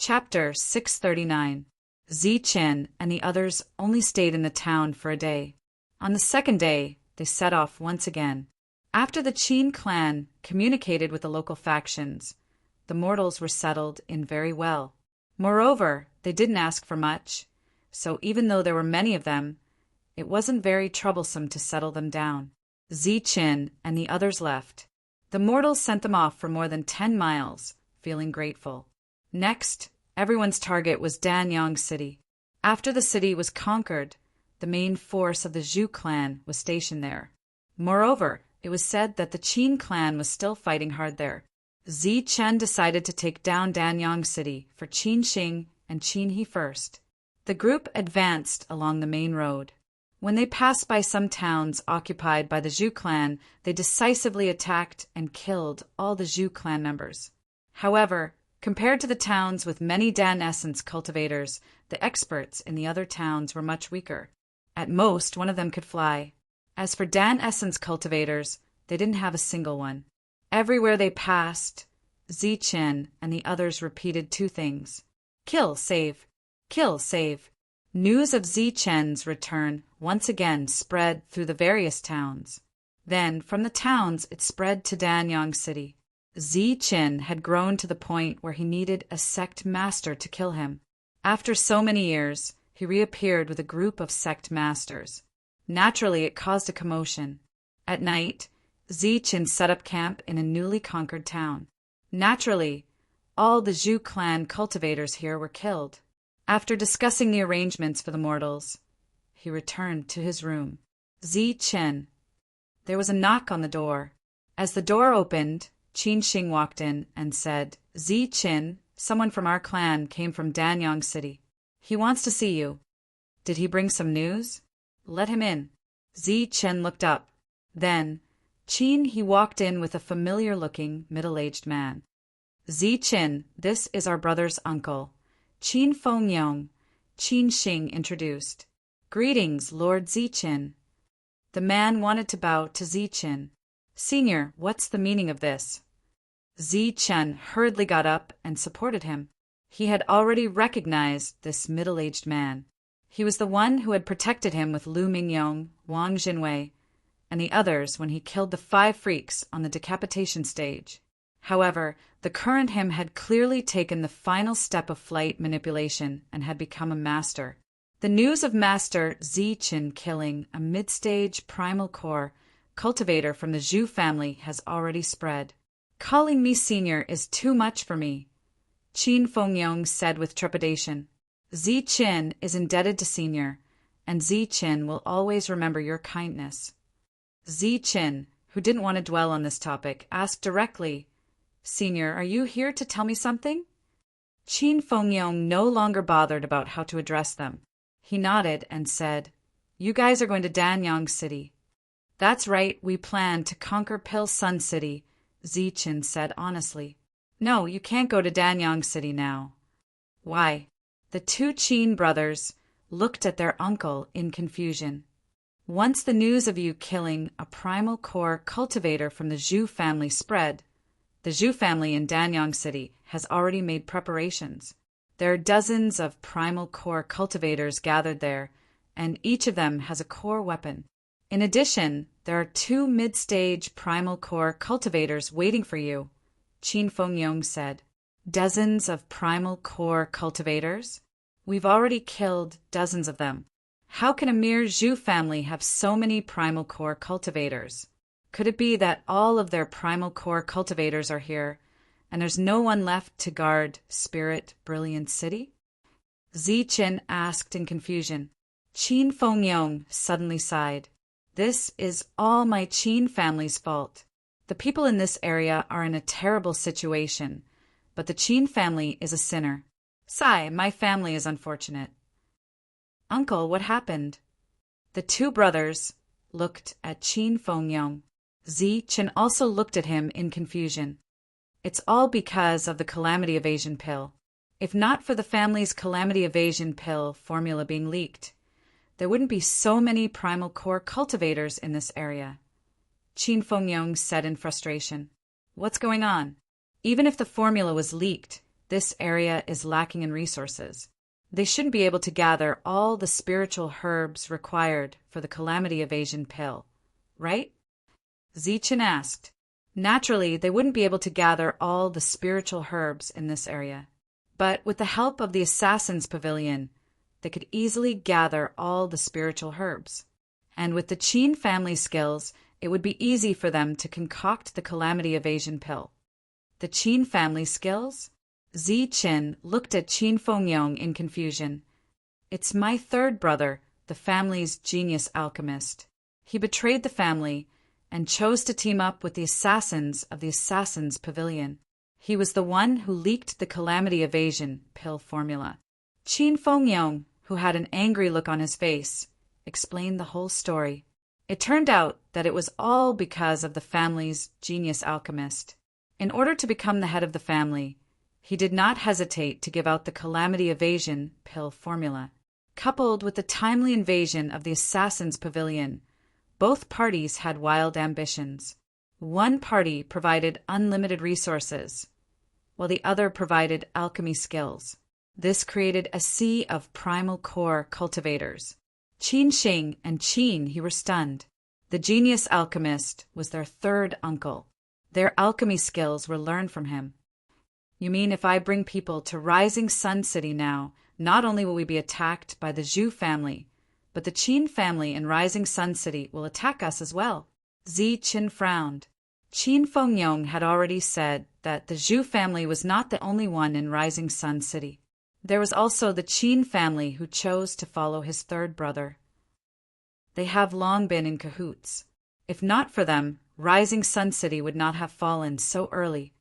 Chapter 639. Zichen and the others only stayed in the town for a day. On the second day, they set off once again. After the Qin clan communicated with the local factions, the mortals were settled in very well. Moreover, they didn't ask for much, so even though there were many of them, it wasn't very troublesome to settle them down. Zichen and the others left. The mortals sent them off for more than 10 miles, feeling grateful. Next, everyone's target was Danyang City. After the city was conquered, the main force of the Zhu clan was stationed there. Moreover, it was said that the Qin clan was still fighting hard there. Zichen decided to take down Danyang City for Qin Xing and Qin He first. The group advanced along the main road. When they passed by some towns occupied by the Zhu clan, they decisively attacked and killed all the Zhu clan members. However, compared to the towns with many Dan essence cultivators, the experts in the other towns were much weaker. At most, one of them could fly. As for Dan essence cultivators, they didn't have a single one. Everywhere they passed, Zichen and the others repeated two things: kill, save, kill, save. News of Zichen's return once again spread through the various towns. Then, from the towns, it spread to Danyang City. Zichen had grown to the point where he needed a sect master to kill him. After so many years, he reappeared with a group of sect masters. Naturally, it caused a commotion. At night, Zichen set up camp in a newly conquered town. Naturally, all the Zhu clan cultivators here were killed. After discussing the arrangements for the mortals, he returned to his room. Zichen. There was a knock on the door. As the door opened, Qin Xing walked in and said, "Zichen, someone from our clan came from Danyang City. He wants to see you. Did he bring some news? Let him in." Zichen looked up. Then, Qin He walked in with a familiar-looking, middle-aged man. "Zichen, this is our brother's uncle, Qin Fengyong," Qin Xing introduced. "Greetings, Lord Zichen." The man wanted to bow to Zichen. "Senior, what's the meaning of this?" Zichen hurriedly got up and supported him. He had already recognized this middle-aged man. He was the one who had protected him with Lu Mingyong, Wang Jinwei, and the others when he killed the 5 freaks on the decapitation stage. However, the current him had clearly taken the final step of flight manipulation and had become a master. The news of Master Zichen killing a mid-stage primal core cultivator from the Zhu family has already spread. "Calling me senior is too much for me," Qin Fengyong said with trepidation. "Zichen is indebted to senior, and Zichen will always remember your kindness." Zichen, who didn't want to dwell on this topic, asked directly, "Senior, are you here to tell me something?" Qin Fengyong no longer bothered about how to address them. He nodded and said, "You guys are going to Danyang City." "That's right, we plan to conquer Pil Sun City," Zichen said honestly. "No, you can't go to Danyang City now." "Why?" The two Qin brothers looked at their uncle in confusion. "Once the news of you killing a primal core cultivator from the Zhu family spread, the Zhu family in Danyang City has already made preparations. There are dozens of primal core cultivators gathered there, and each of them has a core weapon. In addition, there are 2 mid-stage primal core cultivators waiting for you," Qin Fengyong said. "Dozens of primal core cultivators? We've already killed dozens of them. How can a mere Zhu family have so many primal core cultivators? Could it be that all of their primal core cultivators are here, and there's no one left to guard Spirit Brilliant City?" Zichen asked in confusion. Qin Fengyong suddenly sighed. "This is all my Qin family's fault. The people in this area are in a terrible situation, but the Qin family is a sinner. Sigh, my family is unfortunate." "Uncle, what happened?" The 2 brothers looked at Qin Fengyong. Zichen also looked at him in confusion. "It's all because of the Calamity Evasion pill. If not for the family's Calamity Evasion pill formula being leaked, there wouldn't be so many primal core cultivators in this area," Qin Fengyong said in frustration. "What's going on? Even if the formula was leaked, This area is lacking in resources. They shouldn't be able to gather all the spiritual herbs required for the calamity evasion pill, right? Zichen asked. Naturally, they wouldn't be able to gather all the spiritual herbs in this area. But with the help of the Assassin's Pavilion, they could easily gather all the spiritual herbs. And with the Qin family skills, it would be easy for them to concoct the calamity evasion pill. The Qin family skills? Zichen looked at Qin Fengyong in confusion. It's my third brother, the family's genius alchemist. He betrayed the family and chose to team up with the assassins of the Assassin's Pavilion. He was the one who leaked the calamity evasion pill formula. Qin Fengyong, who had an angry look on his face, explained the whole story. It turned out that it was all because of the family's genius alchemist. In order to become the head of the family, he did not hesitate to give out the calamity evasion pill formula. Coupled with the timely invasion of the Assassin's Pavilion, both parties had wild ambitions. One party provided unlimited resources, while the other provided alchemy skills. This created a sea of primal core cultivators. Qin Shing and Qin He were stunned. The genius alchemist was their third uncle. Their alchemy skills were learned from him. You mean if I bring people to Rising Sun City now, not only will we be attacked by the Zhu family, but the Qin family in Rising Sun City will attack us as well? Zichen frowned. Qin Fengyong had already said that the Zhu family was not the only one in Rising Sun City. There was also the Qin family who chose to follow his third brother. They have long been in cahoots. If not for them, Rising Sun City would not have fallen so early.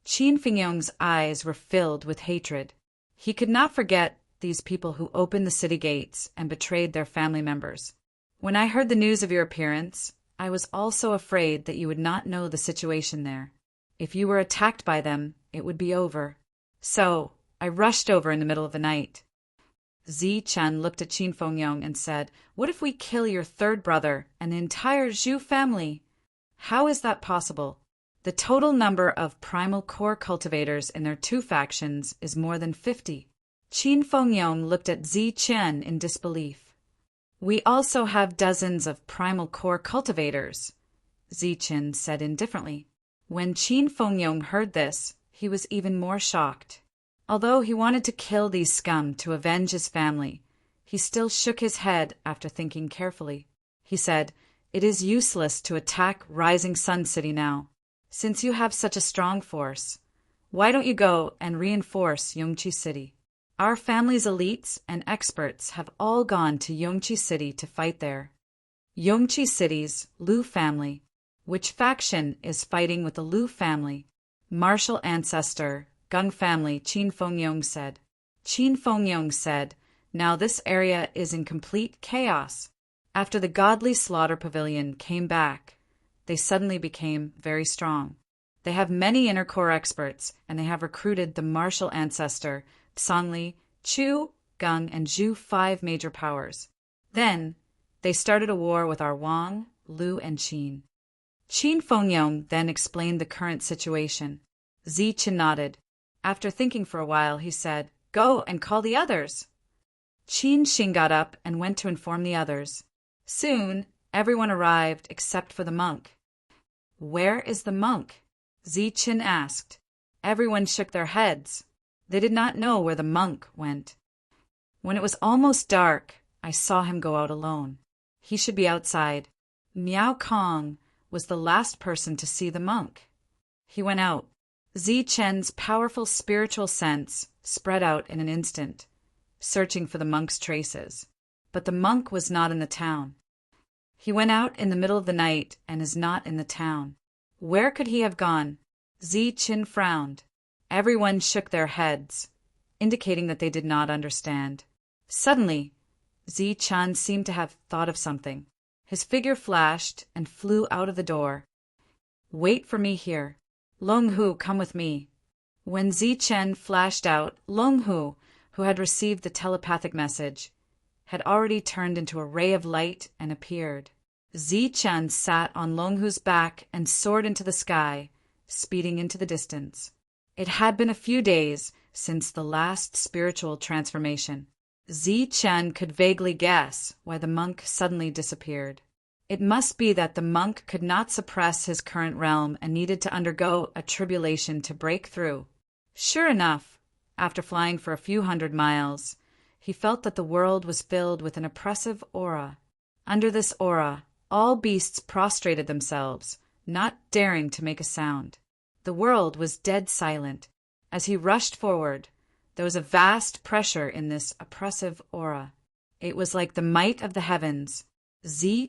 Qin Fengyong's eyes were filled with hatred. He could not forget these people who opened the city gates and betrayed their family members. When I heard the news of your appearance, I was also afraid that you would not know the situation there. If you were attacked by them, it would be over. So, I rushed over in the middle of the night. Zichen looked at Qin Fengyong and said, "What if we kill your third brother and the entire Zhu family?" "How is that possible? The total number of primal core cultivators in their two factions is more than 50. Qin Fengyong looked at Zichen in disbelief. "We also have dozens of primal core cultivators," Zichen said indifferently. When Qin Fengyong heard this, he was even more shocked. Although he wanted to kill these scum to avenge his family, he still shook his head after thinking carefully. He said, "It is useless to attack Rising Sun City now. Since you have such a strong force, why don't you go and reinforce Yongqi City? Our family's elites and experts have all gone to Yongqi City to fight there." Yongqi City's Lu family. Which faction is fighting with the Lu family? Martial ancestor, Gung family, Qin Fengyong said. Qin Fengyong said, "Now this area is in complete chaos." After the godly slaughter pavilion came back, they suddenly became very strong. They have many inner core experts, and they have recruited the martial ancestor, Songli, Chu, Gung, and Zhu, 5 major powers. Then, they started a war with our Wang, Lu, and Qin. Qin Fengyong then explained the current situation. Zichen nodded. After thinking for a while, he said, "Go and call the others." Qin Xing got up and went to inform the others. Soon, everyone arrived except for the monk. "Where is the monk?" Zichen asked. Everyone shook their heads. They did not know where the monk went. When it was almost dark, I saw him go out alone. He should be outside. Miao Kong was the last person to see the monk. He went out. Zichen's powerful spiritual sense spread out in an instant, searching for the monk's traces. But the monk was not in the town. He went out in the middle of the night and is not in the town. Where could he have gone? Zichen frowned. Everyone shook their heads, indicating that they did not understand. Suddenly, Zichen seemed to have thought of something. His figure flashed and flew out of the door. "Wait for me here. Long Hu, come with me." When Zichen flashed out, Long Hu, who had received the telepathic message, had already turned into a ray of light and appeared. Zichen sat on Long Hu's back and soared into the sky, speeding into the distance. It had been a few days since the last spiritual transformation. Chen could vaguely guess why the monk suddenly disappeared. It must be that the monk could not suppress his current realm and needed to undergo a tribulation to break through. Sure enough, after flying for a few hundred miles, he felt that the world was filled with an oppressive aura. Under this aura, all beasts prostrated themselves, not daring to make a sound. The world was dead silent. As he rushed forward, there was a vast pressure in this oppressive aura. It was like the might of the heavens.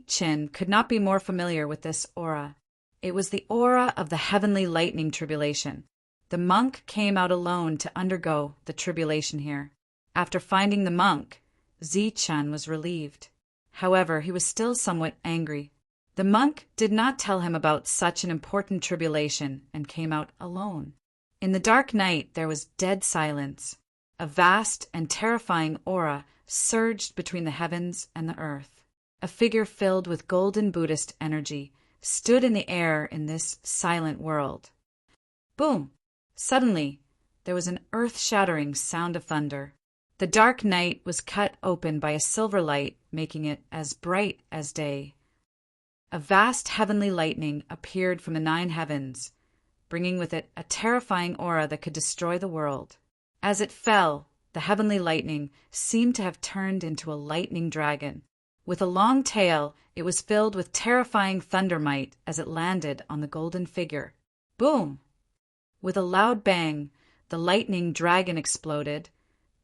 Chen could not be more familiar with this aura. It was the aura of the heavenly lightning tribulation. The monk came out alone to undergo the tribulation here. After finding the monk, Chen was relieved. However, he was still somewhat angry. The monk did not tell him about such an important tribulation and came out alone. In the dark night there was dead silence. A vast and terrifying aura surged between the heavens and the earth. A figure filled with golden Buddhist energy stood in the air in this silent world. Boom! Suddenly, there was an earth-shattering sound of thunder. The dark night was cut open by a silver light, making it as bright as day. A vast heavenly lightning appeared from the 9 heavens, bringing with it a terrifying aura that could destroy the world. As it fell, the heavenly lightning seemed to have turned into a lightning dragon. With a long tail, it was filled with terrifying thunder might as it landed on the golden figure. Boom! With a loud bang, the lightning dragon exploded,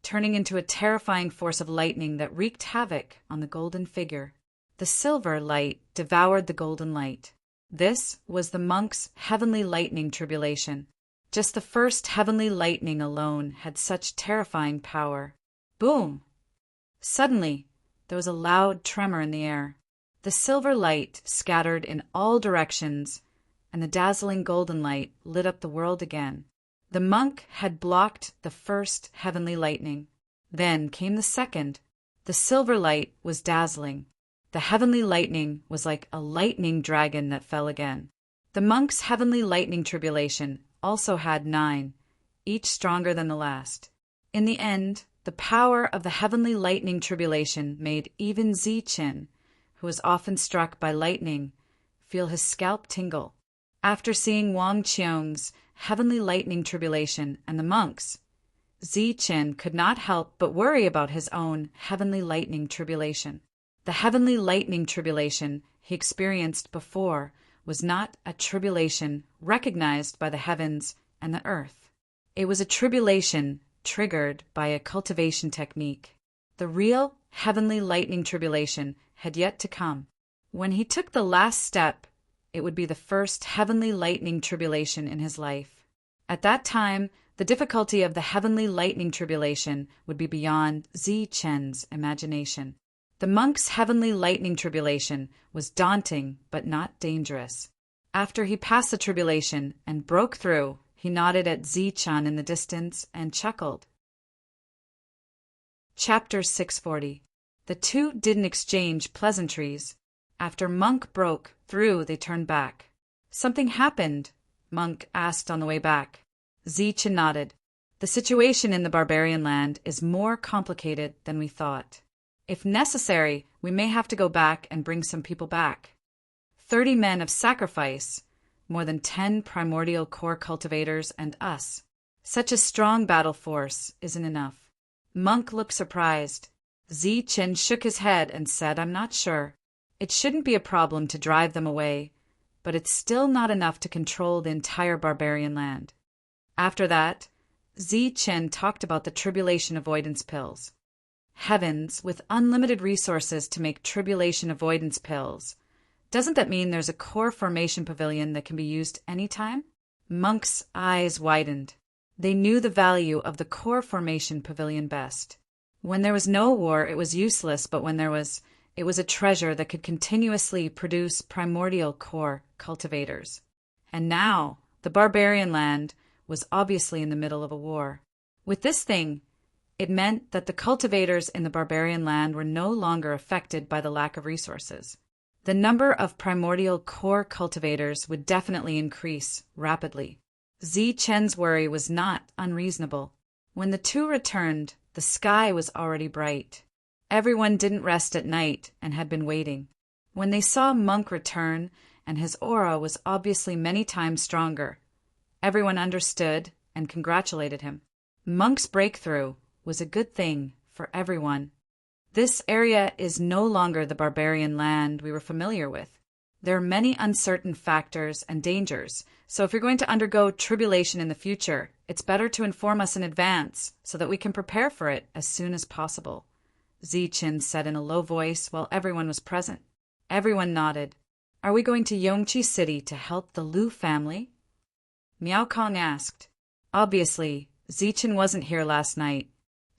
turning into a terrifying force of lightning that wreaked havoc on the golden figure. The silver light devoured the golden light. This was the monk's heavenly lightning tribulation. Just the first heavenly lightning alone had such terrifying power. Boom! Suddenly, there was a loud tremor in the air. The silver light scattered in all directions, and the dazzling golden light lit up the world again. The monk had blocked the first heavenly lightning. Then came the second. The silver light was dazzling. The heavenly lightning was like a lightning dragon that fell again. The monk's heavenly lightning tribulation also had 9, each stronger than the last. In the end, the power of the heavenly lightning tribulation made even Chen, who was often struck by lightning, feel his scalp tingle. After seeing Wang Qiong's heavenly lightning tribulation and the monk's, Chen could not help but worry about his own heavenly lightning tribulation. The heavenly lightning tribulation he experienced before was not a tribulation recognized by the heavens and the earth. It was a tribulation triggered by a cultivation technique. The real heavenly lightning tribulation had yet to come. When he took the last step, it would be the first heavenly lightning tribulation in his life. At that time, the difficulty of the heavenly lightning tribulation would be beyond Chen's imagination. The monk's heavenly lightning tribulation was daunting but not dangerous. After he passed the tribulation and broke through, he nodded at Chen in the distance and chuckled. Chapter 640. The two didn't exchange pleasantries. After Monk broke through, they turned back. Something happened, Monk asked on the way back. Chen nodded. The situation in the barbarian land is more complicated than we thought. If necessary, we may have to go back and bring some people back. 30 men of sacrifice, more than 10 primordial core cultivators, and us. Such a strong battle force isn't enough. Monk looked surprised. Chen shook his head and said, I'm not sure. It shouldn't be a problem to drive them away, but it's still not enough to control the entire barbarian land. After that, Chen talked about the tribulation avoidance pills. Heavens, with unlimited resources to make tribulation avoidance pills. Doesn't that mean there's a core formation pavilion that can be used anytime? Monk's eyes widened. They knew the value of the core formation pavilion best. When there was no war, it was useless, but when there was, it was a treasure that could continuously produce primordial core cultivators. And now, the barbarian land was obviously in the middle of a war. With this thing, it meant that the cultivators in the barbarian land were no longer affected by the lack of resources. The number of primordial core cultivators would definitely increase rapidly. Chen's worry was not unreasonable. When the two returned, the sky was already bright. Everyone didn't rest at night and had been waiting. When they saw Monk return, and his aura was obviously many times stronger, everyone understood and congratulated him. Monk's breakthrough was a good thing for everyone. This area is no longer the barbarian land we were familiar with. There are many uncertain factors and dangers, so if you're going to undergo tribulation in the future, it's better to inform us in advance so that we can prepare for it as soon as possible, Chen said in a low voice while everyone was present. Everyone nodded. Are we going to Yongqi City to help the Liu family? Miao Kong asked. Obviously, Chen wasn't here last night.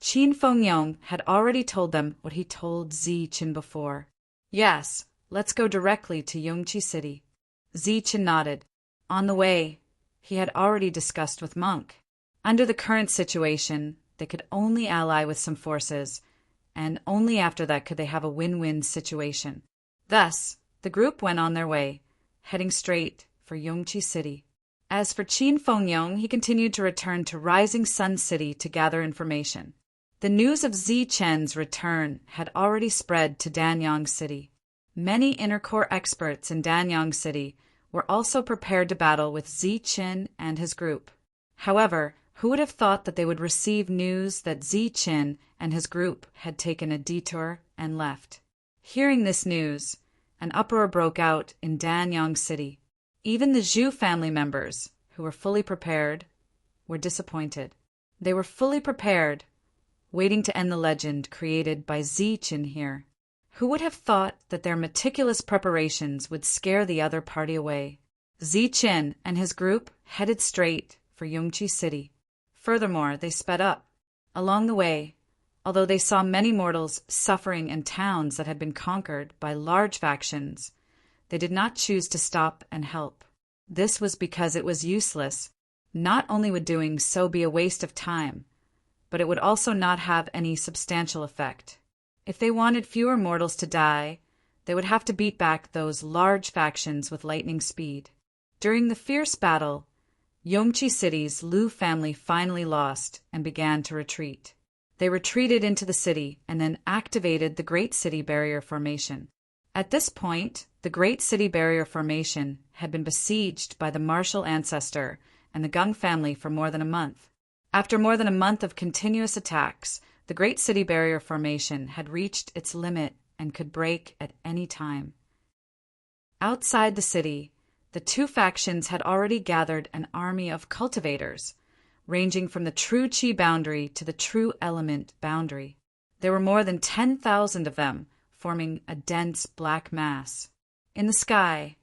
Qin Fengyong had already told them what he told Chen before. Yes, let's go directly to Yongqi City. Chen nodded. On the way, he had already discussed with Monk. Under the current situation, they could only ally with some forces, and only after that could they have a win-win situation. Thus, the group went on their way, heading straight for Yongqi City. As for Qin Fengyong, he continued to return to Rising Sun City to gather information. The news of Chen's return had already spread to Danyang City. Many inner core experts in Danyang City were also prepared to battle with Chen and his group. However, who would have thought that they would receive news that Chen and his group had taken a detour and left? Hearing this news, an uproar broke out in Danyang City. Even the Zhu family members, who were fully prepared, were disappointed. They were fully prepared, waiting to end the legend created by Chen here. Who would have thought that their meticulous preparations would scare the other party away? Chen and his group headed straight for Yongqi City. Furthermore, they sped up. Along the way, although they saw many mortals suffering in towns that had been conquered by large factions, they did not choose to stop and help. This was because it was useless. Not only would doing so be a waste of time, but it would also not have any substantial effect. If they wanted fewer mortals to die, they would have to beat back those large factions with lightning speed. During the fierce battle, Yongqi City's Liu family finally lost and began to retreat. They retreated into the city and then activated the Great City Barrier Formation. At this point, the Great City Barrier Formation had been besieged by the martial ancestor and the Gung family for more than a month. After more than a month of continuous attacks, the Great City Barrier Formation had reached its limit and could break at any time. Outside the city, the two factions had already gathered an army of cultivators, ranging from the true Qi boundary to the true element boundary. There were more than 10,000 of them, forming a dense black mass. In the sky,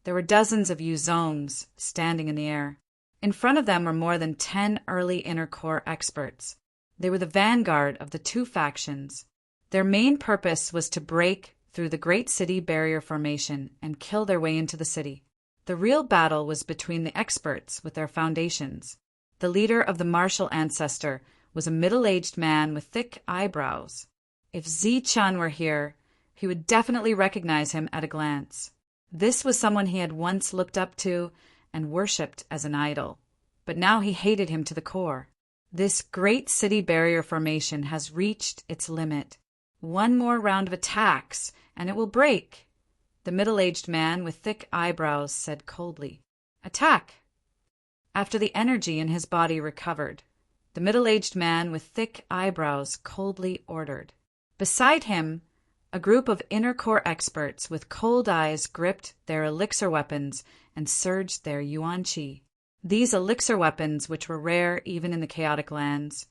there were dozens of Yuzongs standing in the air. In front of them were more than 10 early inner core experts. They were the vanguard of the two factions. Their main purpose was to break through the Great City Barrier Formation and kill their way into the city. The real battle was between the experts with their foundations. The leader of the martial ancestor was a middle-aged man with thick eyebrows. If Chen were here, he would definitely recognize him at a glance. This was someone he had once looked up to and worshipped as an idol, but now he hated him to the core. This Great City Barrier Formation has reached its limit. One more round of attacks, and it will break, the middle-aged man with thick eyebrows said coldly. Attack! After the energy in his body recovered, the middle-aged man with thick eyebrows coldly ordered. Beside him, a group of inner core experts with cold eyes gripped their elixir weapons and surged their yuan qi. These elixir weapons, which were rare even in the chaotic lands,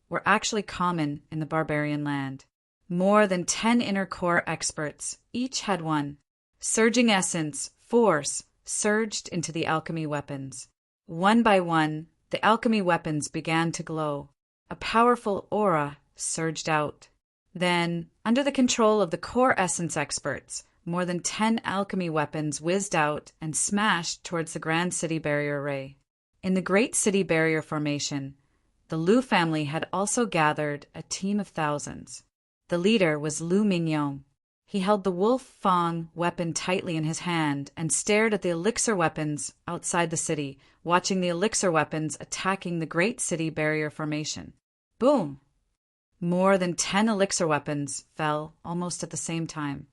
were actually common in the barbarian land. More than 10 inner core experts, each had one. Surging essence, force, surged into the alchemy weapons. One by one, the alchemy weapons began to glow. A powerful aura surged out. Then, under the control of the core essence experts, more than 10 alchemy weapons whizzed out and smashed towards the Grand City Barrier Array. In the Great City Barrier Formation, the Liu family had also gathered a team of thousands. The leader was Lu Mingyong. He held the wolf fang weapon tightly in his hand and stared at the elixir weapons outside the city, watching the elixir weapons attacking the great city barrier formation. Boom! More than 10 elixir weapons fell almost at the same time.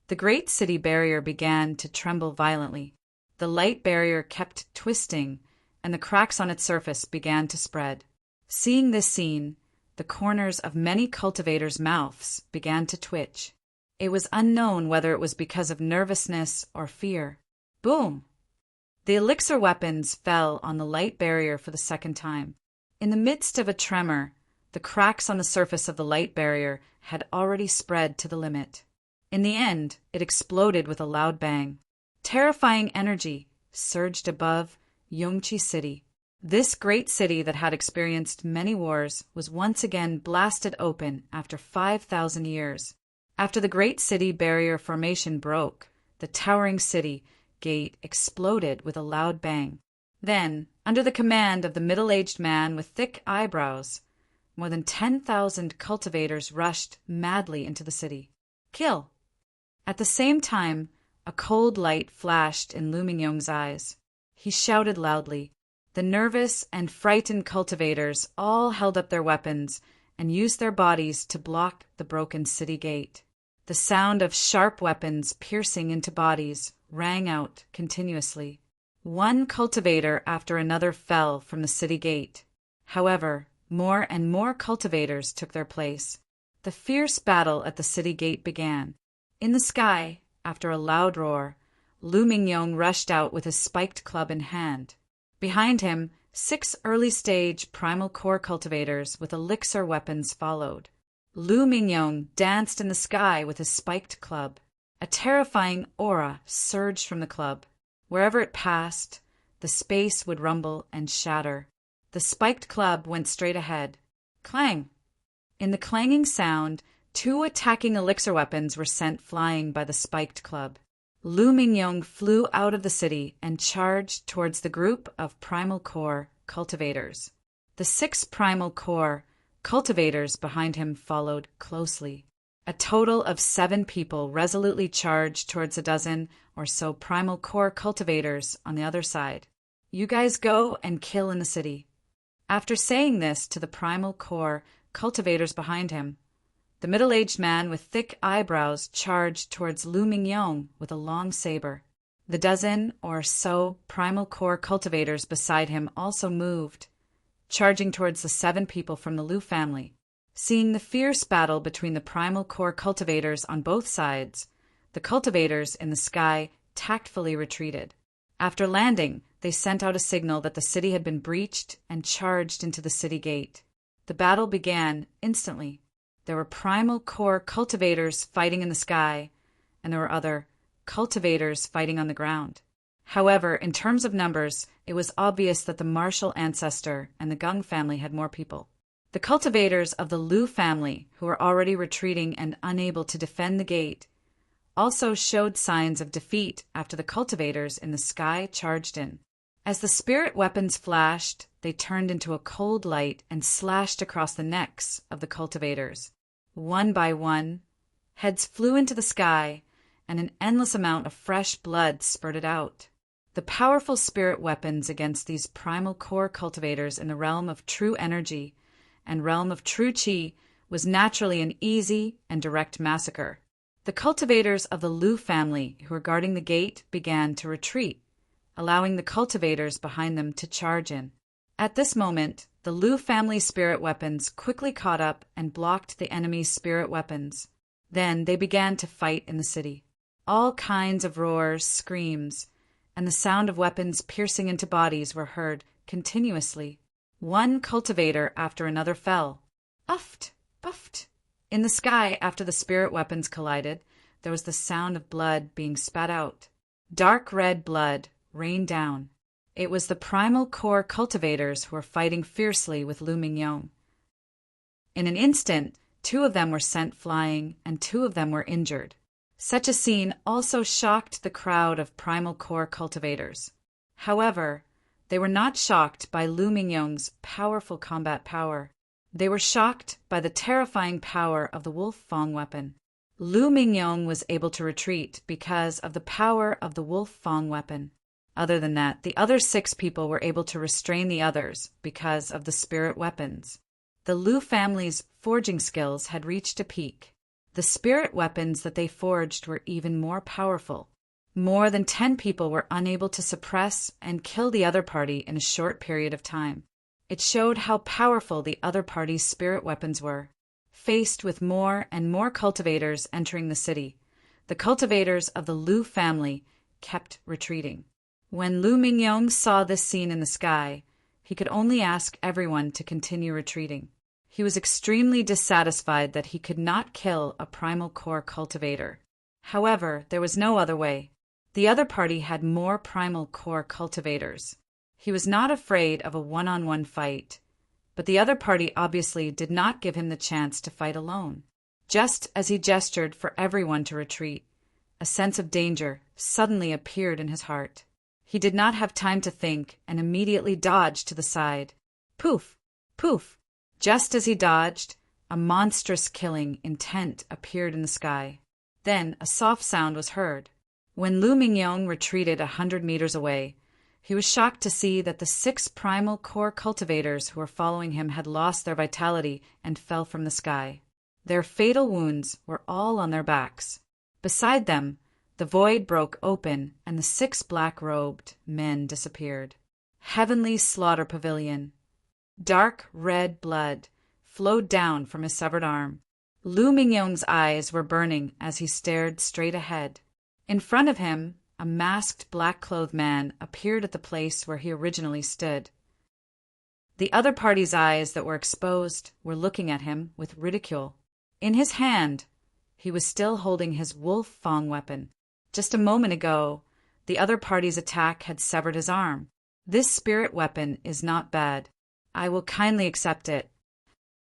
The great city barrier began to tremble violently. The light barrier kept twisting, and the cracks on its surface began to spread. Seeing this scene, the corners of many cultivators' mouths began to twitch. It was unknown whether it was because of nervousness or fear. Boom! The elixir weapons fell on the light barrier for the second time. In the midst of a tremor, the cracks on the surface of the light barrier had already spread to the limit. In the end, it exploded with a loud bang. Terrifying energy surged above Yongchi City. This great city that had experienced many wars was once again blasted open after 5,000 years. After the great city barrier formation broke, the towering city gate exploded with a loud bang. Then, under the command of the middle-aged man with thick eyebrows, more than 10,000 cultivators rushed madly into the city. Kill! At the same time, a cold light flashed in Lu Mingyong's eyes. He shouted loudly. The nervous and frightened cultivators all held up their weapons and used their bodies to block the broken city gate. The sound of sharp weapons piercing into bodies rang out continuously. One cultivator after another fell from the city gate. However, more and more cultivators took their place. The fierce battle at the city gate began. In the sky, after a loud roar, Lu Mingyong rushed out with his spiked club in hand. Behind him, 6 early-stage primal core cultivators with elixir weapons followed. Lu Mingyong danced in the sky with his spiked club. A terrifying aura surged from the club. Wherever it passed, the space would rumble and shatter. The spiked club went straight ahead. Clang! In the clanging sound, 2 attacking elixir weapons were sent flying by the spiked club. Lu Mingyong flew out of the city and charged towards the group of primal core cultivators. The 6 primal core cultivators behind him followed closely. A total of 7 people resolutely charged towards a dozen or so primal core cultivators on the other side. You guys go and kill in the city. After saying this to the primal core cultivators behind him, the middle-aged man with thick eyebrows charged towards Lu Mingyong with a long saber. The dozen or so primal core cultivators beside him also moved, charging towards the 7 people from the Lu family. Seeing the fierce battle between the primal core cultivators on both sides, the cultivators in the sky tactfully retreated. After landing, they sent out a signal that the city had been breached and charged into the city gate. The battle began instantly. There were primal core cultivators fighting in the sky, and there were other cultivators fighting on the ground. However, in terms of numbers, it was obvious that the martial ancestor and the Gung family had more people. The cultivators of the Lu family, who were already retreating and unable to defend the gate, also showed signs of defeat after the cultivators in the sky charged in. As the spirit weapons flashed, they turned into a cold light and slashed across the necks of the cultivators. One by one, heads flew into the sky, and an endless amount of fresh blood spurted out. The powerful spirit weapons against these primal core cultivators in the realm of true energy and realm of true chi was naturally an easy and direct massacre. The cultivators of the Lu family who were guarding the gate began to retreat, allowing the cultivators behind them to charge in. At this moment, the Lu family spirit weapons quickly caught up and blocked the enemy's spirit weapons. Then they began to fight in the city. All kinds of roars, screams, and the sound of weapons piercing into bodies were heard continuously. One cultivator after another fell. Uffed, puffed. In the sky, after the spirit weapons collided, there was the sound of blood being spat out. Dark red blood rained down. It was the primal core cultivators who were fighting fiercely with Lu Mingyong. In an instant, 2 of them were sent flying, and 2 of them were injured. Such a scene also shocked the crowd of primal core cultivators. However, they were not shocked by Lu Mingyong's powerful combat power. They were shocked by the terrifying power of the wolf fang weapon. Lu Mingyong was able to retreat because of the power of the wolf fang weapon. Other than that, the other 6 people were able to restrain the others because of the spirit weapons. The Lu family's forging skills had reached a peak. The spirit weapons that they forged were even more powerful. More than 10 people were unable to suppress and kill the other party in a short period of time. It showed how powerful the other party's spirit weapons were. Faced with more and more cultivators entering the city, the cultivators of the Lu family kept retreating. When Lu Mingyong saw this scene in the sky, he could only ask everyone to continue retreating. He was extremely dissatisfied that he could not kill a primal core cultivator. However, there was no other way. The other party had more primal core cultivators. He was not afraid of a one-on-one fight, but the other party obviously did not give him the chance to fight alone. Just as he gestured for everyone to retreat, a sense of danger suddenly appeared in his heart. He did not have time to think and immediately dodged to the side. Poof! Poof! Just as he dodged, a monstrous killing intent appeared in the sky. Then a soft sound was heard. When Lu Mingyong retreated 100 meters away, he was shocked to see that the 6 primal core cultivators who were following him had lost their vitality and fell from the sky. Their fatal wounds were all on their backs. Beside them, the void broke open and the 6 black-robed men disappeared. Heavenly Slaughter Pavilion. Dark red blood flowed down from his severed arm. Lu Mingyong's eyes were burning as he stared straight ahead. In front of him, a masked black-clothed man appeared at the place where he originally stood. The other party's eyes that were exposed were looking at him with ridicule. In his hand, he was still holding his wolf fang weapon. Just a moment ago, the other party's attack had severed his arm. This spirit weapon is not bad. I will kindly accept it.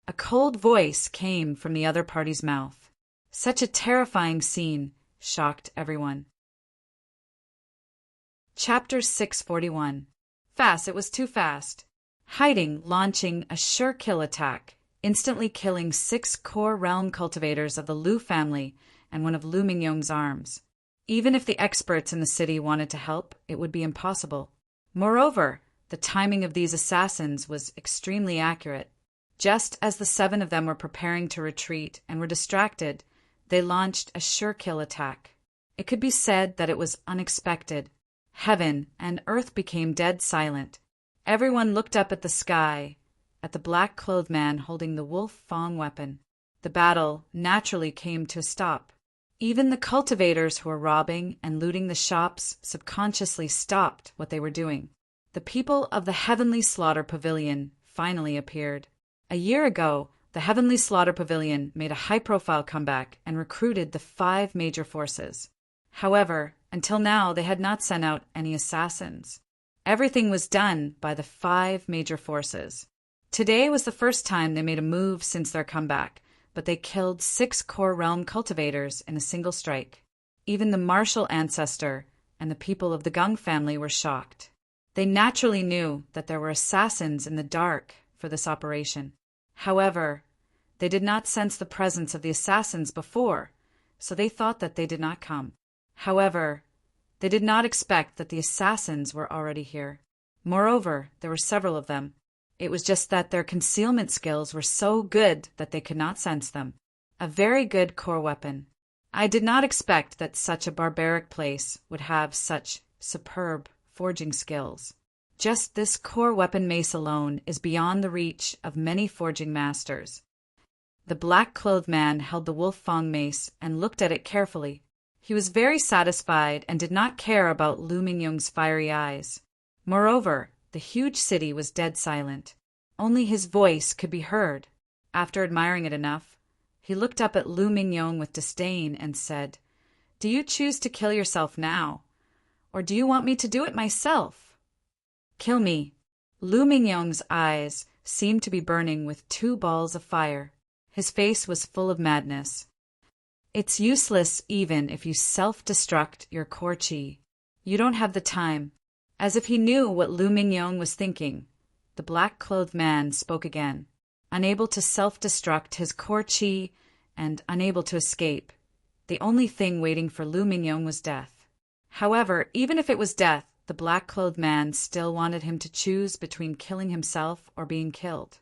A cold voice came from the other party's mouth. Such a terrifying scene shocked everyone. Chapter 641. Fast, it was too fast. Hiding, launching a sure kill attack, instantly killing 6 core realm cultivators of the Lu family and one of Lu Mingyong's arms. Even if the experts in the city wanted to help, it would be impossible. Moreover, the timing of these assassins was extremely accurate. Just as the 7 of them were preparing to retreat and were distracted, they launched a sure kill attack. It could be said that it was unexpected. Heaven and earth became dead silent. Everyone looked up at the sky, at the black-clothed man holding the wolf fang weapon. The battle naturally came to a stop. Even the cultivators who were robbing and looting the shops subconsciously stopped what they were doing. The people of the Heavenly Slaughter Pavilion finally appeared. A year ago, the Heavenly Slaughter Pavilion made a high-profile comeback and recruited the 5 major forces. However, until now they had not sent out any assassins. Everything was done by the 5 major forces. Today was the first time they made a move since their comeback, but they killed 6 core realm cultivators in a single strike. Even the martial ancestor and the people of the Gung family were shocked. They naturally knew that there were assassins in the dark for this operation. However, they did not sense the presence of the assassins before, so they thought that they did not come. However, they did not expect that the assassins were already here. Moreover, there were several of them. It was just that their concealment skills were so good that they could not sense them. A very good core weapon. I did not expect that such a barbaric place would have such superb forging skills. Just this core weapon mace alone is beyond the reach of many forging masters. The black-clothed man held the wolf fang mace and looked at it carefully. He was very satisfied and did not care about Lu Mingyong's fiery eyes. Moreover, the huge city was dead silent. Only his voice could be heard. After admiring it enough, he looked up at Lu Mingyong with disdain and said, "Do you choose to kill yourself now? Or do you want me to do it myself?" "Kill me." Lu Mingyong's eyes seemed to be burning with 2 balls of fire. His face was full of madness. "It's useless even if you self-destruct your core chi. You don't have the time." As if he knew what Lu Mingyong was thinking, the black-clothed man spoke again. Unable to self-destruct his core chi and unable to escape, The only thing waiting for Lu Mingyong was death. However, even if it was death, the black-clothed man still wanted him to choose between killing himself or being killed.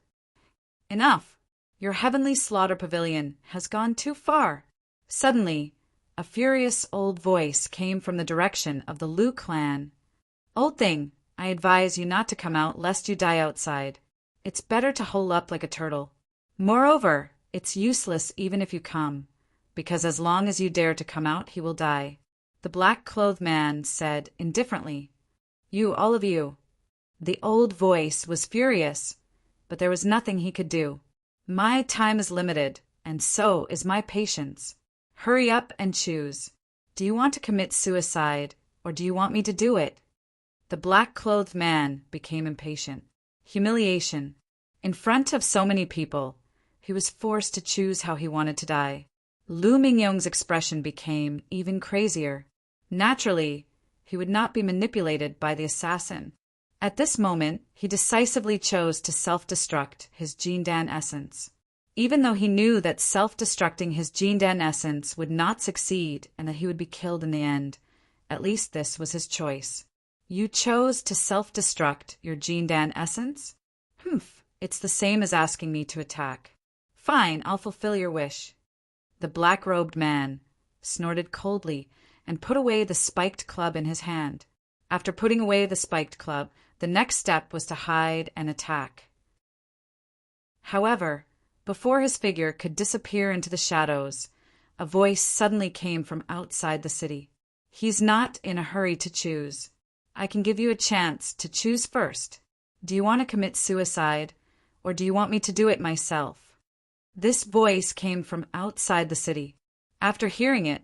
Enough! Your heavenly slaughter pavilion has gone too far. Suddenly, a furious old voice came from the direction of the Lu clan. Old thing, I advise you not to come out lest you die outside. It's better to hole up like a turtle. Moreover, it's useless even if you come, because as long as you dare to come out, he will die. The black-clothed man said indifferently, You, all of you. The old voice was furious, but there was nothing he could do. My time is limited, and so is my patience. Hurry up and choose. Do you want to commit suicide, or do you want me to do it? The black-clothed man became impatient. Humiliation. In front of so many people, he was forced to choose how he wanted to die. Lu Mingyong's expression became even crazier. Naturally, he would not be manipulated by the assassin. At this moment, he decisively chose to self-destruct his Jindan essence. Even though he knew that self-destructing his Jindan essence would not succeed and that he would be killed in the end, at least this was his choice. You chose to self-destruct your Jindan essence? Humph, it's the same as asking me to attack. Fine, I'll fulfill your wish. The black-robed man snorted coldly and put away the spiked club in his hand. After putting away the spiked club, the next step was to hide and attack. However, before his figure could disappear into the shadows, a voice suddenly came from outside the city. He's not in a hurry to choose. I can give you a chance to choose first. Do you want to commit suicide, or do you want me to do it myself? This voice came from outside the city. After hearing it,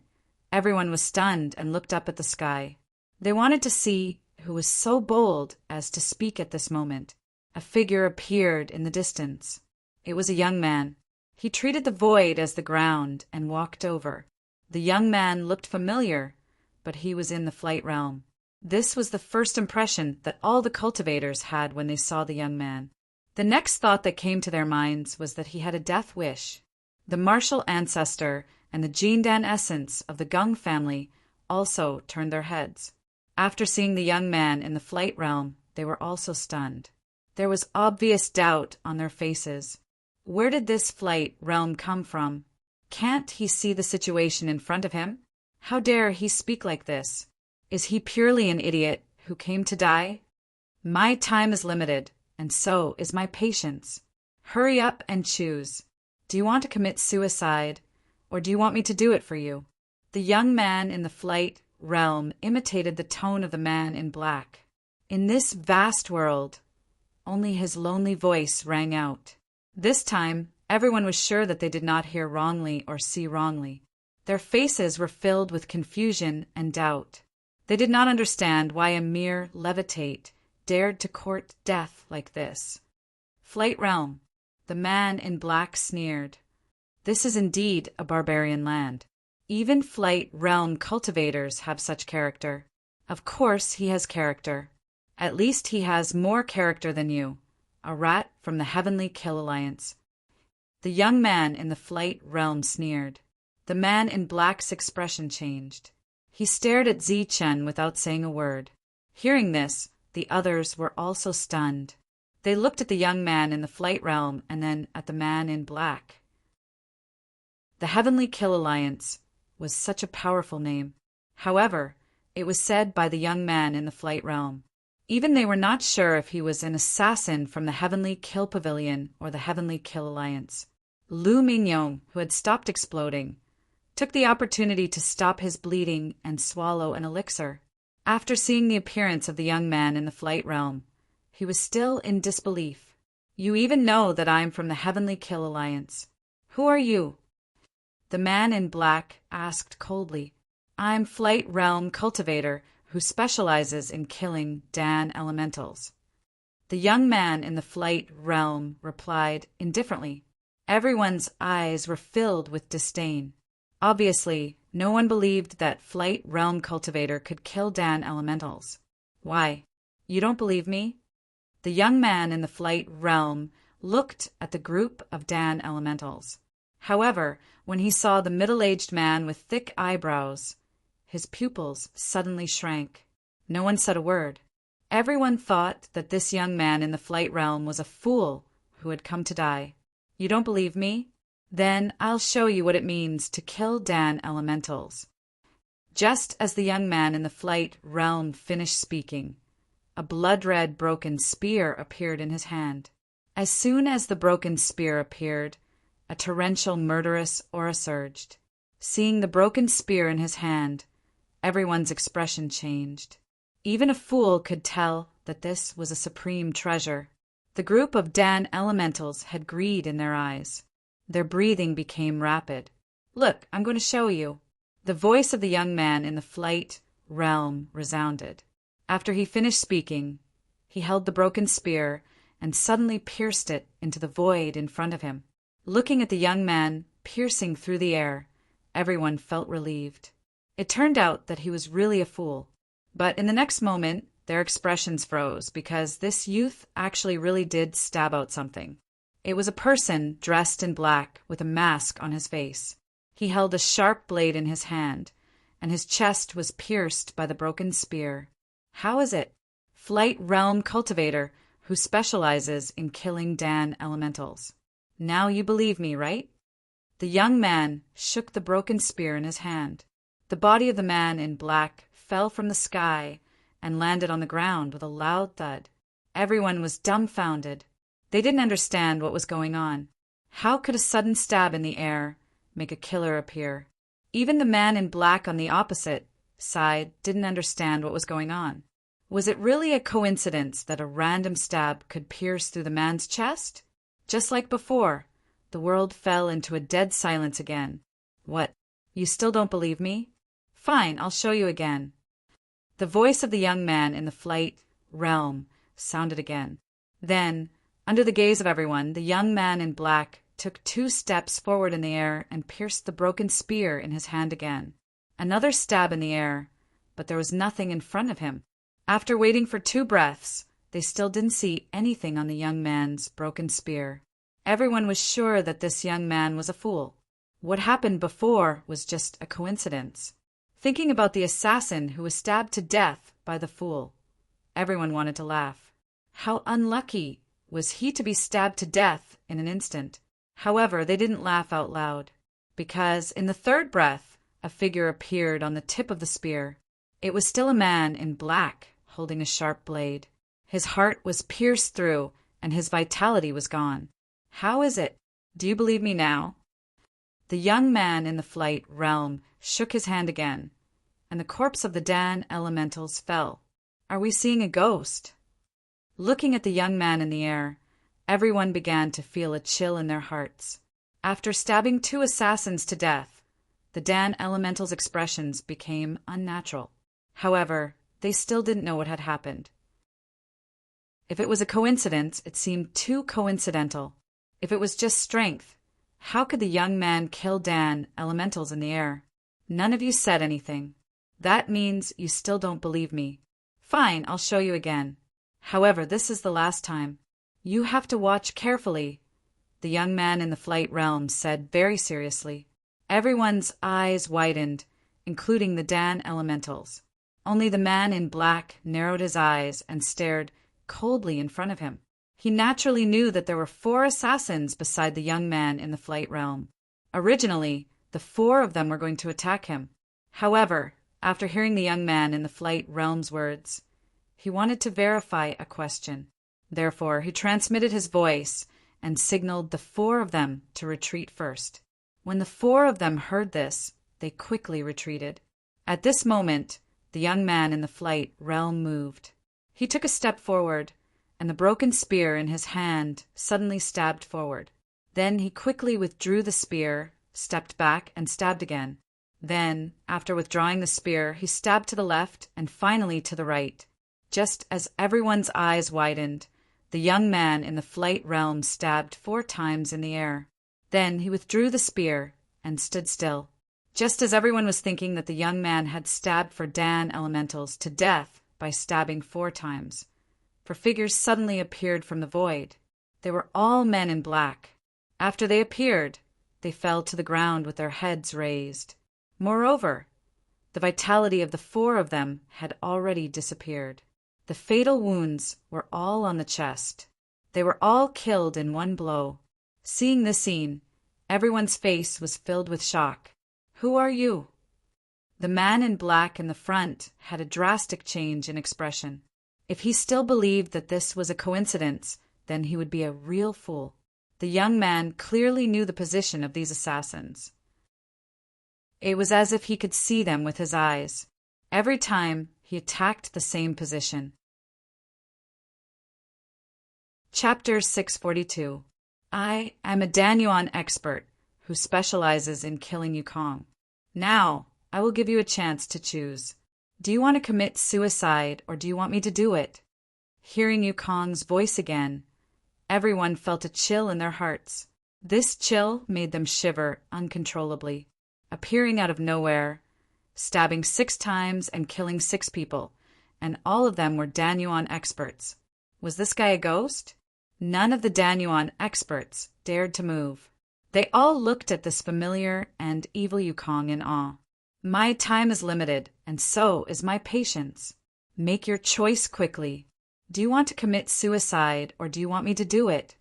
everyone was stunned and looked up at the sky. They wanted to see who was so bold as to speak at this moment. A figure appeared in the distance. It was a young man. He treated the void as the ground and walked over. The young man looked familiar, but he was in the flight realm. This was the first impression that all the cultivators had when they saw the young man. The next thought that came to their minds was that he had a death wish. The martial ancestor and the Jindan essence of the Gung family also turned their heads. After seeing the young man in the flight realm, they were also stunned. There was obvious doubt on their faces. Where did this flight realm come from? Can't he see the situation in front of him? How dare he speak like this? Is he purely an idiot who came to die? My time is limited, and so is my patience. Hurry up and choose. Do you want to commit suicide, or do you want me to do it for you? The young man in the flight realm imitated the tone of the man in black. In this vast world, only his lonely voice rang out. This time, everyone was sure that they did not hear wrongly or see wrongly. Their faces were filled with confusion and doubt. They did not understand why a mere levitate dared to court death like this. Flight realm. The man in black sneered. This is indeed a barbarian land. Even flight realm cultivators have such character. Of course he has character. At least he has more character than you, a rat from the Heavenly Kill Alliance. The young man in the flight realm sneered. The man in black's expression changed. He stared at Zichen without saying a word. Hearing this, the others were also stunned. They looked at the young man in the flight realm and then at the man in black. The Heavenly Kill Alliance was such a powerful name. However, it was said by the young man in the flight realm. Even they were not sure if he was an assassin from the Heavenly Kill Pavilion or the Heavenly Kill Alliance. Lu Mingyong, who had stopped exploding, took the opportunity to stop his bleeding and swallow an elixir. After seeing the appearance of the young man in the flight realm, he was still in disbelief. You even know that I am from the Heavenly Kill Alliance. Who are you? The man in black asked coldly. I'm Flight Realm Cultivator, who specializes in killing Dan elementals. The young man in the flight realm replied indifferently. Everyone's eyes were filled with disdain. Obviously, no one believed that Flight Realm Cultivator could kill Dan elementals. Why? You don't believe me? The young man in the flight realm looked at the group of Dan elementals. However, when he saw the middle-aged man with thick eyebrows, his pupils suddenly shrank. No one said a word. Everyone thought that this young man in the flight realm was a fool who had come to die. You don't believe me? Then I'll show you what it means to kill Dan elementals. Just as the young man in the flight realm finished speaking, a blood-red broken spear appeared in his hand. As soon as the broken spear appeared, a torrential murderous aura surged. Seeing the broken spear in his hand, everyone's expression changed. Even a fool could tell that this was a supreme treasure. The group of Dan elementals had greed in their eyes. Their breathing became rapid. Look, I'm going to show you. The voice of the young man in the flight realm resounded. After he finished speaking, he held the broken spear and suddenly pierced it into the void in front of him. Looking at the young man piercing through the air, everyone felt relieved. It turned out that he was really a fool. But in the next moment, their expressions froze because this youth actually really did stab out something. It was a person dressed in black with a mask on his face. He held a sharp blade in his hand, and his chest was pierced by the broken spear. How is it? Flight Realm Cultivator, who specializes in killing Dan elementals. Now you believe me, right? The young man shook the broken spear in his hand. The body of the man in black fell from the sky and landed on the ground with a loud thud. Everyone was dumbfounded. They didn't understand what was going on. How could a sudden stab in the air make a killer appear? Even the man in black on the opposite side didn't understand what was going on. Was it really a coincidence that a random stab could pierce through the man's chest? Just like before, the world fell into a dead silence again. What? You still don't believe me? Fine, I'll show you again. The voice of the young man in the flight realm sounded again. Then, under the gaze of everyone, the young man in black took 2 steps forward in the air and pierced the broken spear in his hand again. Another stab in the air, but there was nothing in front of him. After waiting for 2 breaths, they still didn't see anything on the young man's broken spear. Everyone was sure that this young man was a fool. What happened before was just a coincidence. Thinking about the assassin who was stabbed to death by the fool, everyone wanted to laugh. How unlucky was he to be stabbed to death in an instant. However, they didn't laugh out loud, because in the 3rd breath, a figure appeared on the tip of the spear. It was still a man in black, holding a sharp blade. His heart was pierced through, and his vitality was gone. How is it? Do you believe me now? The young man in the flight realm shook his hand again, and the corpse of the Dan elementals fell. Are we seeing a ghost? Looking at the young man in the air, everyone began to feel a chill in their hearts. After stabbing 2 assassins to death, the Dan elementals' expressions became unnatural. However, they still didn't know what had happened. If it was a coincidence, it seemed too coincidental. If it was just strength, how could the young man kill Dan elementals in the air? None of you said anything. That means you still don't believe me. Fine, I'll show you again. However, this is the last time. You have to watch carefully, the young man in the flight realm said very seriously. Everyone's eyes widened, including the Dan elementals. Only the man in black narrowed his eyes and stared coldly in front of him. He naturally knew that there were 4 assassins beside the young man in the flight realm. Originally, the 4 of them were going to attack him. However, after hearing the young man in the flight realm's words, he wanted to verify a question. Therefore, he transmitted his voice and signaled the 4 of them to retreat first. When the 4 of them heard this, they quickly retreated. At this moment, the young man in the flight realm moved. He took a step forward, and the broken spear in his hand suddenly stabbed forward. Then he quickly withdrew the spear, stepped back, and stabbed again. Then, after withdrawing the spear, he stabbed to the left and finally to the right. Just as everyone's eyes widened, the young man in the flight realm stabbed 4 times in the air. Then he withdrew the spear and stood still. Just as everyone was thinking that the young man had stabbed for Dan elementals to death by stabbing 4 times, 4 figures suddenly appeared from the void. They were all men in black. After they appeared, they fell to the ground with their heads raised. Moreover, the vitality of the 4 of them had already disappeared. The fatal wounds were all on the chest. They were all killed in one blow. Seeing this scene, everyone's face was filled with shock. "Who are you?" The man in black in the front had a drastic change in expression. If he still believed that this was a coincidence, then he would be a real fool. The young man clearly knew the position of these assassins. It was as if he could see them with his eyes. Every time he attacked the same position. Chapter 642. I am a Danyuan expert who specializes in killing Yukong. Now, I will give you a chance to choose. Do you want to commit suicide or do you want me to do it? Hearing Yukong's voice again, everyone felt a chill in their hearts. This chill made them shiver uncontrollably. Appearing out of nowhere, stabbing 6 times and killing 6 people, and all of them were Danyuan experts. Was this guy a ghost? None of the Danyuan experts dared to move. They all looked at this familiar and evil Yukong in awe. My time is limited, and so is my patience. Make your choice quickly. Do you want to commit suicide, or do you want me to do it?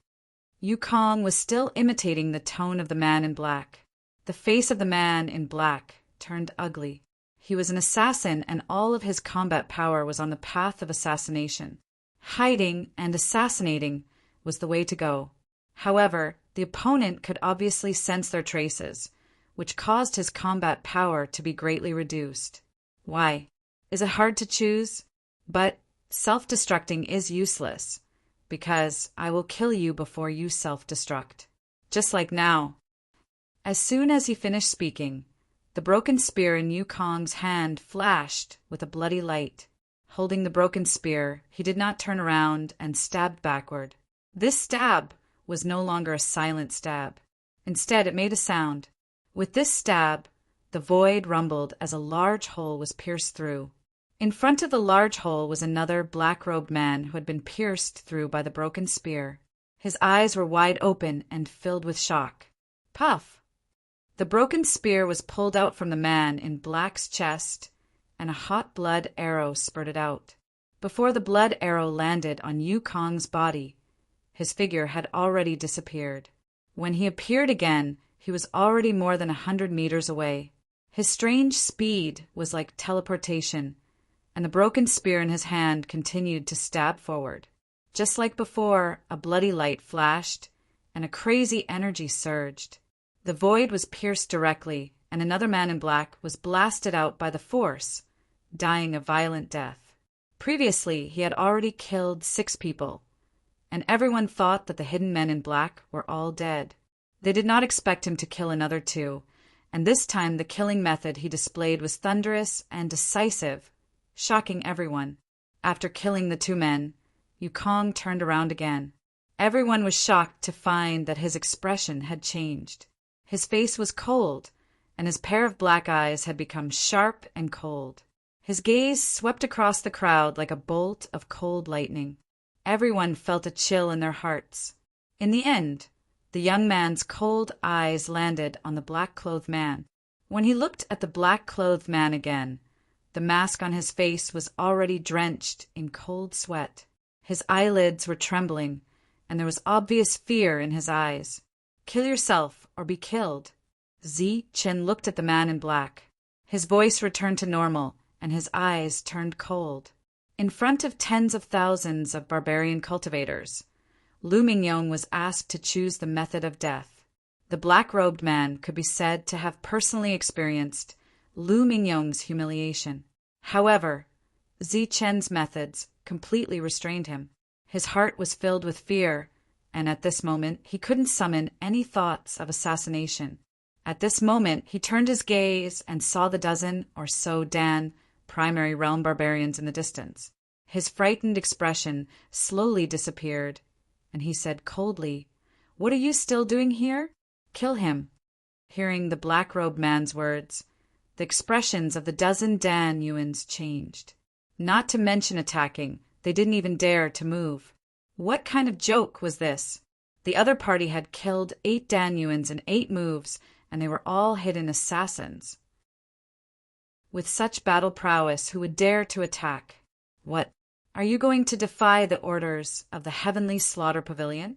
Yukong was still imitating the tone of the man in black. The face of the man in black turned ugly. He was an assassin, and all of his combat power was on the path of assassination. Hiding and assassinating was the way to go. However, the opponent could obviously sense their traces, which caused his combat power to be greatly reduced. Why? Is it hard to choose? But self-destructing is useless, because I will kill you before you self-destruct. Just like now. As soon as he finished speaking, the broken spear in Yukong's hand flashed with a bloody light. Holding the broken spear, he did not turn around and stabbed backward. This stab was no longer a silent stab. Instead, it made a sound. With this stab, the void rumbled as a large hole was pierced through. In front of the large hole was another black-robed man who had been pierced through by the broken spear. His eyes were wide open and filled with shock. Puff! The broken spear was pulled out from the man in black's chest, and a hot blood arrow spurted out. Before the blood arrow landed on Yukong's body, his figure had already disappeared. When he appeared again, he was already more than 100 meters away. His strange speed was like teleportation, and the broken spear in his hand continued to stab forward. Just like before, a bloody light flashed, and a crazy energy surged. The void was pierced directly, and another man in black was blasted out by the force, dying a violent death. Previously, he had already killed 6 people, and everyone thought that the hidden men in black were all dead. They did not expect him to kill another 2, and this time the killing method he displayed was thunderous and decisive, shocking everyone. After killing the 2 men, Yukong turned around again. Everyone was shocked to find that his expression had changed. His face was cold, and his pair of black eyes had become sharp and cold. His gaze swept across the crowd like a bolt of cold lightning. Everyone felt a chill in their hearts. In the end, the young man's cold eyes landed on the black-clothed man. When he looked at the black-clothed man again, the mask on his face was already drenched in cold sweat. His eyelids were trembling, and there was obvious fear in his eyes. Kill yourself or be killed. Chen looked at the man in black. His voice returned to normal, and his eyes turned cold. In front of tens of thousands of barbarian cultivators, Lu Mingyong was asked to choose the method of death. The black-robed man could be said to have personally experienced Lu Mingyong's humiliation. However, Chen's methods completely restrained him. His heart was filled with fear, and at this moment he couldn't summon any thoughts of assassination. At this moment he turned his gaze and saw the dozen or so Dan primary realm barbarians in the distance. His frightened expression slowly disappeared, and he said coldly, "What are you still doing here? Kill him." Hearing the black-robed man's words, the expressions of the dozen Dan Yuans changed. Not to mention attacking, they didn't even dare to move. What kind of joke was this? The other party had killed 8 Danuans in 8 moves, and they were all hidden assassins. With such battle prowess, who would dare to attack? What? Are you going to defy the orders of the heavenly slaughter pavilion?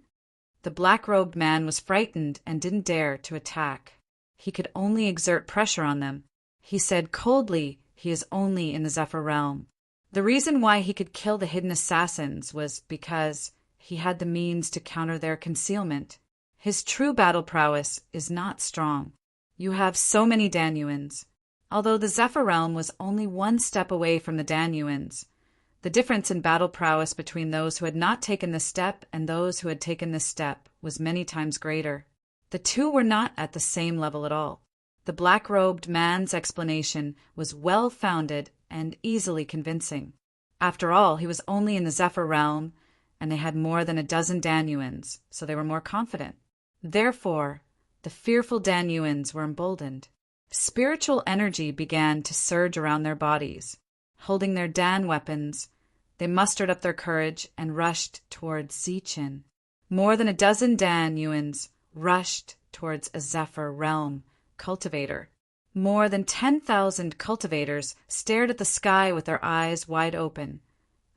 The black-robed man was frightened and didn't dare to attack. He could only exert pressure on them. He said coldly, he is only in the Zephyr realm. The reason why he could kill the hidden assassins was because he had the means to counter their concealment. His true battle prowess is not strong. You have so many Danuans. Although the Zephyr realm was only 1 step away from the Danuans, the difference in battle prowess between those who had not taken this step and those who had taken this step was many times greater. The two were not at the same level at all. The black-robed man's explanation was well-founded and easily convincing. After all, he was only in the Zephyr realm, and they had more than a dozen Danuans, so they were more confident. Therefore, the fearful Danuans were emboldened. Spiritual energy began to surge around their bodies. Holding their Dan weapons, they mustered up their courage and rushed towards Zichin. More than a dozen Danuans rushed towards a Zephyr realm cultivator. More than 10,000 cultivators stared at the sky with their eyes wide open,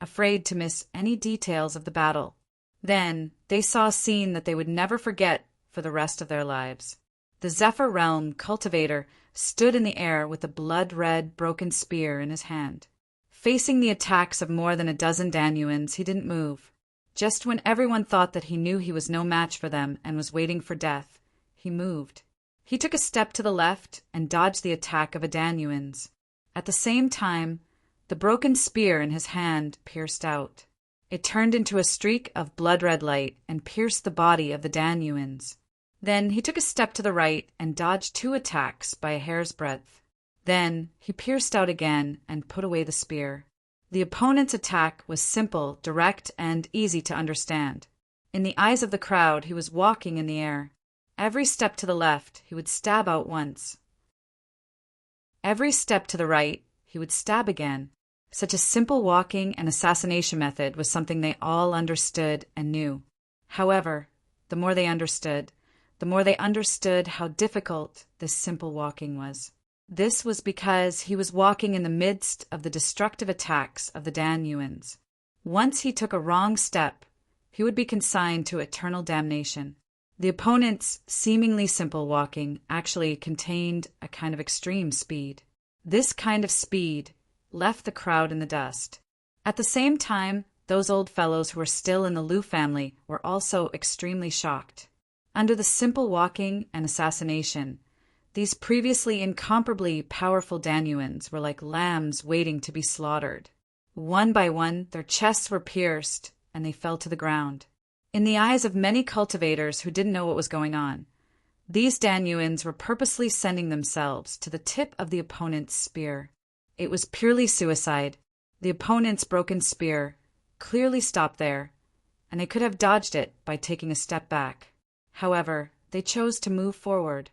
afraid to miss any details of the battle. Then they saw a scene that they would never forget for the rest of their lives. The Zephyr realm cultivator stood in the air with a blood-red broken spear in his hand. Facing the attacks of more than a dozen Danuans, he didn't move. Just when everyone thought that he knew he was no match for them and was waiting for death, he moved. He took a step to the left and dodged the attack of a Danuans. At the same time, the broken spear in his hand pierced out. It turned into a streak of blood-red light and pierced the body of the Danuans. Then he took a step to the right and dodged 2 attacks by a hair's breadth. Then he pierced out again and put away the spear. The opponent's attack was simple, direct, and easy to understand. In the eyes of the crowd, he was walking in the air. Every step to the left, he would stab out once. Every step to the right, he would stab again. Such a simple walking and assassination method was something they all understood and knew. However, the more they understood how difficult this simple walking was. This was because he was walking in the midst of the destructive attacks of the Danuans. Once he took a wrong step, he would be consigned to eternal damnation. The opponent's seemingly simple walking actually contained a kind of extreme speed. This kind of speed left the crowd in the dust. At the same time, those old fellows who were still in the Liu family were also extremely shocked. Under the simple walking and assassination, these previously incomparably powerful Danuans were like lambs waiting to be slaughtered. One by one, their chests were pierced, and they fell to the ground. In the eyes of many cultivators who didn't know what was going on, these Danuans were purposely sending themselves to the tip of the opponent's spear. It was purely suicide. The opponent's broken spear clearly stopped there, and they could have dodged it by taking a step back. However, they chose to move forward,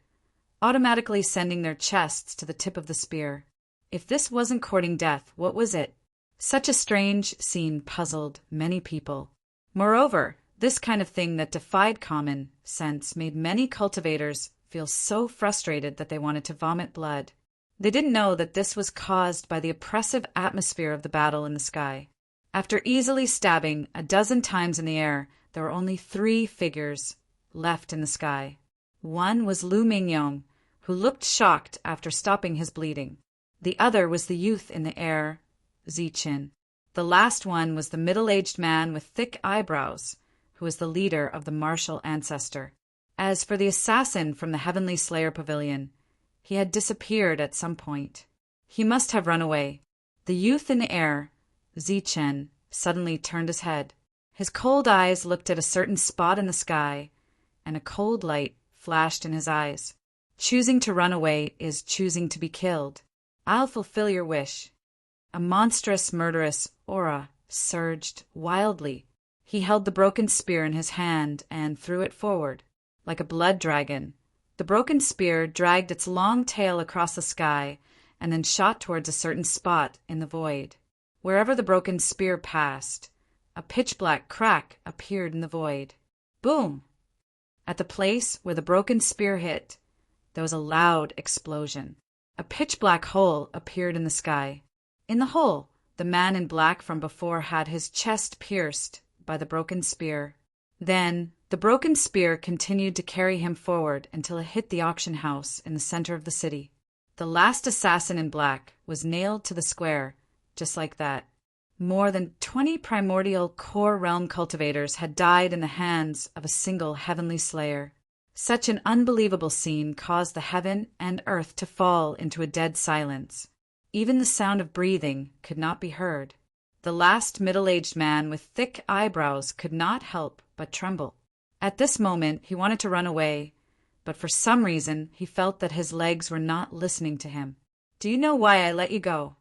automatically sending their chests to the tip of the spear. If this wasn't courting death, what was it? Such a strange scene puzzled many people. Moreover, this kind of thing that defied common sense made many cultivators feel so frustrated that they wanted to vomit blood. They didn't know that this was caused by the oppressive atmosphere of the battle in the sky. After easily stabbing a dozen times in the air, there were only 3 figures left in the sky. One was Lu Mingyong, who looked shocked after stopping his bleeding. The other was the youth in the air, Zichin. The last one was the middle-aged man with thick eyebrows, who was the leader of the martial ancestor. As for the assassin from the Heavenly Slayer Pavilion, he had disappeared at some point. He must have run away. The youth in the air, Zichin, suddenly turned his head. His cold eyes looked at a certain spot in the sky, and a cold light flashed in his eyes. Choosing to run away is choosing to be killed. I'll fulfill your wish. A monstrous, murderous aura surged wildly. He held the broken spear in his hand and threw it forward. Like a blood dragon, the broken spear dragged its long tail across the sky and then shot towards a certain spot in the void. Wherever the broken spear passed, a pitch-black crack appeared in the void. Boom! At the place where the broken spear hit, there was a loud explosion. A pitch-black hole appeared in the sky. In the hole, the man in black from before had his chest pierced by the broken spear. Then, the broken spear continued to carry him forward until it hit the auction house in the center of the city. The last assassin in black was nailed to the square, just like that. More than 20 primordial core realm cultivators had died in the hands of a single heavenly slayer. Such an unbelievable scene caused the heaven and earth to fall into a dead silence. Even the sound of breathing could not be heard. The last middle-aged man with thick eyebrows could not help but tremble. At this moment, he wanted to run away, but for some reason he felt that his legs were not listening to him. "Do you know why I let you go?"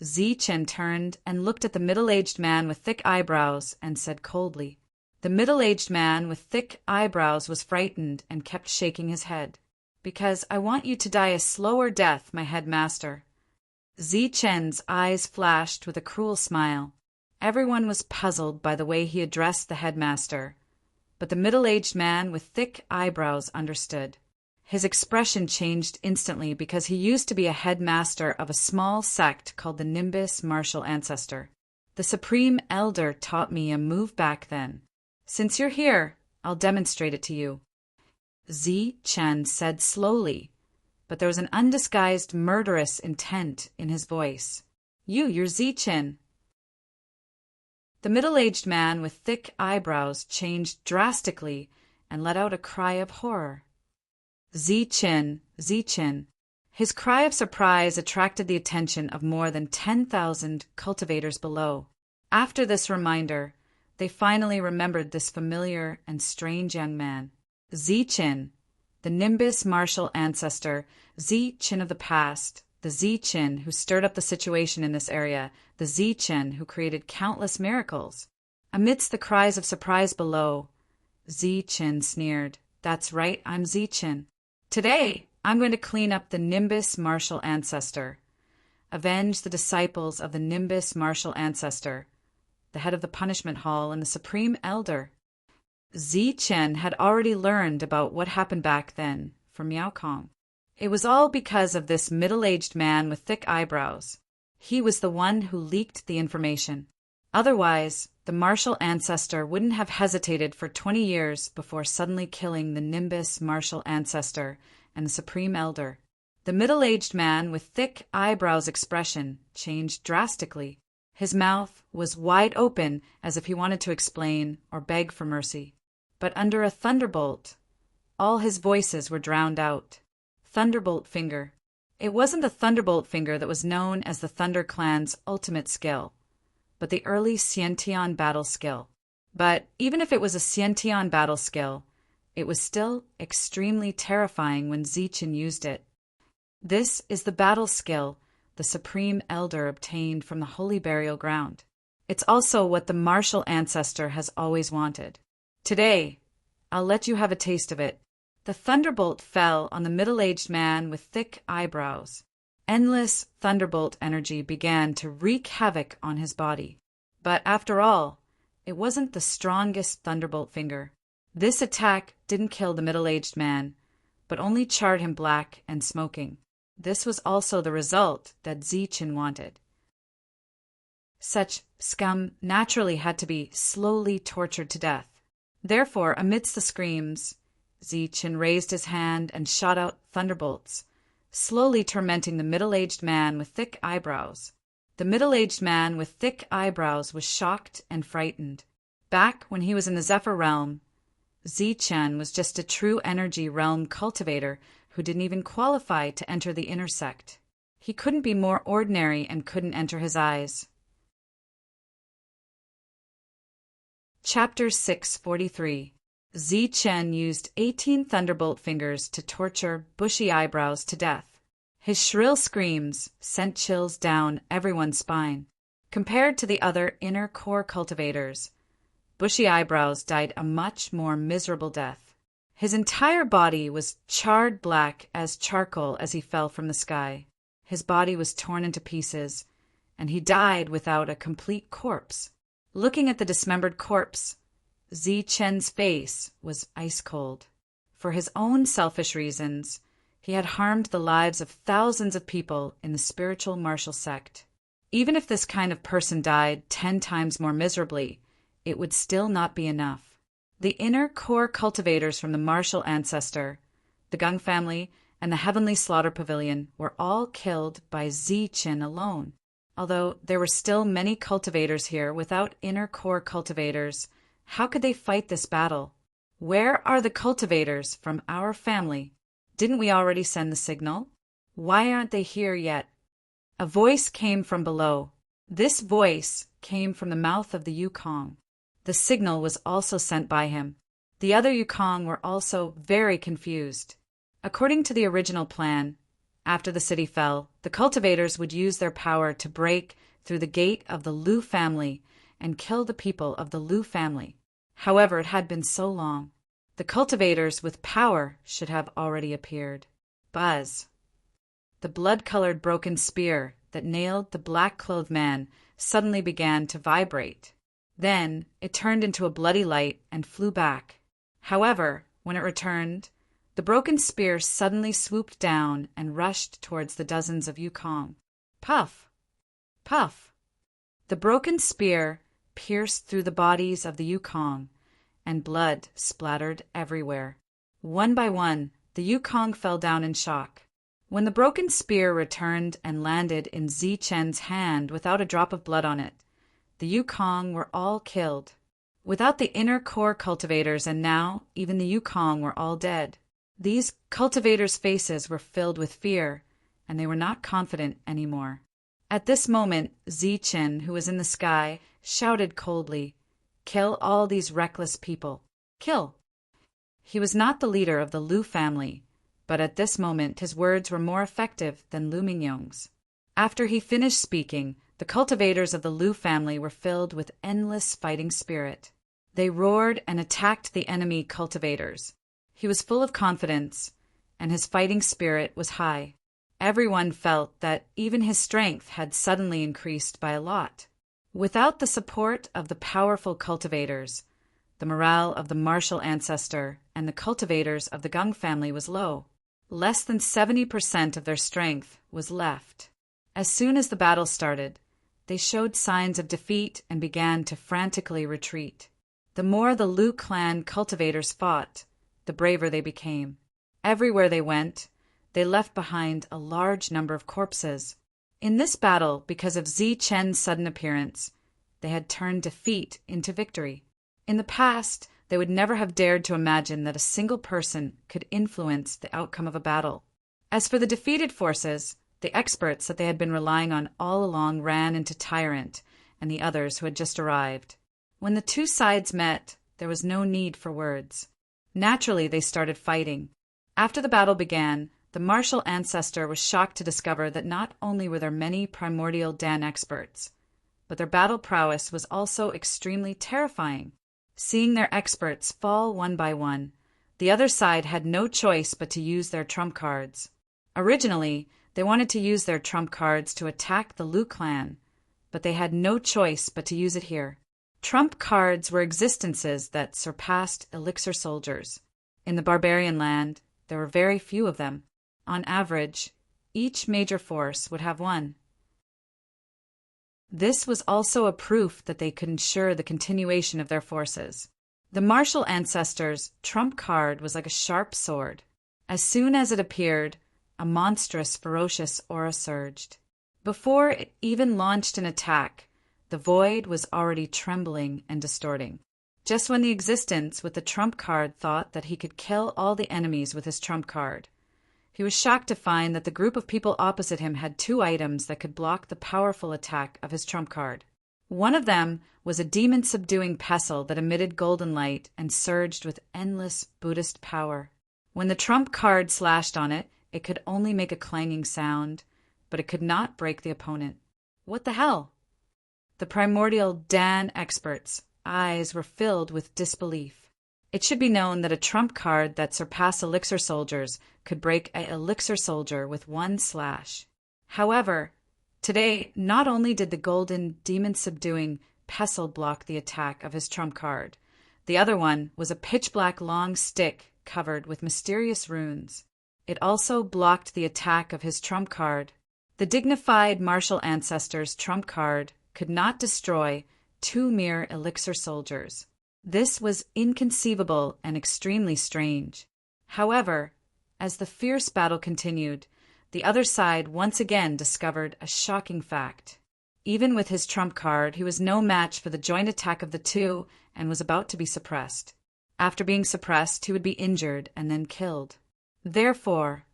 Zichen turned and looked at the middle-aged man with thick eyebrows and said coldly. The middle-aged man with thick eyebrows was frightened and kept shaking his head. "Because I want you to die a slower death, my headmaster." Zichen's eyes flashed with a cruel smile. Everyone was puzzled by the way he addressed the headmaster, but the middle-aged man with thick eyebrows understood. His expression changed instantly because he used to be a headmaster of a small sect called the Nimbus Martial Ancestor. "The Supreme Elder taught me a move back then. Since you're here, I'll demonstrate it to you," Zichen said slowly, but there was an undisguised murderous intent in his voice. You're Zichen." The middle-aged man with thick eyebrows changed drastically and let out a cry of horror. "Zichen, Zichen." His cry of surprise attracted the attention of more than 10,000 cultivators below. After this reminder, they finally remembered this familiar and strange young man. Zichen, the Nimbus Martial Ancestor, Zichen of the past, the Zichen who stirred up the situation in this area, the Zichen who created countless miracles. Amidst the cries of surprise below, Zichen sneered, "That's right, I'm Zichen. Today, I'm going to clean up the Nimbus Martial Ancestor, avenge the disciples of the Nimbus Martial Ancestor, the head of the Punishment Hall and the Supreme Elder." Zichen had already learned about what happened back then from Miao Kong. It was all because of this middle-aged man with thick eyebrows. He was the one who leaked the information. Otherwise, the Martial Ancestor wouldn't have hesitated for 20 years before suddenly killing the Nimbus Martial Ancestor and the Supreme Elder. The middle-aged man with thick eyebrows' expression changed drastically. His mouth was wide open as if he wanted to explain or beg for mercy. But under a thunderbolt, all his voices were drowned out. Thunderbolt Finger. It wasn't the Thunderbolt Finger that was known as the Thunder Clan's ultimate skill, but the early Xiantian battle skill. But even if it was a Xiantian battle skill, it was still extremely terrifying when Zichen used it. This is the battle skill the Supreme Elder obtained from the Holy Burial Ground. It's also what the Martial Ancestor has always wanted. Today, I'll let you have a taste of it. The thunderbolt fell on the middle-aged man with thick eyebrows. Endless thunderbolt energy began to wreak havoc on his body. But after all, it wasn't the strongest Thunderbolt Finger. This attack didn't kill the middle-aged man, but only charred him black and smoking. This was also the result that Zichen wanted. Such scum naturally had to be slowly tortured to death. Therefore, amidst the screams, Zichen raised his hand and shot out thunderbolts, slowly tormenting the middle-aged man with thick eyebrows. The middle-aged man with thick eyebrows was shocked and frightened. Back when he was in the Zephyr realm, Zichen was just a true energy realm cultivator who didn't even qualify to enter the inner sect. He couldn't be more ordinary and couldn't enter his eyes. Chapter 643. Zichen used 18 thunderbolt fingers to torture Bushy Eyebrows to death. His shrill screams sent chills down everyone's spine. Compared to the other inner core cultivators, Bushy Eyebrows died a much more miserable death. His entire body was charred black as charcoal as he fell from the sky. His body was torn into pieces, and he died without a complete corpse. Looking at the dismembered corpse, Chen's face was ice cold. For his own selfish reasons, he had harmed the lives of thousands of people in the spiritual martial sect. Even if this kind of person died 10 times more miserably, it would still not be enough. The inner core cultivators from the martial ancestor, the Gung family, and the Heavenly Slaughter Pavilion were all killed by Chen alone. Although there were still many cultivators here without inner core cultivators, how could they fight this battle? Where are the cultivators from our family? Didn't we already send the signal? Why aren't they here yet? A voice came from below. This voice came from the mouth of the Yukong. The signal was also sent by him. The other Yukong were also very confused. According to the original plan, after the city fell, the cultivators would use their power to break through the gate of the Liu family and kill the people of the Liu family. However, it had been so long. The cultivators with power should have already appeared. Buzz. The blood-colored broken spear that nailed the black-clothed man suddenly began to vibrate. Then it turned into a bloody light and flew back. However, when it returned, the broken spear suddenly swooped down and rushed towards the dozens of Yukong. Puff! Puff! The broken spear pierced through the bodies of the Yukong, and blood splattered everywhere. One by one, the Yukong fell down in shock. When the broken spear returned and landed in Chen's hand without a drop of blood on it, the Yukong were all killed. Without the inner core cultivators, and now even the Yukong were all dead. These cultivators' faces were filled with fear, and they were not confident anymore. At this moment, Chen, who was in the sky, shouted coldly, "Kill all these reckless people. Kill!" He was not the leader of the Liu family, but at this moment his words were more effective than Lu Mingyong's. After he finished speaking, the cultivators of the Liu family were filled with endless fighting spirit. They roared and attacked the enemy cultivators. He was full of confidence, and his fighting spirit was high. Everyone felt that even his strength had suddenly increased by a lot. Without the support of the powerful cultivators, the morale of the martial ancestor and the cultivators of the Gung family was low. Less than 70% of their strength was left. As soon as the battle started, they showed signs of defeat and began to frantically retreat. The more the Liu clan cultivators fought, the braver they became. Everywhere they went, they left behind a large number of corpses. In this battle, because of Chen's sudden appearance, they had turned defeat into victory. In the past, they would never have dared to imagine that a single person could influence the outcome of a battle. As for the defeated forces, the experts that they had been relying on all along ran into Tyrant and the others who had just arrived. When the two sides met, there was no need for words. Naturally, they started fighting. After the battle began, the martial ancestor was shocked to discover that not only were there many primordial Dan experts, but their battle prowess was also extremely terrifying. Seeing their experts fall one by one, the other side had no choice but to use their trump cards. Originally, they wanted to use their trump cards to attack the Liu clan, but they had no choice but to use it here. Trump cards were existences that surpassed elixir soldiers. In the barbarian land, there were very few of them. On average, each major force would have one. This was also a proof that they could ensure the continuation of their forces. The martial ancestors' trump card was like a sharp sword. As soon as it appeared, a monstrous, ferocious aura surged. Before it even launched an attack, the void was already trembling and distorting. Just when the existence with the trump card thought that he could kill all the enemies with his trump card, he was shocked to find that the group of people opposite him had two items that could block the powerful attack of his trump card. One of them was a demon-subduing pestle that emitted golden light and surged with endless Buddhist power. When the trump card slashed on it, it could only make a clanging sound, but it could not break the opponent. What the hell? The primordial Dan experts' eyes were filled with disbelief. It should be known that a trump card that surpassed elixir soldiers could break an elixir soldier with one slash. However, today, not only did the golden demon-subduing pestle block the attack of his trump card, The other one was a pitch-black long stick covered with mysterious runes. It also blocked the attack of his trump card. The dignified martial ancestor's trump card could not destroy two mere elixir soldiers. This was inconceivable and extremely strange. However, as the fierce battle continued, the other side once again discovered a shocking fact. Even with his trump card, he was no match for the joint attack of the two and was about to be suppressed. After being suppressed, he would be injured and then killed. Therefore,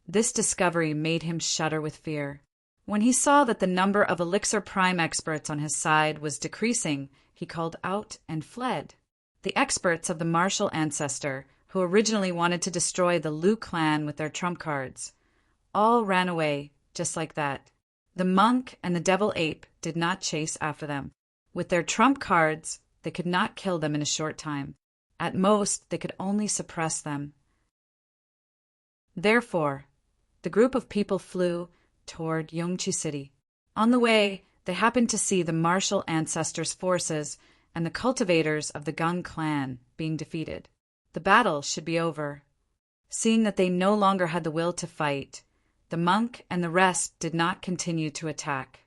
this discovery made him shudder with fear. When he saw that the number of Elixir Prime experts on his side was decreasing, he called out and fled. The experts of the martial ancestor, who originally wanted to destroy the Lu clan with their trump cards, all ran away just like that. The monk and the devil ape did not chase after them. With their trump cards, they could not kill them in a short time. At most, they could only suppress them. Therefore, the group of people flew toward Yongchi City. On the way, they happened to see the martial ancestors' forces and the cultivators of the Gung clan being defeated. The battle should be over. Seeing that they no longer had the will to fight, the monk and the rest did not continue to attack.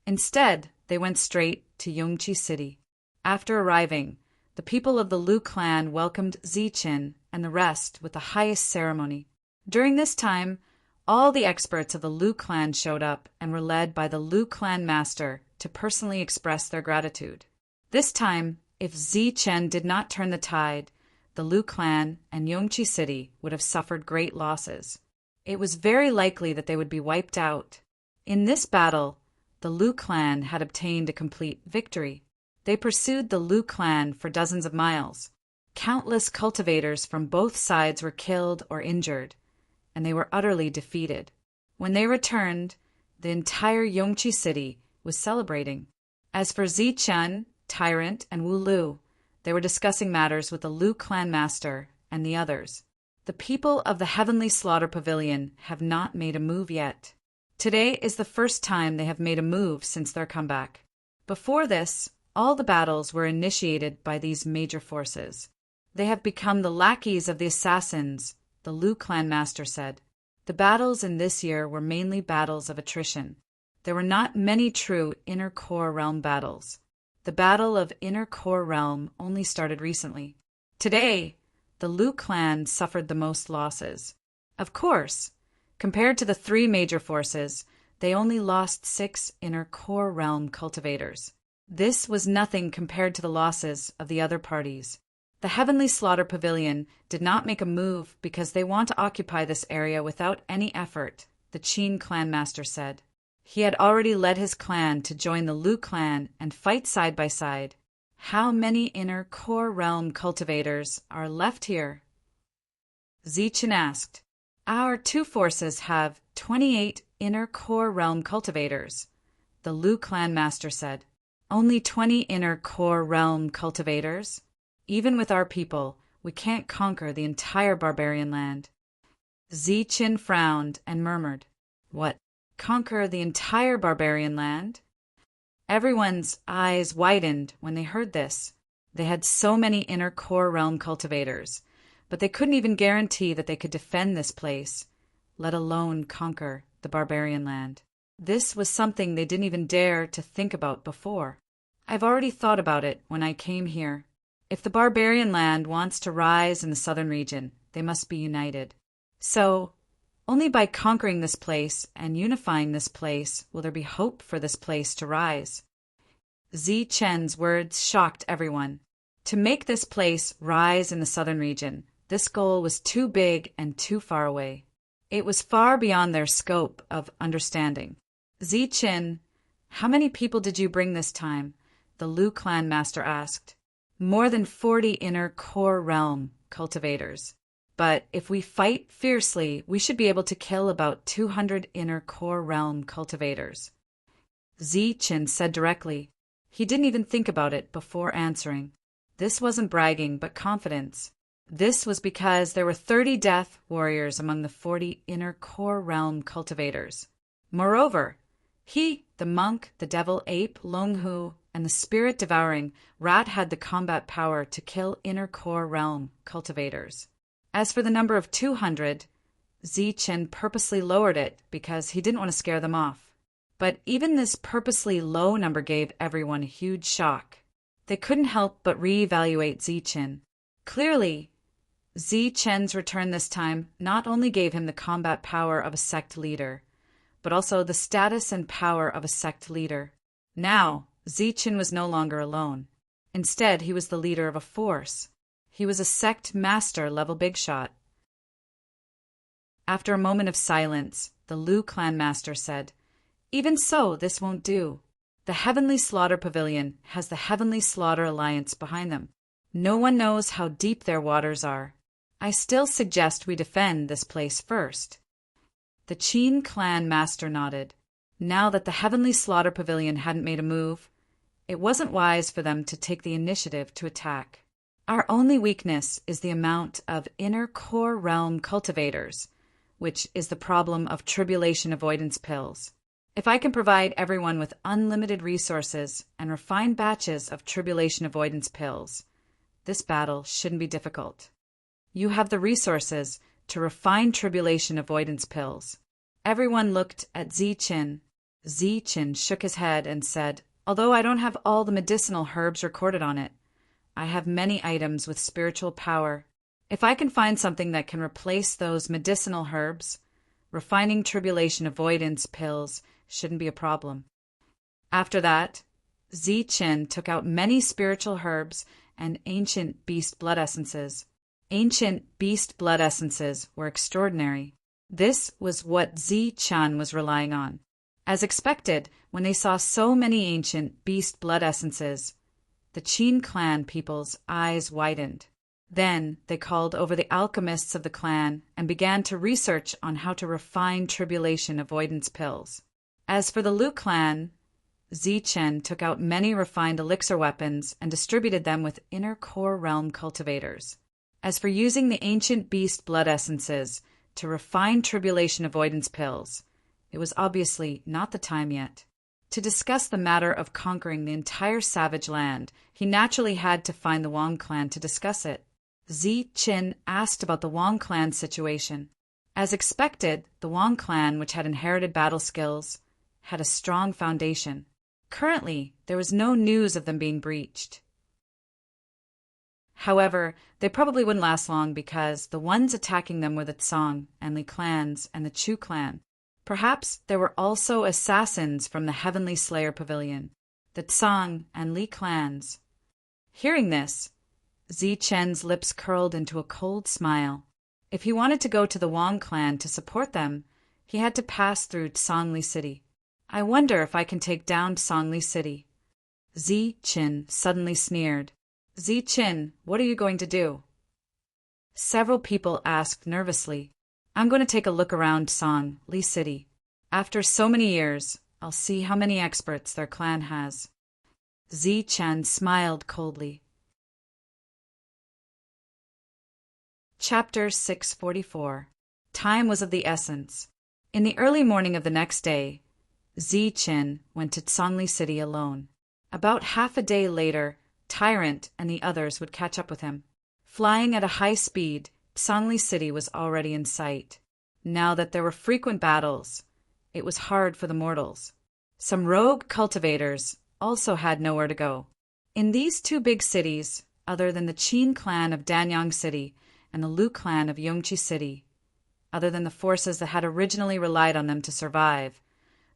Instead, they went straight to Yongchi City. After arriving, the people of the Lu clan welcomed Ziqin and the rest with the highest ceremony. During this time, all the experts of the Lu clan showed up and were led by the Lu clan master to personally express their gratitude. This time, if Ziqin did not turn the tide, the Lu clan and Yongchi City would have suffered great losses. It was very likely that they would be wiped out. In this battle, the Lu clan had obtained a complete victory. They pursued the Lu clan for dozens of miles. Countless cultivators from both sides were killed or injured, and they were utterly defeated. When they returned, the entire Yongchi City was celebrating. As for Ziqin, Tyrant, and Wu Lu, they were discussing matters with the Lu clan master and the others. The people of the Heavenly Slaughter Pavilion have not made a move yet. Today is the first time they have made a move since their comeback. Before this, all the battles were initiated by these major forces. They have become the lackeys of the assassins, the Lu clan master said. The battles in this year were mainly battles of attrition. There were not many true Inner Core Realm battles. The Battle of Inner Core Realm only started recently. Today, the Lu clan suffered the most losses. Of course, compared to the three major forces, they only lost 6 Inner Core Realm cultivators. This was nothing compared to the losses of the other parties. The Heavenly Slaughter Pavilion did not make a move because they want to occupy this area without any effort, the Qin clan master said. He had already led his clan to join the Lu clan and fight side by side. How many Inner Core Realm cultivators are left here? Ziqin asked. Our two forces have 28 Inner Core Realm cultivators, the Lu clan master said. Only 20 Inner Core Realm cultivators? Even with our people, we can't conquer the entire barbarian land. Ziqin frowned and murmured, What? Conquer the entire barbarian land? Everyone's eyes widened when they heard this. They had so many Inner Core Realm cultivators, but they couldn't even guarantee that they could defend this place, let alone conquer the barbarian land. This was something they didn't even dare to think about before. I've already thought about it when I came here. If the barbarian land wants to rise in the southern region, they must be united. So, only by conquering this place and unifying this place will there be hope for this place to rise. Ziqin's words shocked everyone. To make this place rise in the southern region, this goal was too big and too far away. It was far beyond their scope of understanding. Ziqin, how many people did you bring this time? The Lu clan master asked. More than 40 Inner Core Realm cultivators. But if we fight fiercely, we should be able to kill about 200 Inner Core Realm cultivators. Ziqin said directly. He didn't even think about it before answering. This wasn't bragging, but confidence. This was because there were 30 death warriors among the 40 Inner Core Realm cultivators. Moreover, he, the monk, the devil ape, Longhu, and the spirit-devouring rat had the combat power to kill inner core realm cultivators. As for the number of 200, Zichen purposely lowered it because he didn't want to scare them off. But even this purposely low number gave everyone a huge shock. They couldn't help but re-evaluate Zichen. Clearly, Zichen's return this time not only gave him the combat power of a sect leader, but also the status and power of a sect leader. Now, Zichen was no longer alone. Instead, he was the leader of a force. He was a sect master level big shot. After a moment of silence, the Lu clan master said, "Even so, this won't do. The Heavenly Slaughter Pavilion has the Heavenly Slaughter Alliance behind them. No one knows how deep their waters are. I still suggest we defend this place first." The Qin clan master nodded. Now that the Heavenly Slaughter Pavilion hadn't made a move, it wasn't wise for them to take the initiative to attack. Our only weakness is the amount of inner core realm cultivators, which is the problem of tribulation avoidance pills. If I can provide everyone with unlimited resources and refined batches of tribulation avoidance pills, this battle shouldn't be difficult. You have the resources to refine tribulation avoidance pills. Everyone looked at Zichen. Zichen shook his head and said, "Although I don't have all the medicinal herbs recorded on it, I have many items with spiritual power. If I can find something that can replace those medicinal herbs, refining tribulation avoidance pills shouldn't be a problem." After that, Zichen took out many spiritual herbs and ancient beast blood essences. Ancient beast blood essences were extraordinary. This was what Zichen was relying on. As expected, when they saw so many ancient beast blood essences, the Qin clan people's eyes widened. Then they called over the alchemists of the clan and began to research on how to refine tribulation avoidance pills. As for the Lu clan, Zichen took out many refined elixir weapons and distributed them with inner core realm cultivators. As for using the ancient beast blood essences to refine tribulation avoidance pills, it was obviously not the time yet. To discuss the matter of conquering the entire savage land, he naturally had to find the Wang clan to discuss it. Zichen asked about the Wang clan's situation. As expected, the Wang clan, which had inherited battle skills, had a strong foundation. Currently, there was no news of them being breached. However, they probably wouldn't last long because the ones attacking them were the Tsang and Li clans and the Chu clan. Perhaps there were also assassins from the Heavenly Slayer Pavilion, the Tsang and Li clans. Hearing this, Zichen's lips curled into a cold smile. If he wanted to go to the Wang clan to support them, he had to pass through Tsangli City. I wonder if I can take down Tsangli City. Zichen suddenly sneered. Zichen, what are you going to do? Several people asked nervously. I'm going to take a look around Tsangli City. After so many years, I'll see how many experts their clan has. Zichen smiled coldly. Chapter 644. Time was of the essence. In the early morning of the next day, Zichen went to Tsangli City alone. About half a day later, Tyrant and the others would catch up with him. Flying at a high speed, Tsangli City was already in sight. Now that there were frequent battles, it was hard for the mortals. Some rogue cultivators also had nowhere to go. In these two big cities, other than the Qin clan of Danyang City and the Lu clan of Yongqi City, other than the forces that had originally relied on them to survive,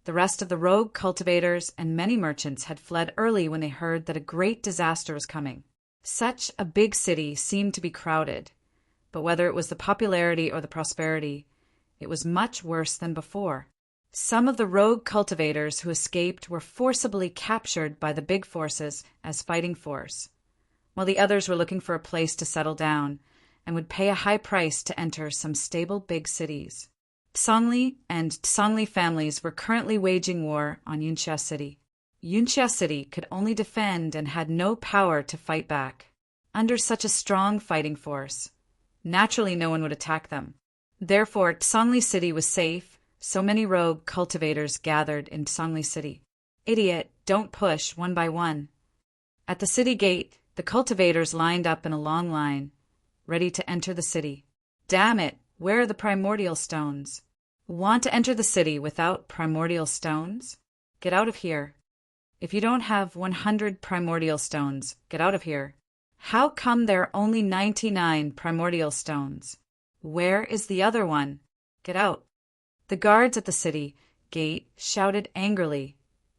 the rest of the rogue cultivators and many merchants had fled early when they heard that a great disaster was coming. Such a big city seemed to be crowded, but whether it was the popularity or the prosperity, it was much worse than before. Some of the rogue cultivators who escaped were forcibly captured by the big forces as fighting force, while the others were looking for a place to settle down and would pay a high price to enter some stable big cities. Tsangli and Tsangli families were currently waging war on Yunxia City. Yunxia City could only defend and had no power to fight back. Under such a strong fighting force, naturally no one would attack them. Therefore, Tsangli City was safe. So many rogue cultivators gathered in Tsangli City. Idiot, don't push one by one. At the city gate, the cultivators lined up in a long line, ready to enter the city. Damn it, where are the primordial stones? Want to enter the city without primordial stones? Get out of here. If you don't have 100 primordial stones, get out of here. How come there are only 99 primordial stones? Where is the other one? Get out. The guards at the city gate shouted angrily,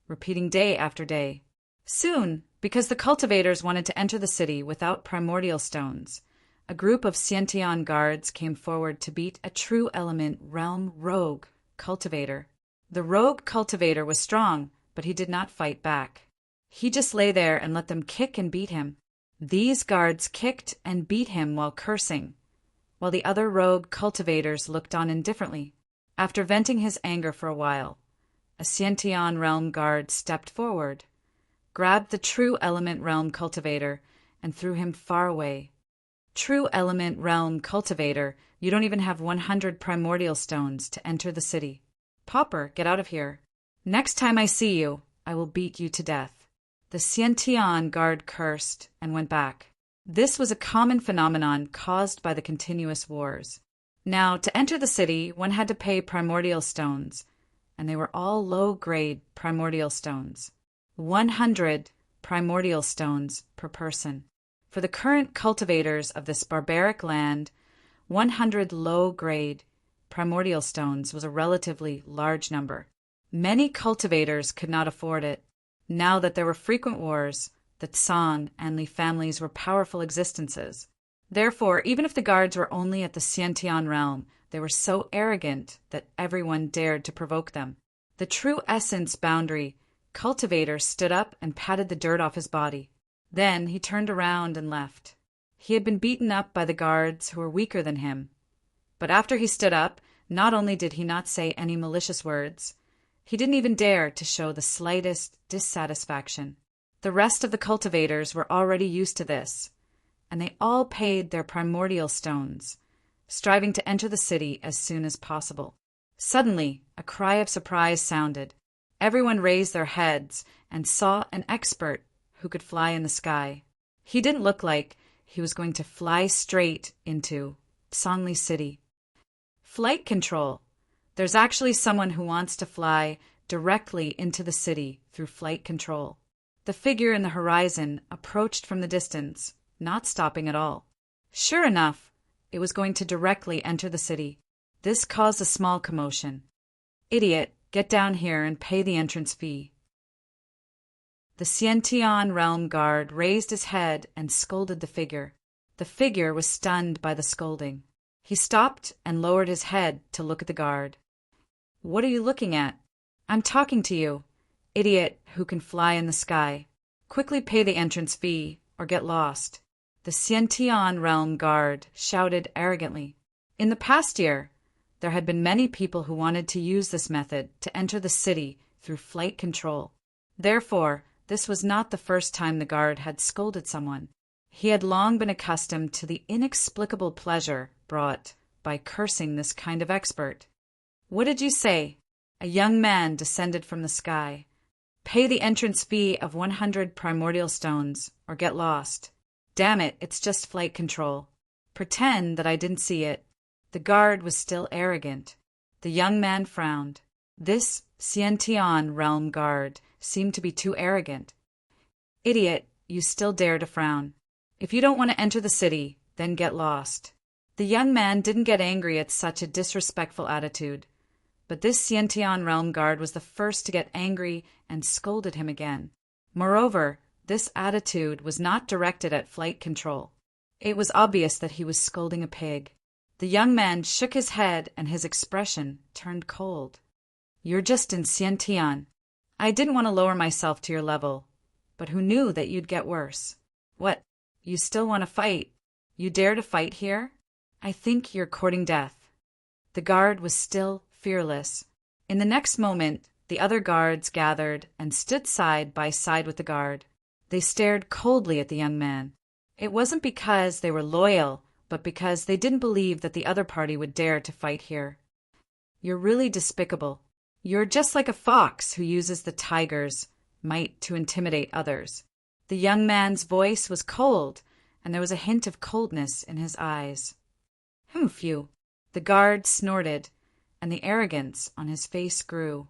repeating day after day. Soon, because the cultivators wanted to enter the city without primordial stones, a group of Sciention guards came forward to beat a true element realm rogue cultivator. The rogue cultivator was strong, but he did not fight back. He just lay there and let them kick and beat him. These guards kicked and beat him while cursing, while the other rogue cultivators looked on indifferently. After venting his anger for a while, a Sciention realm guard stepped forward, grabbed the true element realm cultivator, and threw him far away. True element realm cultivator, you don't even have 100 primordial stones to enter the city. Pauper, get out of here. Next time I see you, I will beat you to death. The Sciention guard cursed and went back. This was a common phenomenon caused by the continuous wars. Now, to enter the city, one had to pay primordial stones, and they were all low-grade primordial stones. 100 primordial stones per person. For the current cultivators of this barbaric land, 100 low-grade primordial stones was a relatively large number. Many cultivators could not afford it. Now that there were frequent wars, the Tsan and Li families were powerful existences. Therefore, even if the guards were only at the Sciention realm, they were so arrogant that everyone dared to provoke them. The true essence boundary cultivator stood up and patted the dirt off his body. Then he turned around and left. He had been beaten up by the guards who were weaker than him. But after he stood up, not only did he not say any malicious words, he didn't even dare to show the slightest dissatisfaction. The rest of the cultivators were already used to this, and they all paid their primordial stones, striving to enter the city as soon as possible. Suddenly, a cry of surprise sounded. Everyone raised their heads and saw an expert who could fly in the sky. He didn't look like he was going to fly straight into Songli City. Flight control. There's actually someone who wants to fly directly into the city through flight control. The figure in the horizon approached from the distance, not stopping at all. Sure enough, it was going to directly enter the city. This caused a small commotion. Idiot, get down here and pay the entrance fee. The Sciention realm guard raised his head and scolded the figure. The figure was stunned by the scolding. He stopped and lowered his head to look at the guard. What are you looking at? I'm talking to you, idiot who can fly in the sky. Quickly pay the entrance fee or get lost. The Sciention realm guard shouted arrogantly. In the past year, there had been many people who wanted to use this method to enter the city through flight control. Therefore, this was not the first time the guard had scolded someone. He had long been accustomed to the inexplicable pleasure brought by cursing this kind of expert. What did you say? A young man descended from the sky. Pay the entrance fee of 100 primordial stones, or get lost. Damn it, it's just flight control. Pretend that I didn't see it. The guard was still arrogant. The young man frowned. This Sciention realm guard seemed to be too arrogant. Idiot, you still dare to frown. If you don't want to enter the city, then get lost. The young man didn't get angry at such a disrespectful attitude, but this Sciention realm guard was the first to get angry and scolded him again. Moreover, this attitude was not directed at flight control. It was obvious that he was scolding a pig. The young man shook his head and his expression turned cold. You're just in Sciention. I didn't want to lower myself to your level, but who knew that you'd get worse? What, you still want to fight? You dare to fight here? I think you're courting death. The guard was still fearless. In the next moment, the other guards gathered and stood side by side with the guard. They stared coldly at the young man. It wasn't because they were loyal, but because they didn't believe that the other party would dare to fight here. You're really despicable. You're just like a fox who uses the tiger's might to intimidate others. The young man's voice was cold, and there was a hint of coldness in his eyes. Phew! The guard snorted, and the arrogance on his face grew.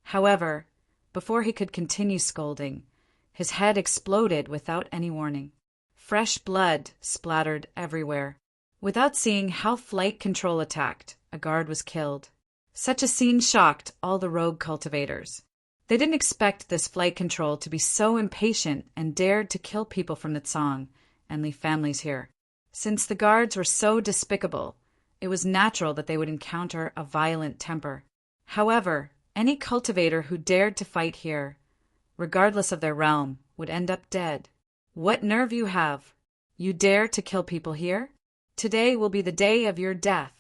However, before he could continue scolding, his head exploded without any warning. Fresh blood splattered everywhere. Without seeing how flight control attacked, a guard was killed. Such a scene shocked all the rogue cultivators. They didn't expect this flight control to be so impatient and dared to kill people from the Tsang and leave families here. Since the guards were so despicable, it was natural that they would encounter a violent temper. However, any cultivator who dared to fight here, regardless of their realm, would end up dead. What nerve you have! You dare to kill people here? Today will be the day of your death.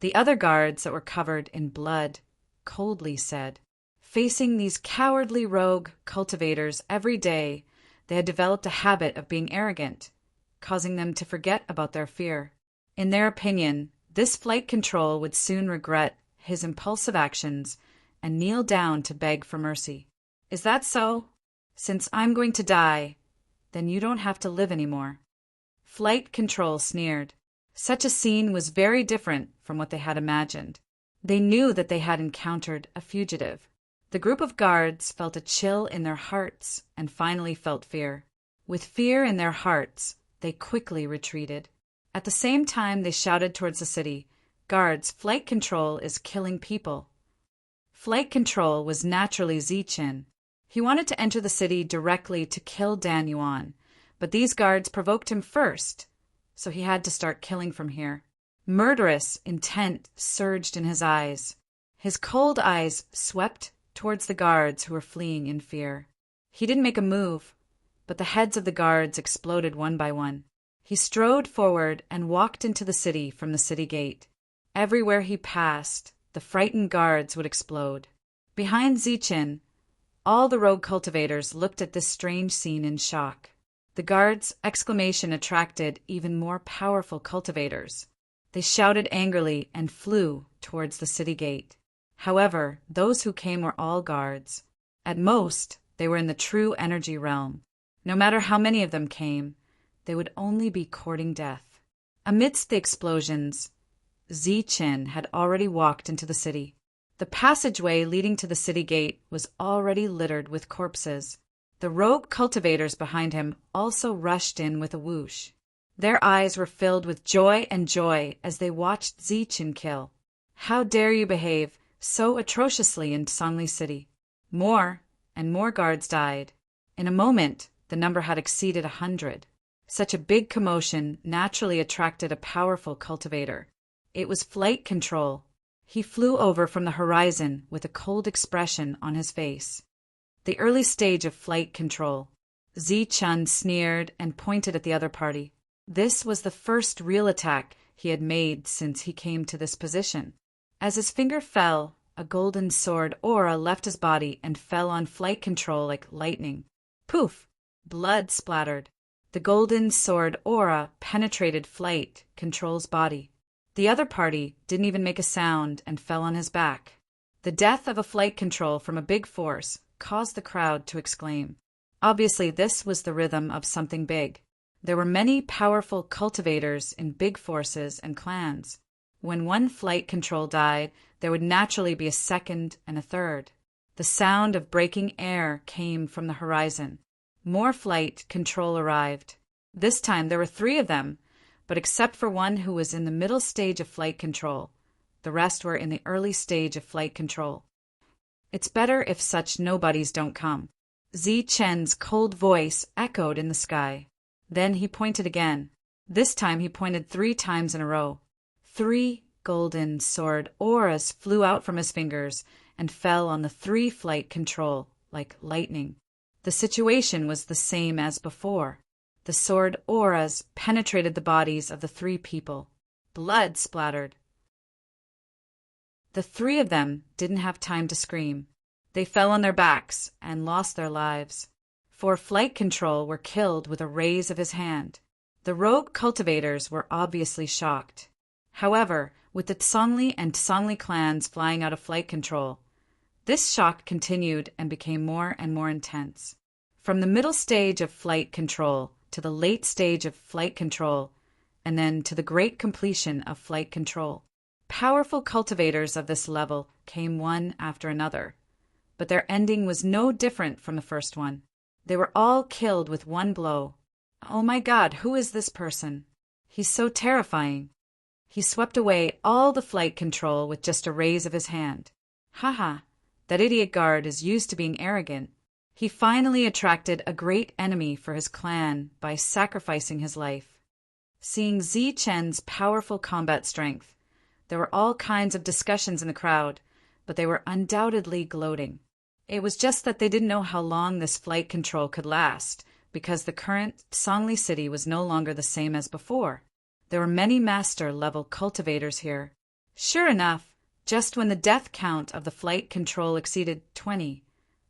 The other guards that were covered in blood coldly said. Facing these cowardly rogue cultivators every day, they had developed a habit of being arrogant, causing them to forget about their fear. In their opinion, this flight control would soon regret his impulsive actions and kneel down to beg for mercy. Is that so? Since I'm going to die, then you don't have to live anymore. Flight control sneered. Such a scene was very different from what they had imagined. They knew that they had encountered a fugitive. The group of guards felt a chill in their hearts and finally felt fear. With fear in their hearts, they quickly retreated. At the same time they shouted towards the city, "Guards, flight control is killing people." Flight control was naturally Zichen. He wanted to enter the city directly to kill Dan Yuan, but these guards provoked him first, so he had to start killing from here. Murderous intent surged in his eyes. His cold eyes swept towards the guards who were fleeing in fear. He didn't make a move, but the heads of the guards exploded one by one. He strode forward and walked into the city from the city gate. Everywhere he passed, the frightened guards would explode. Behind Zichen, all the rogue cultivators looked at this strange scene in shock. The guards' exclamation attracted even more powerful cultivators. They shouted angrily and flew towards the city gate. However, those who came were all guards. At most, they were in the true energy realm. No matter how many of them came, they would only be courting death. Amidst the explosions, Zichen had already walked into the city. The passageway leading to the city gate was already littered with corpses. The rogue cultivators behind him also rushed in with a whoosh. Their eyes were filled with joy as they watched Zichen kill. How dare you behave so atrociously in Songli City? More and more guards died. In a moment, the number had exceeded 100. Such a big commotion naturally attracted a powerful cultivator. It was flight control. He flew over from the horizon with a cold expression on his face. The early stage of flight control. Zichen sneered and pointed at the other party. This was the first real attack he had made since he came to this position. As his finger fell, a golden sword aura left his body and fell on flight control like lightning. Poof! Blood splattered. The golden sword aura penetrated flight control's body. The other party didn't even make a sound and fell on his back. The death of a flight control from a big force caused the crowd to exclaim. Obviously, this was the rhythm of something big. There were many powerful cultivators in big forces and clans. When one flight control died, there would naturally be a second and a third. The sound of breaking air came from the horizon. More flight control arrived. This time there were 3 of them, but except for one who was in the middle stage of flight control, the rest were in the early stage of flight control. It's better if such nobodies don't come. Zichen's cold voice echoed in the sky. Then he pointed again. This time he pointed 3 times in a row. 3 golden sword auras flew out from his fingers and fell on the 3 flight control like lightning. The situation was the same as before. The sword auras penetrated the bodies of the 3 people. Blood splattered. The 3 of them didn't have time to scream. They fell on their backs and lost their lives. 4 flight control were killed with a raise of his hand. The rogue cultivators were obviously shocked. However, with the Tsongli and Tsongli clans flying out of flight control, this shock continued and became more and more intense. From the middle stage of flight control to the late stage of flight control, and then to the great completion of flight control. Powerful cultivators of this level came one after another, but their ending was no different from the first one. They were all killed with one blow. Oh my God, who is this person? He's so terrifying. He swept away all the flight control with just a raise of his hand. Haha, that idiot guard is used to being arrogant. He finally attracted a great enemy for his clan by sacrificing his life. Seeing Zi Chen's powerful combat strength, there were all kinds of discussions in the crowd, but they were undoubtedly gloating. It was just that they didn't know how long this flight control could last, because the current Songli city was no longer the same as before. There were many master-level cultivators here. Sure enough, just when the death count of the flight control exceeded 20,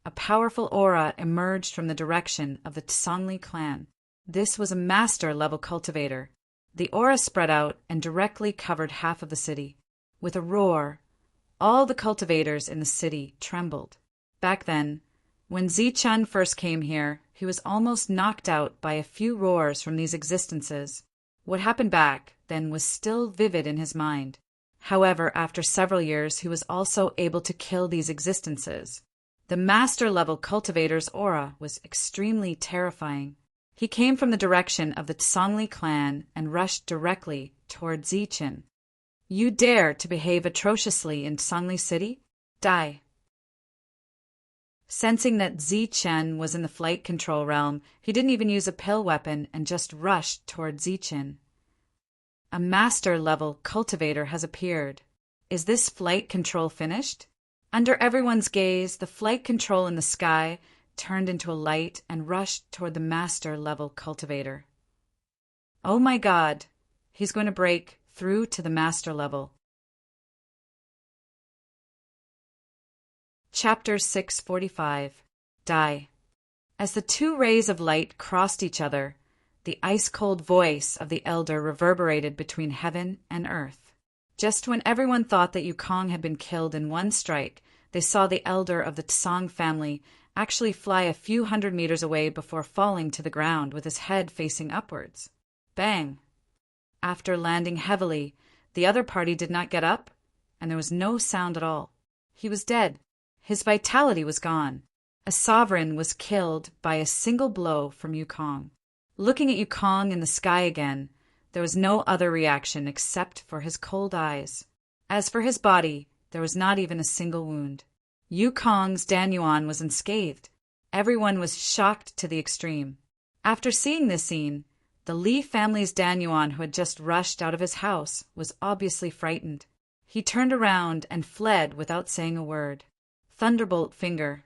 a powerful aura emerged from the direction of the Songli clan. This was a master-level cultivator. The aura spread out and directly covered half of the city. With a roar, all the cultivators in the city trembled. Back then, when Zichun first came here, he was almost knocked out by a few roars from these existences. What happened back then was still vivid in his mind. However, after several years, he was also able to kill these existences. The master-level cultivator's aura was extremely terrifying. He came from the direction of the Songli clan and rushed directly toward Zichun. You dare to behave atrociously in Songli City? Die. Sensing that Zichun was in the flight control realm, he didn't even use a pill weapon and just rushed toward Zichun. A master-level cultivator has appeared. Is this flight control finished? Under everyone's gaze, the flight control in the sky turned into a light and rushed toward the master-level cultivator. Oh my God, he's going to break through to the master level. Chapter 645. Die. As the two rays of light crossed each other, the ice-cold voice of the elder reverberated between heaven and earth. Just when everyone thought that Yukong had been killed in one strike, they saw the elder of the Tsang family actually fly a few hundred meters away before falling to the ground with his head facing upwards. Bang! After landing heavily, the other party did not get up, and there was no sound at all. He was dead. His vitality was gone. A sovereign was killed by a single blow from Yukong. Looking at Yukong in the sky again, there was no other reaction except for his cold eyes. As for his body, there was not even a single wound. Yukong's Danyuan was unscathed. Everyone was shocked to the extreme. After seeing this scene, the Li family's Danyuan, who had just rushed out of his house, was obviously frightened. He turned around and fled without saying a word. Thunderbolt finger.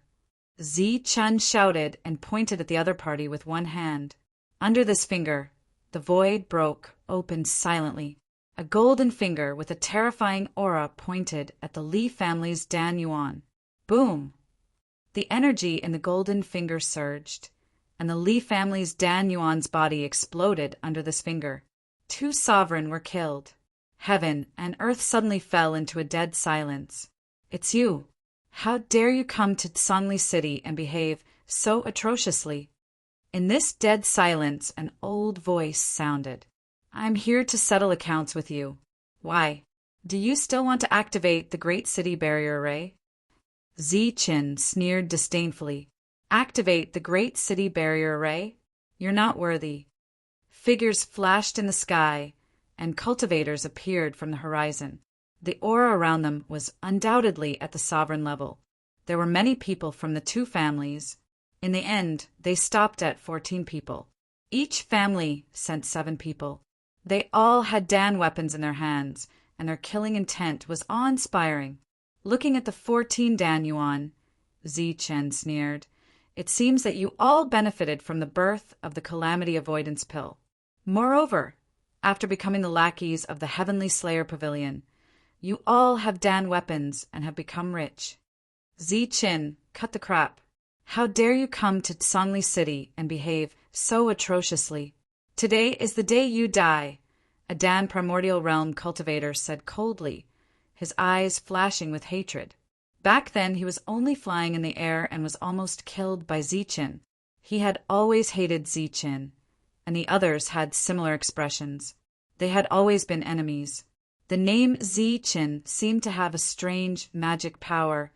Zichun shouted and pointed at the other party with one hand. Under this finger, the void broke open silently. A golden finger with a terrifying aura pointed at the Li family's Danyuan. Boom! The energy in the golden finger surged, and the Li family's Danyuan's body exploded under this finger. Two sovereign were killed. Heaven and earth suddenly fell into a dead silence. It's you. How dare you come to Songli City and behave so atrociously? In this dead silence, an old voice sounded. I'm here to settle accounts with you. Why? Do you still want to activate the Great City Barrier Array? Zichun sneered disdainfully. Activate the Great City Barrier Array? You're not worthy. Figures flashed in the sky, and cultivators appeared from the horizon. The aura around them was undoubtedly at the sovereign level. There were many people from the two families. In the end, they stopped at 14 people. Each family sent 7 people. They all had Dan weapons in their hands, and their killing intent was awe-inspiring. Looking at the 14 Danyuan, Zichun sneered, it seems that you all benefited from the birth of the Calamity Avoidance Pill. Moreover, after becoming the lackeys of the Heavenly Slayer Pavilion, you all have Dan weapons and have become rich. Zichun, cut the crap. How dare you come to Songli City and behave so atrociously? Today is the day you die, a Dan Primordial Realm cultivator said coldly, his eyes flashing with hatred. Back then he was only flying in the air and was almost killed by Zichun. He had always hated Zichen, and the others had similar expressions. They had always been enemies. The name Zichen seemed to have a strange magic power,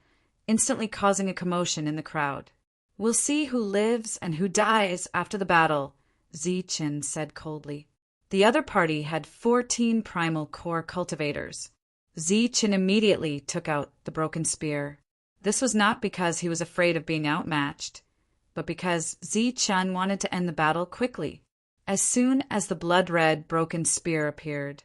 instantly causing a commotion in the crowd. "We'll see who lives and who dies after the battle," Zichen said coldly. The other party had 14 primal core cultivators. Zichen immediately took out the broken spear. This was not because he was afraid of being outmatched, but because Zichen wanted to end the battle quickly. As soon as the blood-red broken spear appeared,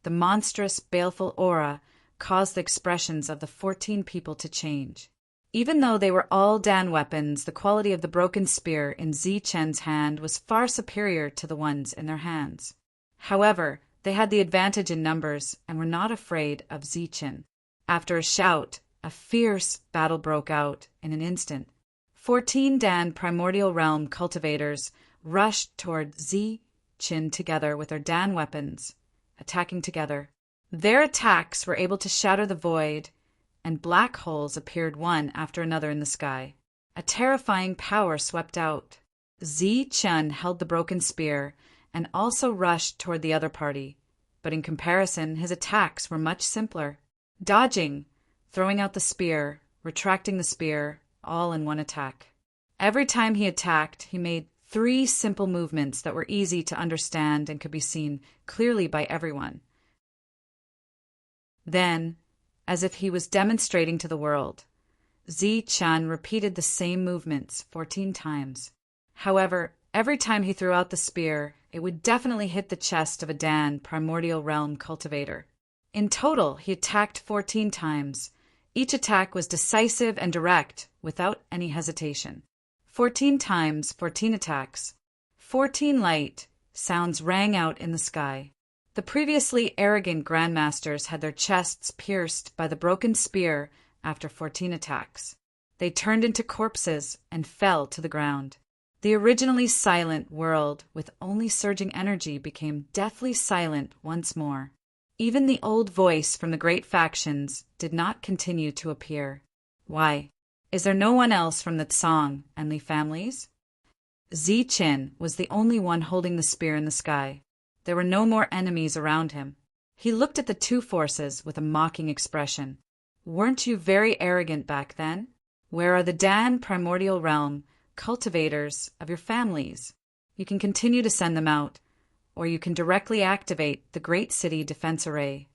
the monstrous, baleful aura caused the expressions of the 14 people to change. Even though they were all Dan weapons, the quality of the broken spear in Zichen's hand was far superior to the ones in their hands. However, they had the advantage in numbers and were not afraid of Zichen. After a shout, a fierce battle broke out in an instant. 14 Dan primordial realm cultivators rushed toward Zichen together with their Dan weapons, attacking together. Their attacks were able to shatter the void, and black holes appeared one after another in the sky. A terrifying power swept out. Zichen held the broken spear and also rushed toward the other party, but in comparison his attacks were much simpler. Dodging, throwing out the spear, retracting the spear, all in one attack. Every time he attacked, he made 3 simple movements that were easy to understand and could be seen clearly by everyone. Then, as if he was demonstrating to the world, Zichen repeated the same movements 14 times. However, every time he threw out the spear, it would definitely hit the chest of a Dan primordial realm cultivator. In total, he attacked 14 times. Each attack was decisive and direct, without any hesitation. 14 times, 14 attacks. 14 light sounds rang out in the sky. The previously arrogant grandmasters had their chests pierced by the broken spear after 14 attacks. They turned into corpses and fell to the ground. The originally silent world with only surging energy became deathly silent once more. Even the old voice from the great factions did not continue to appear. Why? Is there no one else from the Tsang and Li families? Zichen was the only one holding the spear in the sky. There were no more enemies around him. He looked at the 2 forces with a mocking expression. "Weren't you very arrogant back then? Where are the Dan primordial realm cultivators of your families? You can continue to send them out, or you can directly activate the Great City Defense Array."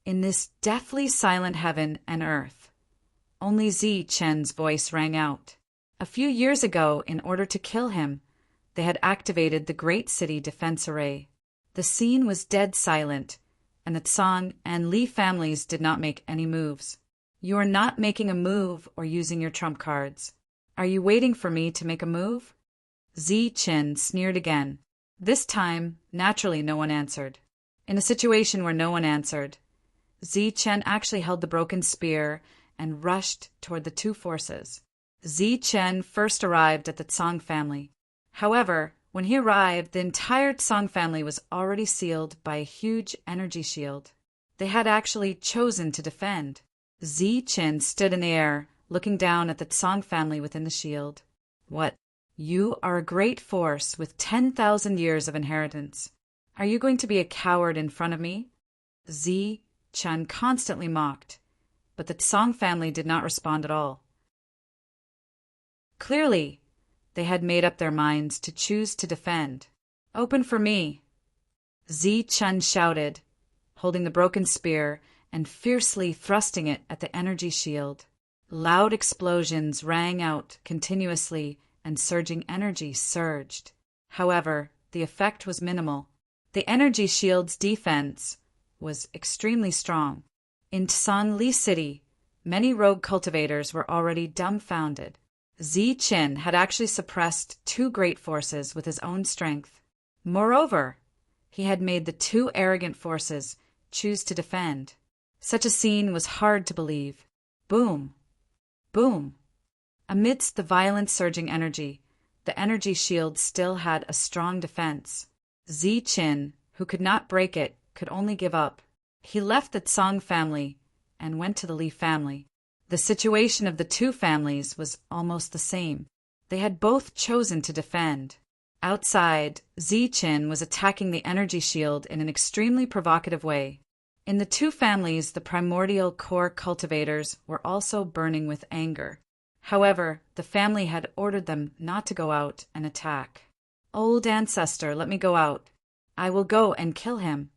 In this deathly silent heaven and earth, only Zichen's voice rang out. A few years ago, in order to kill him, they had activated the Great City Defense Array. The scene was dead silent, and the Tsang and Li families did not make any moves. "You are not making a move or using your trump cards. Are you waiting for me to make a move?" Zichen sneered again. This time, naturally, no one answered. In a situation where no one answered, Zichen actually held the broken spear and rushed toward the 2 forces. Zichen first arrived at the Tsang family. However, when he arrived, the entire Tsang family was already sealed by a huge energy shield. They had actually chosen to defend. Zichen stood in the air, looking down at the Tsang family within the shield. "What? You are a great force with 10,000 years of inheritance. Are you going to be a coward in front of me?" Zichen constantly mocked, but the Tsang family did not respond at all. Clearly, they had made up their minds to choose to defend. "Open for me," Zichen shouted, holding the broken spear and fiercely thrusting it at the energy shield. Loud explosions rang out continuously and surging energy surged. However, the effect was minimal. The energy shield's defense was extremely strong. In Li City, many rogue cultivators were already dumbfounded. Zichen had actually suppressed 2 great forces with his own strength. Moreover, he had made the 2 arrogant forces choose to defend. Such a scene was hard to believe. Boom! Boom! Amidst the violent surging energy, the energy shield still had a strong defense. Zichen, who could not break it, could only give up. He left the Tsang family and went to the Li family. The situation of the 2 families was almost the same. They had both chosen to defend. Outside, Zichen was attacking the energy shield in an extremely provocative way. In the two families, the primordial core cultivators were also burning with anger. However, the family had ordered them not to go out and attack. "Old ancestor, let me go out. I will go and kill him."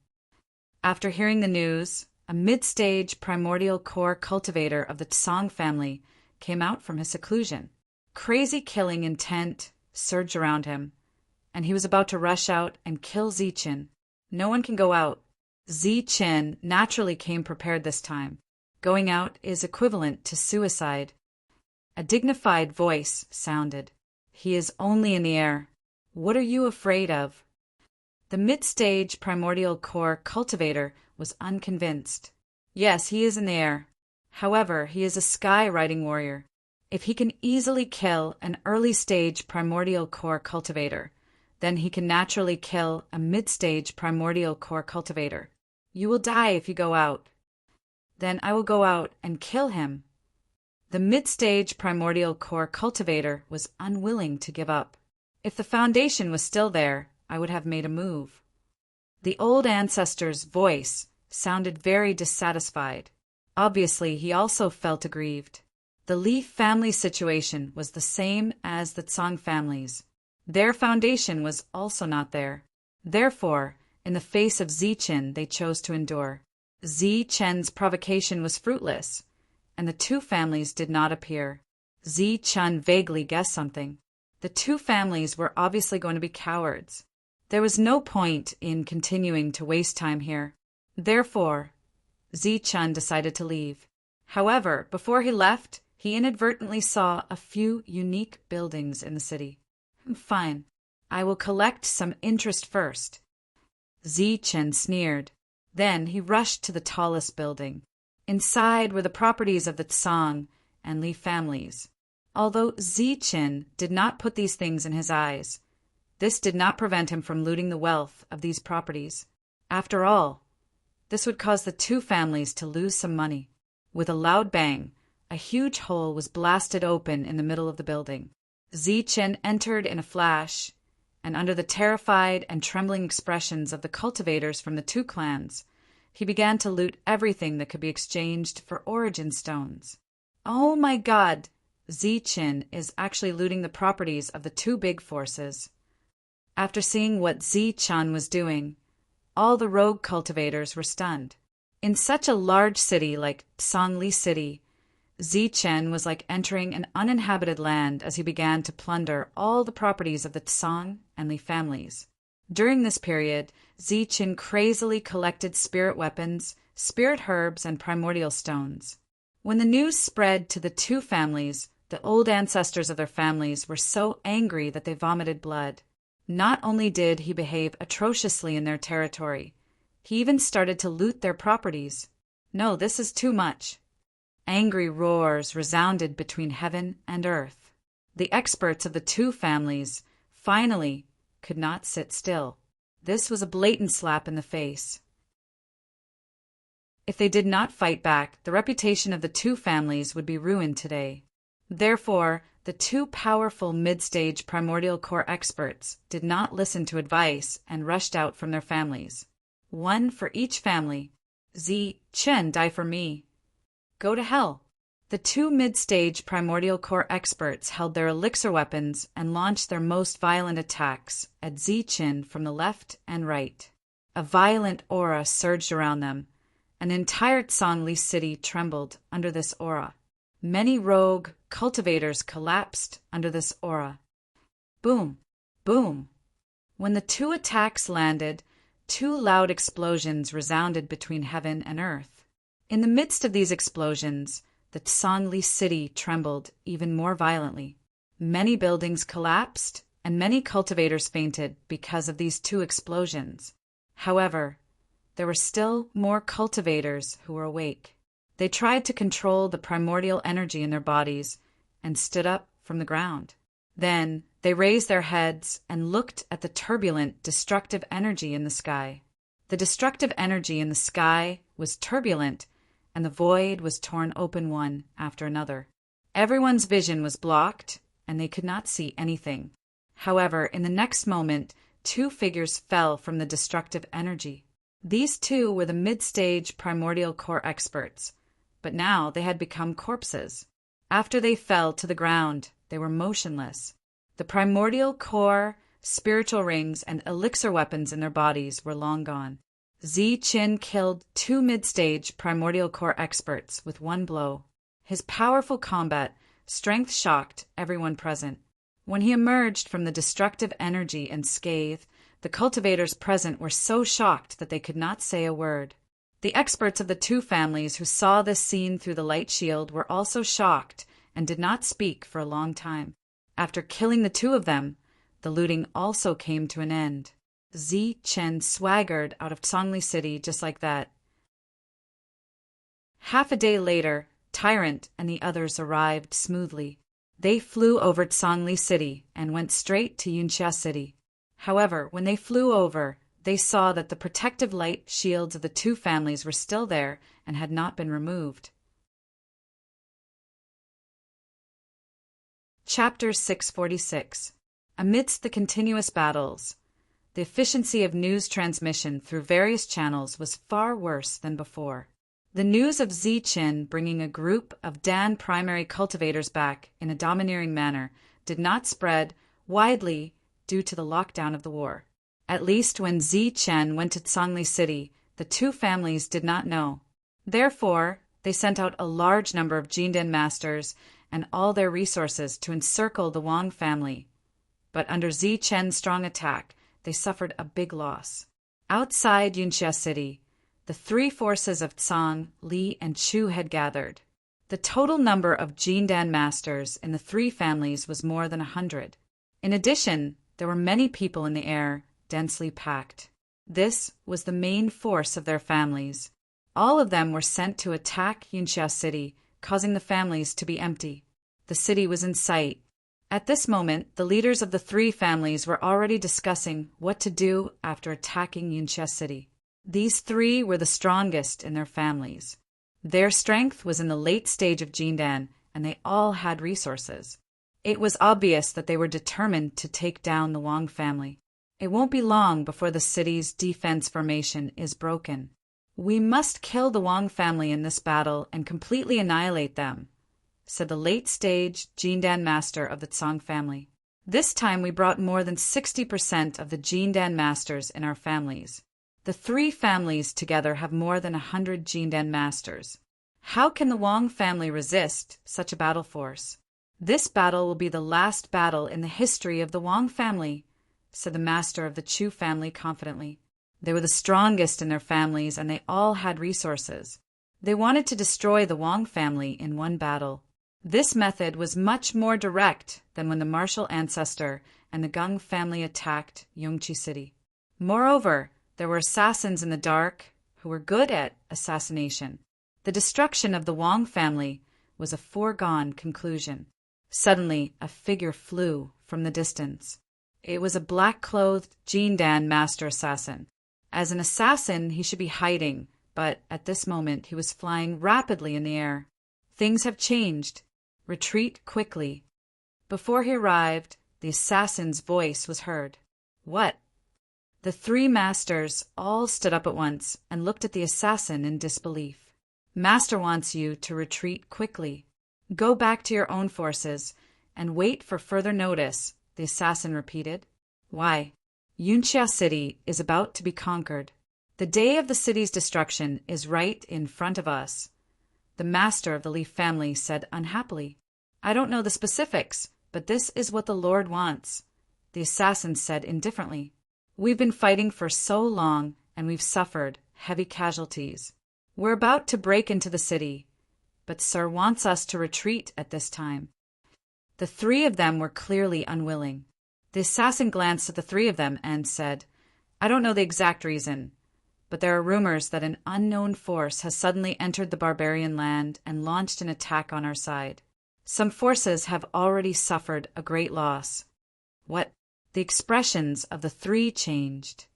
After hearing the news, a mid-stage primordial core cultivator of the Tsang family came out from his seclusion. Crazy killing intent surged around him, and he was about to rush out and kill Zichen. No one can go out. Zichen naturally came prepared this time. Going out is equivalent to suicide. A dignified voice sounded. "He is only in the air. What are you afraid of?" The mid-stage primordial core cultivator was unconvinced. "Yes, he is in the air. However, he is a sky-riding warrior. If he can easily kill an early-stage primordial core cultivator, then he can naturally kill a mid-stage primordial core cultivator. You will die if you go out." "Then I will go out and kill him." The mid-stage primordial core cultivator was unwilling to give up. "If the foundation was still there, I would have made a move." The old ancestor's voice sounded very dissatisfied. Obviously, he also felt aggrieved. The Li family situation was the same as the Tsang family's. Their foundation was also not there. Therefore, in the face of Zichen, they chose to endure. Zichen's provocation was fruitless, and the two families did not appear. Zichen vaguely guessed something. The two families were obviously going to be cowards. There was no point in continuing to waste time here. Therefore, Zichen decided to leave. However, before he left, he inadvertently saw a few unique buildings in the city. "Fine. I will collect some interest first." Zichen sneered. Then he rushed to the tallest building. Inside were the properties of the Tsang and Li families. Although Zichen did not put these things in his eyes, this did not prevent him from looting the wealth of these properties. After all, this would cause the two families to lose some money. With a loud bang, a huge hole was blasted open in the middle of the building. Zichen entered in a flash, and under the terrified and trembling expressions of the cultivators from the two clans, he began to loot everything that could be exchanged for origin stones. "Oh my God! Zichen is actually looting the properties of the two big forces." After seeing what Zichen was doing, all the rogue cultivators were stunned. In such a large city like Tsangli City, Zichen was like entering an uninhabited land as he began to plunder all the properties of the Tsang and Li families. During this period, Zichen crazily collected spirit weapons, spirit herbs, and primordial stones. When the news spread to the two families, the old ancestors of their families were so angry that they vomited blood. Not only did he behave atrociously in their territory, he even started to loot their properties. No, this is too much. Angry roars resounded between heaven and earth. The experts of the two families finally could not sit still. This was a blatant slap in the face. If they did not fight back, the reputation of the two families would be ruined today. Therefore, the two powerful mid-stage primordial core experts did not listen to advice and rushed out from their families. One for each family. Zichen, die for me. Go to hell. The two mid-stage primordial core experts held their elixir weapons and launched their most violent attacks at Zichen from the left and right. A violent aura surged around them. An entire Tsangli city trembled under this aura. Many rogue cultivators collapsed under this aura. Boom, boom. When the two attacks landed, two loud explosions resounded between heaven and earth. In the midst of these explosions, the Tsangli city trembled even more violently. Many buildings collapsed, and many cultivators fainted because of these two explosions. However, there were still more cultivators who were awake. They tried to control the primordial energy in their bodies and stood up from the ground. Then they raised their heads and looked at the turbulent, destructive energy in the sky. The destructive energy in the sky was turbulent, and the void was torn open one after another. Everyone's vision was blocked, and they could not see anything. However, in the next moment, two figures fell from the destructive energy. These two were the mid-stage primordial core experts, but now they had become corpses. After they fell to the ground, they were motionless. The primordial core, spiritual rings, and elixir weapons in their bodies were long gone. Zi Qin killed two mid-stage primordial core experts with one blow. His powerful combat strength shocked everyone present. When he emerged from the destructive energy unscathed, the cultivators present were so shocked that they could not say a word. The experts of the two families who saw this scene through the light shield were also shocked and did not speak for a long time. After killing the two of them, the looting also came to an end. Zi Chen swaggered out of Songli City just like that. Half a day later, Tyrant and the others arrived smoothly. They flew over Songli City and went straight to Yunxia City. However, when they flew over, they saw that the protective light shields of the two families were still there and had not been removed. Chapter 646. Amidst the continuous battles, the efficiency of news transmission through various channels was far worse than before. The news of Zi Qin bringing a group of Dan primary cultivators back in a domineering manner did not spread widely due to the lockdown of the war. At least when Zi Chen went to Songli City, the two families did not know. Therefore, they sent out a large number of Jindan masters and all their resources to encircle the Wang family. But under Zi Chen's strong attack, they suffered a big loss. Outside Yunxia City, the three forces of Tsang, Li, and Chu had gathered. The total number of Jindan masters in the three families was more than 100. In addition, there were many people in the air, densely packed. This was the main force of their families. All of them were sent to attack Yunxia City, causing the families to be empty. The city was in sight. At this moment, the leaders of the three families were already discussing what to do after attacking Yunxia City. These three were the strongest in their families. Their strength was in the late stage of Jindan, and they all had resources. It was obvious that they were determined to take down the Wang family. It won't be long before the city's defense formation is broken. We must kill the Wang family in this battle and completely annihilate them, said the late-stage Jindan master of the Tsang family. This time we brought more than 60% of the Jindan masters in our families. The three families together have more than 100 Jindan masters. How can the Wang family resist such a battle force? This battle will be the last battle in the history of the Wang family, said the master of the Chu family confidently. They were the strongest in their families, and they all had resources. They wanted to destroy the Wang family in one battle. This method was much more direct than when the martial ancestor and the Gung family attacked Yongqi City. Moreover, there were assassins in the dark who were good at assassination. The destruction of the Wang family was a foregone conclusion. Suddenly, a figure flew from the distance. It was a black-clothed Jindan master assassin. As an assassin, he should be hiding, but at this moment he was flying rapidly in the air. Things have changed. Retreat quickly. Before he arrived, the assassin's voice was heard. What? The three masters all stood up at once and looked at the assassin in disbelief. Master wants you to retreat quickly. Go back to your own forces and wait for further notice, the assassin repeated. Why? Yunxia City is about to be conquered. The day of the city's destruction is right in front of us, the master of the Leaf family said unhappily. I don't know the specifics, but this is what the Lord wants, the assassin said indifferently. We've been fighting for so long, and we've suffered heavy casualties. We're about to break into the city, but Sir wants us to retreat at this time. The three of them were clearly unwilling. The assassin glanced at the three of them and said, I don't know the exact reason, but there are rumors that an unknown force has suddenly entered the barbarian land and launched an attack on our side. Some forces have already suffered a great loss. What? The expressions of the three changed.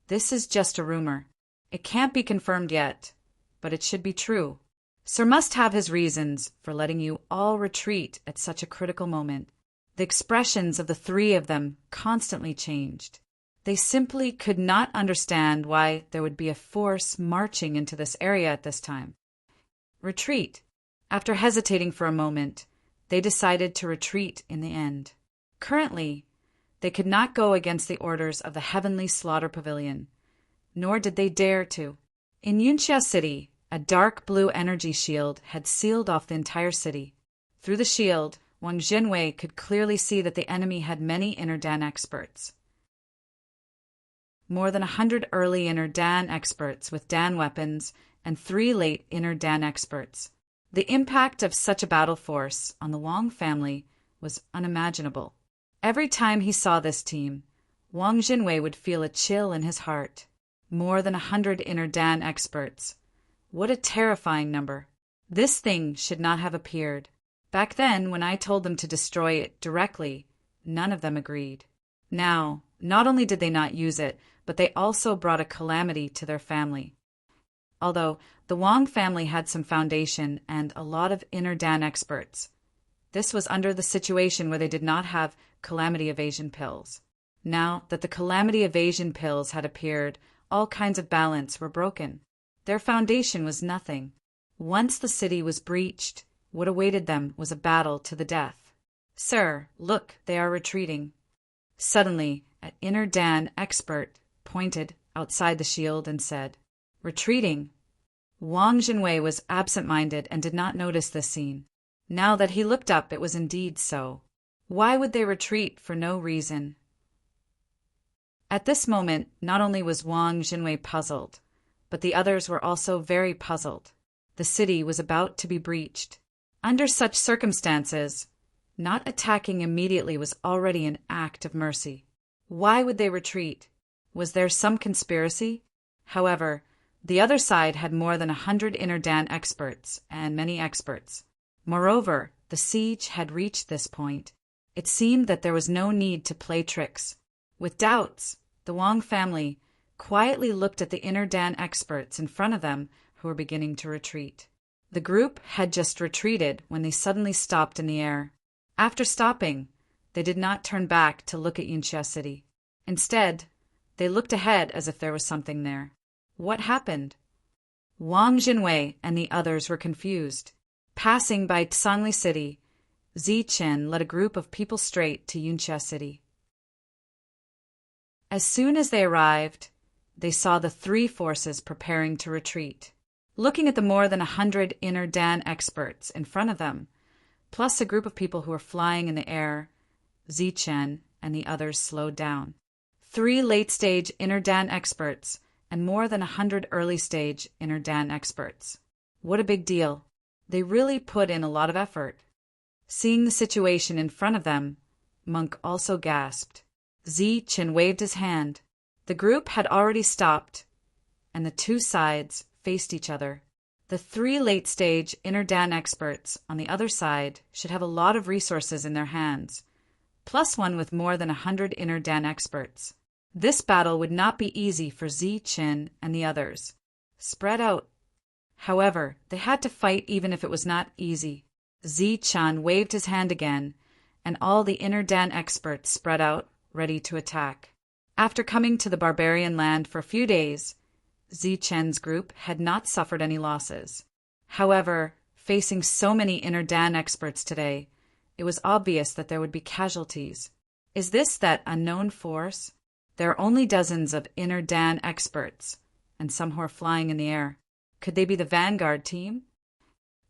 This is just a rumor. It can't be confirmed yet, but it should be true. Sir must have his reasons for letting you all retreat at such a critical moment. The expressions of the three of them constantly changed. They simply could not understand why there would be a force marching into this area at this time. Retreat. After hesitating for a moment, they decided to retreat in the end. Currently, they could not go against the orders of the Heavenly Slaughter Pavilion, nor did they dare to. In Yunxia City, a dark blue energy shield had sealed off the entire city. Through the shield, Wang Jinwei could clearly see that the enemy had many inner Dan experts. More than 100 early inner Dan experts with Dan weapons and 3 late inner Dan experts. The impact of such a battle force on the Wang family was unimaginable. Every time he saw this team, Wang Jinwei would feel a chill in his heart. More than 100 inner Dan experts. What a terrifying number. This thing should not have appeared. Back then, when I told them to destroy it directly, none of them agreed. Now, not only did they not use it, but they also brought a calamity to their family. Although the Wang family had some foundation and a lot of inner Dan experts, this was under the situation where they did not have calamity evasion pills. Now that the calamity evasion pills had appeared, all kinds of balance were broken. Their foundation was nothing. Once the city was breached, what awaited them was a battle to the death. "Sir, look, they are retreating." Suddenly, an inner Dan expert pointed outside the shield and said, "Retreating?" Wang Jinwei was absent-minded and did not notice this scene. Now that he looked up, it was indeed so. Why would they retreat for no reason? At this moment, not only was Wang Jinwei puzzled, but the others were also very puzzled. The city was about to be breached. Under such circumstances, not attacking immediately was already an act of mercy. Why would they retreat? Was there some conspiracy? However, the other side had more than 100 inner Dan experts and many experts. Moreover, the siege had reached this point. It seemed that there was no need to play tricks. With doubts, the Wang family quietly looked at the inner Dan experts in front of them who were beginning to retreat. The group had just retreated when they suddenly stopped in the air. After stopping, they did not turn back to look at Yunxia City. Instead, they looked ahead as if there was something there. What happened? Wang Jinwei and the others were confused. Passing by Tsangli City, Zichen led a group of people straight to Yunxia City. As soon as they arrived, they saw the 3 forces preparing to retreat. Looking at the more than 100 inner Dan experts in front of them, plus a group of people who were flying in the air, Zichen and the others slowed down. 3 late-stage inner Dan experts and more than 100 early-stage inner Dan experts. What a big deal. They really put in a lot of effort. Seeing the situation in front of them, Monk also gasped. Zichen waved his hand. The group had already stopped, and the 2 sides faced each other. The 3 late-stage inner Dan experts on the other side should have a lot of resources in their hands, plus one with more than 100 inner Dan experts. This battle would not be easy for Zichen and the others. Spread out. However, they had to fight even if it was not easy. Zichen waved his hand again, and all the inner Dan experts spread out, ready to attack. After coming to the barbarian land for a few days, Zichen's group had not suffered any losses. However, facing so many inner Dan experts today, it was obvious that there would be casualties. Is this that unknown force? There are only dozens of inner Dan experts, and some who are flying in the air. Could they be the vanguard team?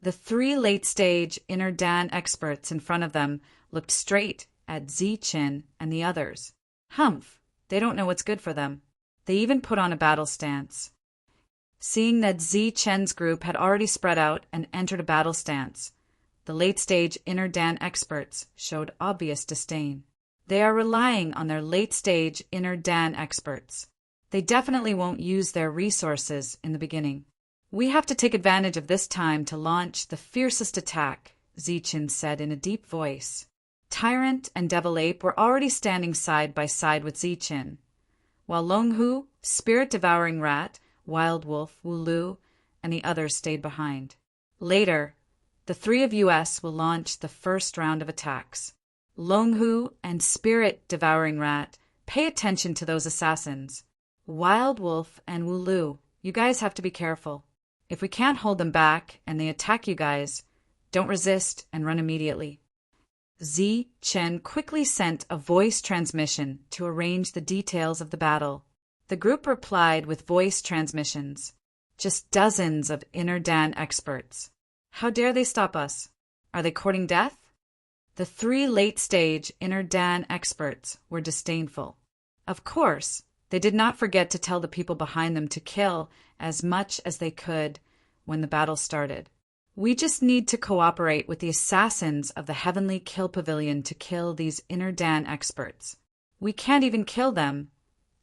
The 3 late-stage inner Dan experts in front of them looked straight at Zichen and the others. Humph, they don't know what's good for them. They even put on a battle stance. Seeing that Zichen's group had already spread out and entered a battle stance, the late-stage inner Dan experts showed obvious disdain. They are relying on their late-stage inner Dan experts. They definitely won't use their resources in the beginning. We have to take advantage of this time to launch the fiercest attack, Zichen said in a deep voice. Tyrant and Devil Ape were already standing side by side with Zichen, while Longhu, Spirit-Devouring Rat, Wild Wolf, Wulu, and the others stayed behind. Later, the 3 of us will launch the first round of attacks. Longhu and Spirit-Devouring Rat, pay attention to those assassins. Wild Wolf and Wulu, you guys have to be careful. If we can't hold them back and they attack you guys, don't resist and run immediately. Zi Chen quickly sent a voice transmission to arrange the details of the battle. The group replied with voice transmissions. Just dozens of Inner Dan experts. How dare they stop us? Are they courting death? The 3 late-stage Inner Dan experts were disdainful. Of course, they did not forget to tell the people behind them to kill as much as they could when the battle started. We just need to cooperate with the assassins of the Heavenly Kill Pavilion to kill these Inner Dan experts. We can't even kill them,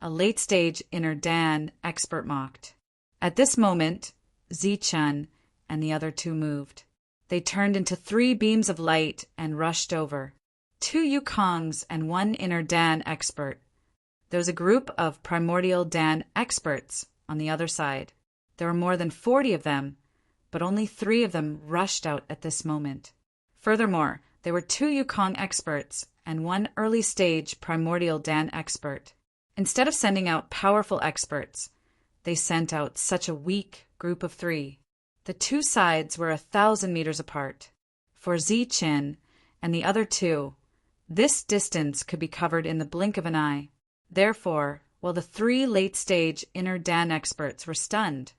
a late-stage Inner Dan expert mocked. At this moment, Zichun and the other 2 moved. They turned into 3 beams of light and rushed over. 2 Yukongs and 1 Inner Dan expert. There was a group of Primordial Dan experts on the other side. There were more than 40 of them, but only 3 of them rushed out at this moment. Furthermore, there were 2 Yukong experts and 1 early-stage Primordial Dan expert. Instead of sending out powerful experts, they sent out such a weak group of 3. The 2 sides were 1,000 meters apart. For Zichen and the other 2, this distance could be covered in the blink of an eye. Therefore, while the 3 late-stage Inner Dan experts were stunned,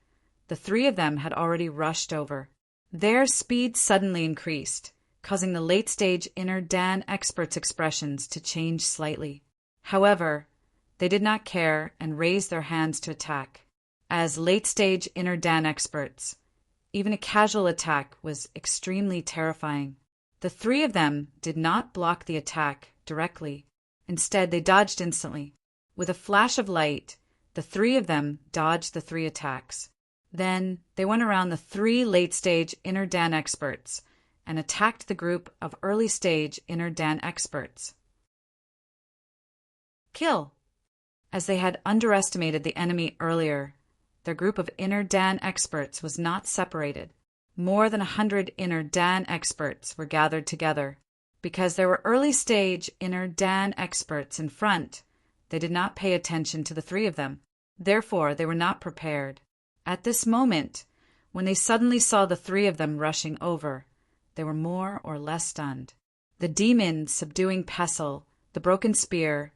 the 3 of them had already rushed over. Their speed suddenly increased, causing the late-stage Inner Dan experts' expressions to change slightly. However, they did not care and raised their hands to attack. As late-stage Inner Dan experts, even a casual attack was extremely terrifying. The 3 of them did not block the attack directly. Instead, they dodged instantly. With a flash of light, the 3 of them dodged the 3 attacks. Then they went around the 3 late-stage Inner Dan experts and attacked the group of early-stage Inner Dan experts. Kill! As they had underestimated the enemy earlier, their group of Inner Dan experts was not separated. More than 100 Inner Dan experts were gathered together. Because there were early-stage Inner Dan experts in front, they did not pay attention to the 3 of them. Therefore, they were not prepared. At this moment, when they suddenly saw the 3 of them rushing over, they were more or less stunned. The demon subduing pestle, the broken spear,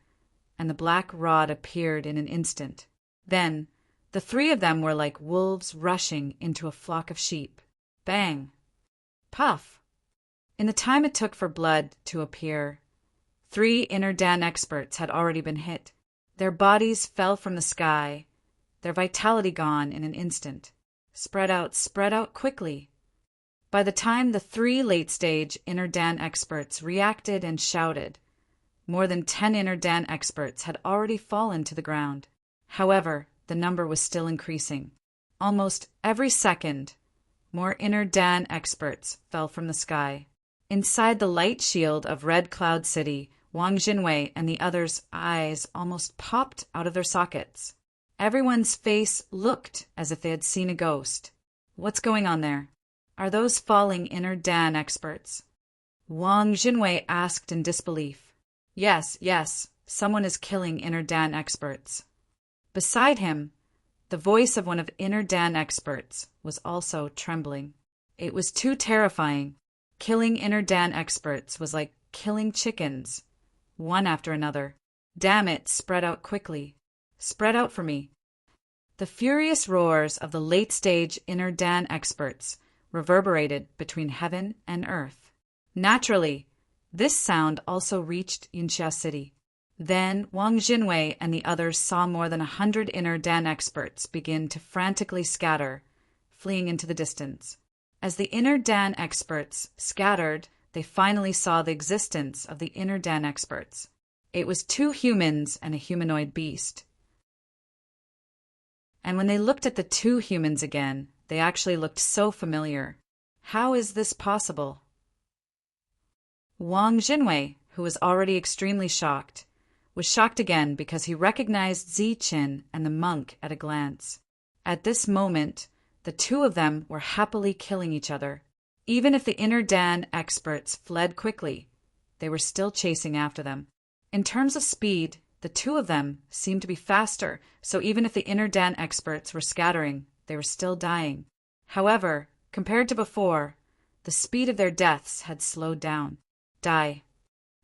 and the black rod appeared in an instant. Then, the 3 of them were like wolves rushing into a flock of sheep. Bang! Puff! In the time it took for blood to appear, 3 Inner Dan experts had already been hit. Their bodies fell from the sky, their vitality gone in an instant. Spread out quickly. By the time the 3 late-stage Inner Dan experts reacted and shouted, more than 10 Inner Dan experts had already fallen to the ground. However, the number was still increasing. Almost every second, more Inner Dan experts fell from the sky. Inside the light shield of Red Cloud City, Wang Jinwei and the others' eyes almost popped out of their sockets. Everyone's face looked as if they had seen a ghost. What's going on there? Are those falling Inner Dan experts? Wang Jinwei asked in disbelief. Yes, someone is killing Inner Dan experts. Beside him, the voice of one of Inner Dan experts was also trembling. It was too terrifying. Killing Inner Dan experts was like killing chickens, one after another. Damn it, spread out quickly. Spread out for me. The furious roars of the late-stage Inner Dan experts reverberated between heaven and earth. Naturally, this sound also reached Yinxia City. Then Wang Jinwei and the others saw more than 100 Inner Dan experts begin to frantically scatter, fleeing into the distance. As the Inner Dan experts scattered, they finally saw the existence of the Inner Dan experts. It was 2 humans and a humanoid beast. And when they looked at the 2 humans again, they actually looked so familiar. How is this possible? Wang Jinwei, who was already extremely shocked, was shocked again because he recognized Zichen and the monk at a glance. At this moment, the 2 of them were happily killing each other. Even if the Inner Dan experts fled quickly, they were still chasing after them. In terms of speed, the two of them seemed to be faster, so even if the inner Dan experts were scattering, they were still dying. However, compared to before, the speed of their deaths had slowed down. Die.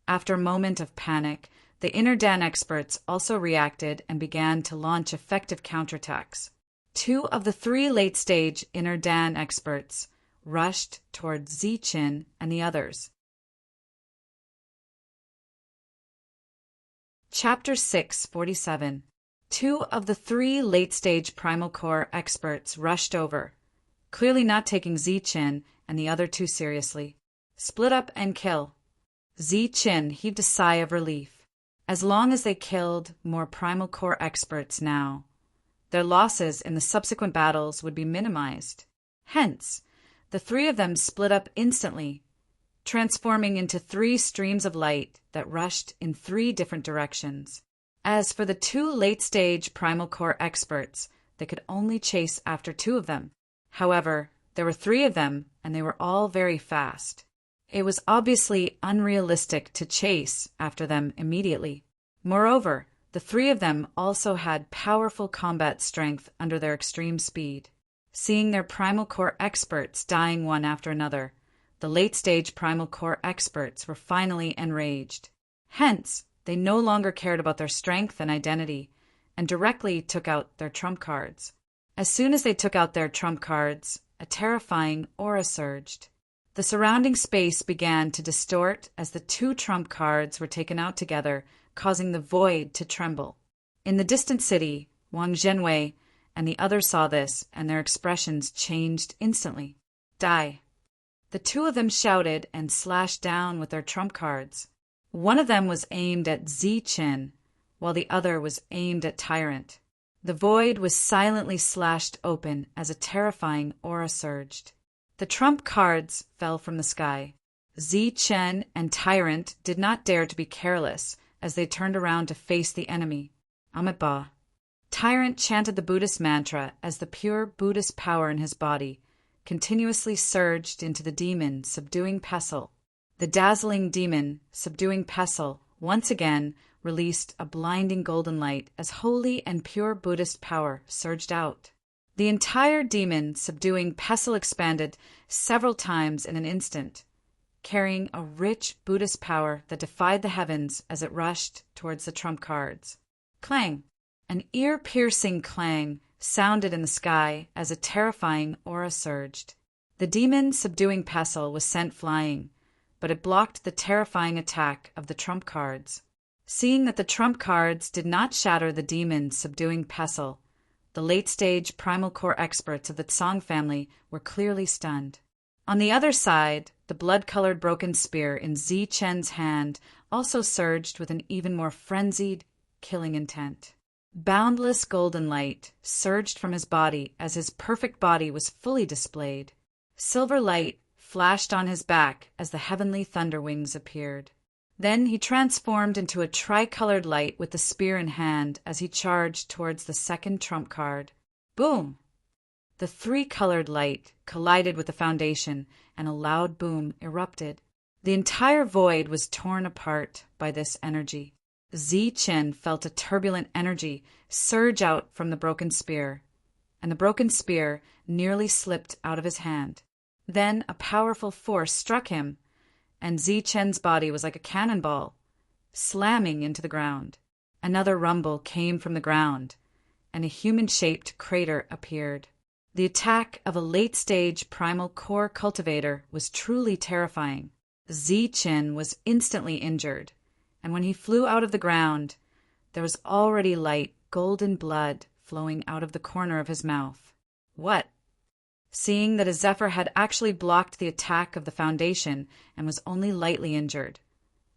After a moment of panic, the inner Dan experts also reacted and began to launch effective counterattacks. 2 of the 3 late-stage inner Dan experts rushed toward Zichin and the others. Chapter 647. 2 of the 3 late-stage primal core experts rushed over, clearly not taking Zichin and the other 2 seriously. Split up and kill. Zichin heaved a sigh of relief. As long as they killed more primal core experts now, their losses in the subsequent battles would be minimized. Hence, the 3 of them split up instantly, transforming into 3 streams of light that rushed in 3 different directions. As for the 2 late-stage primal core experts, they could only chase after 2 of them. However, there were 3 of them, and they were all very fast. It was obviously unrealistic to chase after them immediately. Moreover, the 3 of them also had powerful combat strength under their extreme speed. Seeing their primal core experts dying one after another, the late-stage primal core experts were finally enraged. Hence, they no longer cared about their strength and identity, and directly took out their trump cards. As soon as they took out their trump cards, a terrifying aura surged. The surrounding space began to distort as the 2 trump cards were taken out together, causing the void to tremble. In the distant city, Wang Zhenwei and the others saw this, and their expressions changed instantly. Die. The 2 of them shouted and slashed down with their trump cards. One of them was aimed at Zichin, while the other was aimed at Tyrant. The void was silently slashed open as a terrifying aura surged. The trump cards fell from the sky. Zichin and Tyrant did not dare to be careless as they turned around to face the enemy. Amitabha. Tyrant chanted the Buddhist mantra as the pure Buddhist power in his body continuously surged into the demon, subduing Pestle. The dazzling demon, subduing Pestle, once again released a blinding golden light as holy and pure Buddhist power surged out. The entire demon, subduing Pestle, expanded several times in an instant, carrying a rich Buddhist power that defied the heavens as it rushed towards the trump cards. Clang! An ear-piercing clang sounded in the sky as a terrifying aura surged. The demon subduing Pestle was sent flying, but it blocked the terrifying attack of the trump cards. Seeing that the trump cards did not shatter the demon subduing Pestle, the late-stage primal core experts of the Tsang family were clearly stunned. On the other side, the blood-colored broken spear in Zichen's hand also surged with an even more frenzied, killing intent. Boundless golden light surged from his body as his perfect body was fully displayed. Silver light flashed on his back as the heavenly thunder wings appeared. Then he transformed into a tricolored light with the spear in hand as he charged towards the second trump card. Boom! The 3-colored light collided with the foundation, and a loud boom erupted. The entire void was torn apart by this energy. Zichin felt a turbulent energy surge out from the broken spear, and the broken spear nearly slipped out of his hand. Then a powerful force struck him, and Zichen's body was like a cannonball, slamming into the ground. Another rumble came from the ground, and a human-shaped crater appeared. The attack of a late-stage primal core cultivator was truly terrifying. Zichin was instantly injured, and when he flew out of the ground, there was already light golden blood flowing out of the corner of his mouth. What? Seeing that a zephyr had actually blocked the attack of the foundation and was only lightly injured,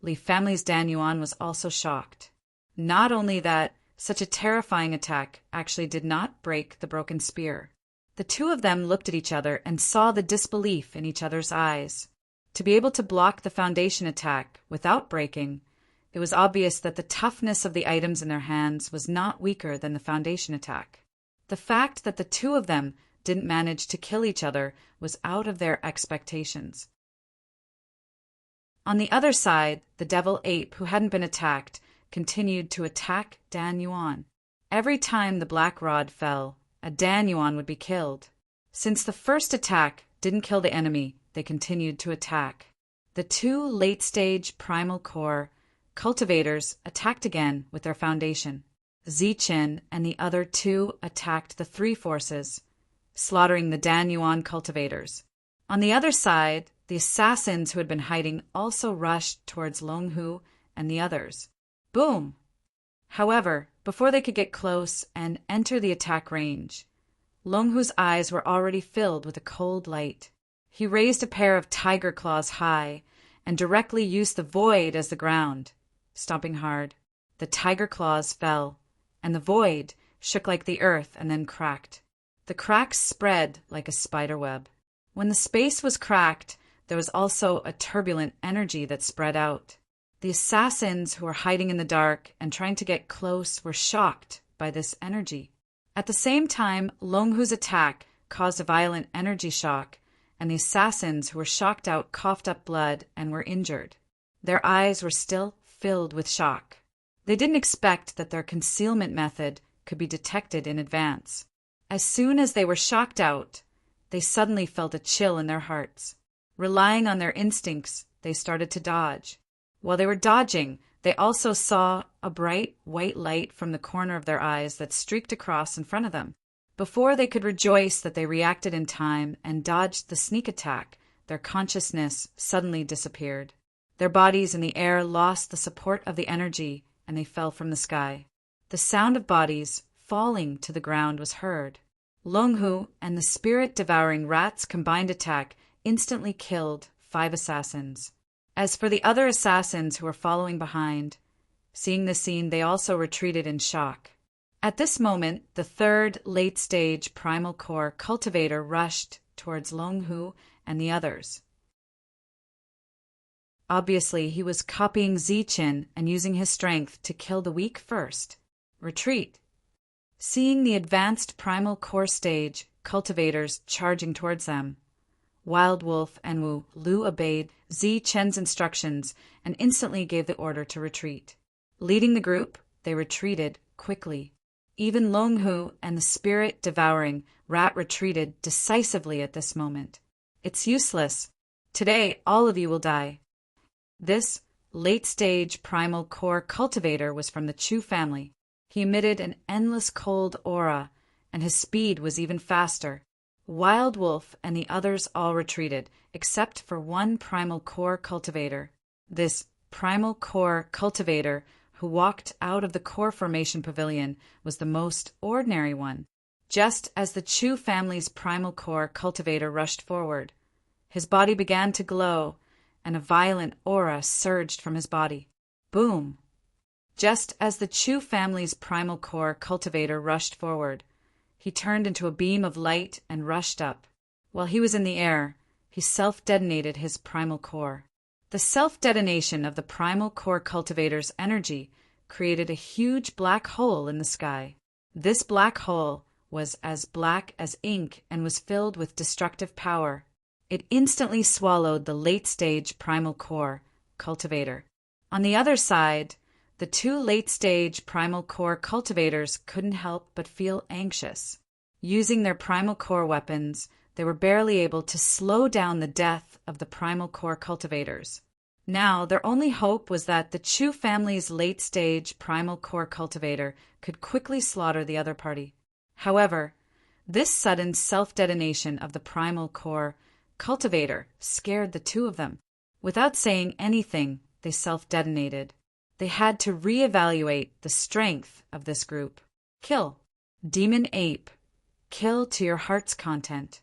Li family's Dan Yuan was also shocked. Not only that, such a terrifying attack actually did not break the broken spear. The 2 of them looked at each other and saw the disbelief in each other's eyes. To be able to block the foundation attack without breaking, it was obvious that the toughness of the items in their hands was not weaker than the foundation attack. The fact that the 2 of them didn't manage to kill each other was out of their expectations. On the other side, the devil ape, who hadn't been attacked, continued to attack Dan Yuan. Every time the black rod fell, a Dan Yuan would be killed. Since the first attack didn't kill the enemy, they continued to attack. The two late-stage primal core cultivators attacked again with their foundation. Zichen and the other two attacked the three forces, slaughtering the Dan Yuan cultivators. On the other side, the assassins who had been hiding also rushed towards Long Hu and the others. Boom! However, before they could get close and enter the attack range, Long Hu's eyes were already filled with a cold light. He raised a pair of tiger claws high and directly used the void as the ground. Stomping hard, the tiger claws fell, and the void shook like the earth and then cracked. The cracks spread like a spider web. When the space was cracked, there was also a turbulent energy that spread out. The assassins who were hiding in the dark and trying to get close were shocked by this energy. At the same time, Long Hu's attack caused a violent energy shock, and the assassins who were shocked out coughed up blood and were injured. Their eyes were still filled with shock. They didn't expect that their concealment method could be detected in advance. As soon as they were shocked out, they suddenly felt a chill in their hearts. Relying on their instincts, they started to dodge. While they were dodging, they also saw a bright white light from the corner of their eyes that streaked across in front of them. Before they could rejoice that they reacted in time and dodged the sneak attack, their consciousness suddenly disappeared. Their bodies in the air lost the support of the energy, and they fell from the sky. The sound of bodies falling to the ground was heard. Long Hu and the spirit-devouring rat's combined attack instantly killed 5 assassins. As for the other assassins who were following behind, seeing the scene, they also retreated in shock. At this moment, the third late-stage primal core cultivator rushed towards Long Hu and the others. Obviously, he was copying Zichen and using his strength to kill the weak first. Retreat. Seeing the advanced primal core stage cultivators charging towards them, Wild Wolf and Wu Lu obeyed Zichen's instructions and instantly gave the order to retreat. Leading the group, they retreated quickly. Even Long Hu and the spirit-devouring rat retreated decisively at this moment. It's useless. Today, all of you will die. This late-stage primal core cultivator was from the Chu family. He emitted an endless cold aura, and his speed was even faster. Wild Wolf and the others all retreated, except for one primal core cultivator. This primal core cultivator who walked out of the core formation pavilion was the most ordinary one. Just as the Chu family's primal core cultivator rushed forward, his body began to glow, and a violent aura surged from his body. Boom! Just as the Chu family's primal core cultivator rushed forward, he turned into a beam of light and rushed up. While he was in the air, he self-detonated his primal core. The self-detonation of the primal core cultivator's energy created a huge black hole in the sky. This black hole was as black as ink and was filled with destructive power. It instantly swallowed the late-stage primal core cultivator. On the other side, the 2 late-stage primal core cultivators couldn't help but feel anxious. Using their primal core weapons, they were barely able to slow down the death of the primal core cultivators. Now, their only hope was that the Chu family's late-stage primal core cultivator could quickly slaughter the other party. However, this sudden self-detonation of the primal core cultivator scared the 2 of them. Without saying anything, they self-detonated. They had to reevaluate the strength of this group. Kill. Demon Ape. Kill to your heart's content.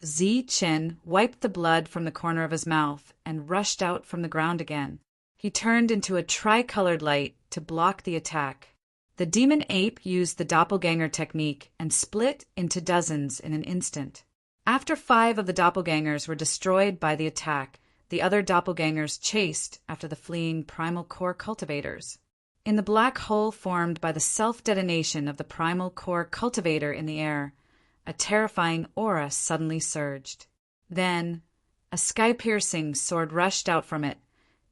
Zichen wiped the blood from the corner of his mouth and rushed out from the ground again. He turned into a tricolored light to block the attack. The demon ape used the doppelganger technique and split into dozens in an instant. After 5 of the doppelgangers were destroyed by the attack, the other doppelgangers chased after the fleeing primal core cultivators. In the black hole formed by the self-detonation of the primal core cultivator in the air, a terrifying aura suddenly surged. Then, a sky-piercing sword rushed out from it,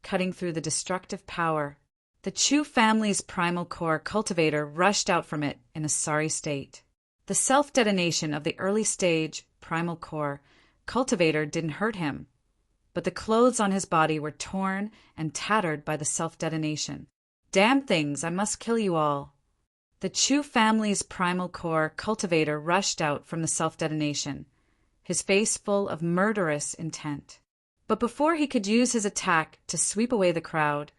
cutting through the destructive power. The Chu family's primal core cultivator rushed out from it in a sorry state. The self-detonation of the early-stage primal core cultivator didn't hurt him, but the clothes on his body were torn and tattered by the self-detonation. Damn things, I must kill you all. The Chu family's primal core cultivator rushed out from the self-detonation, his face full of murderous intent. But before he could use his attack to sweep away the crowd,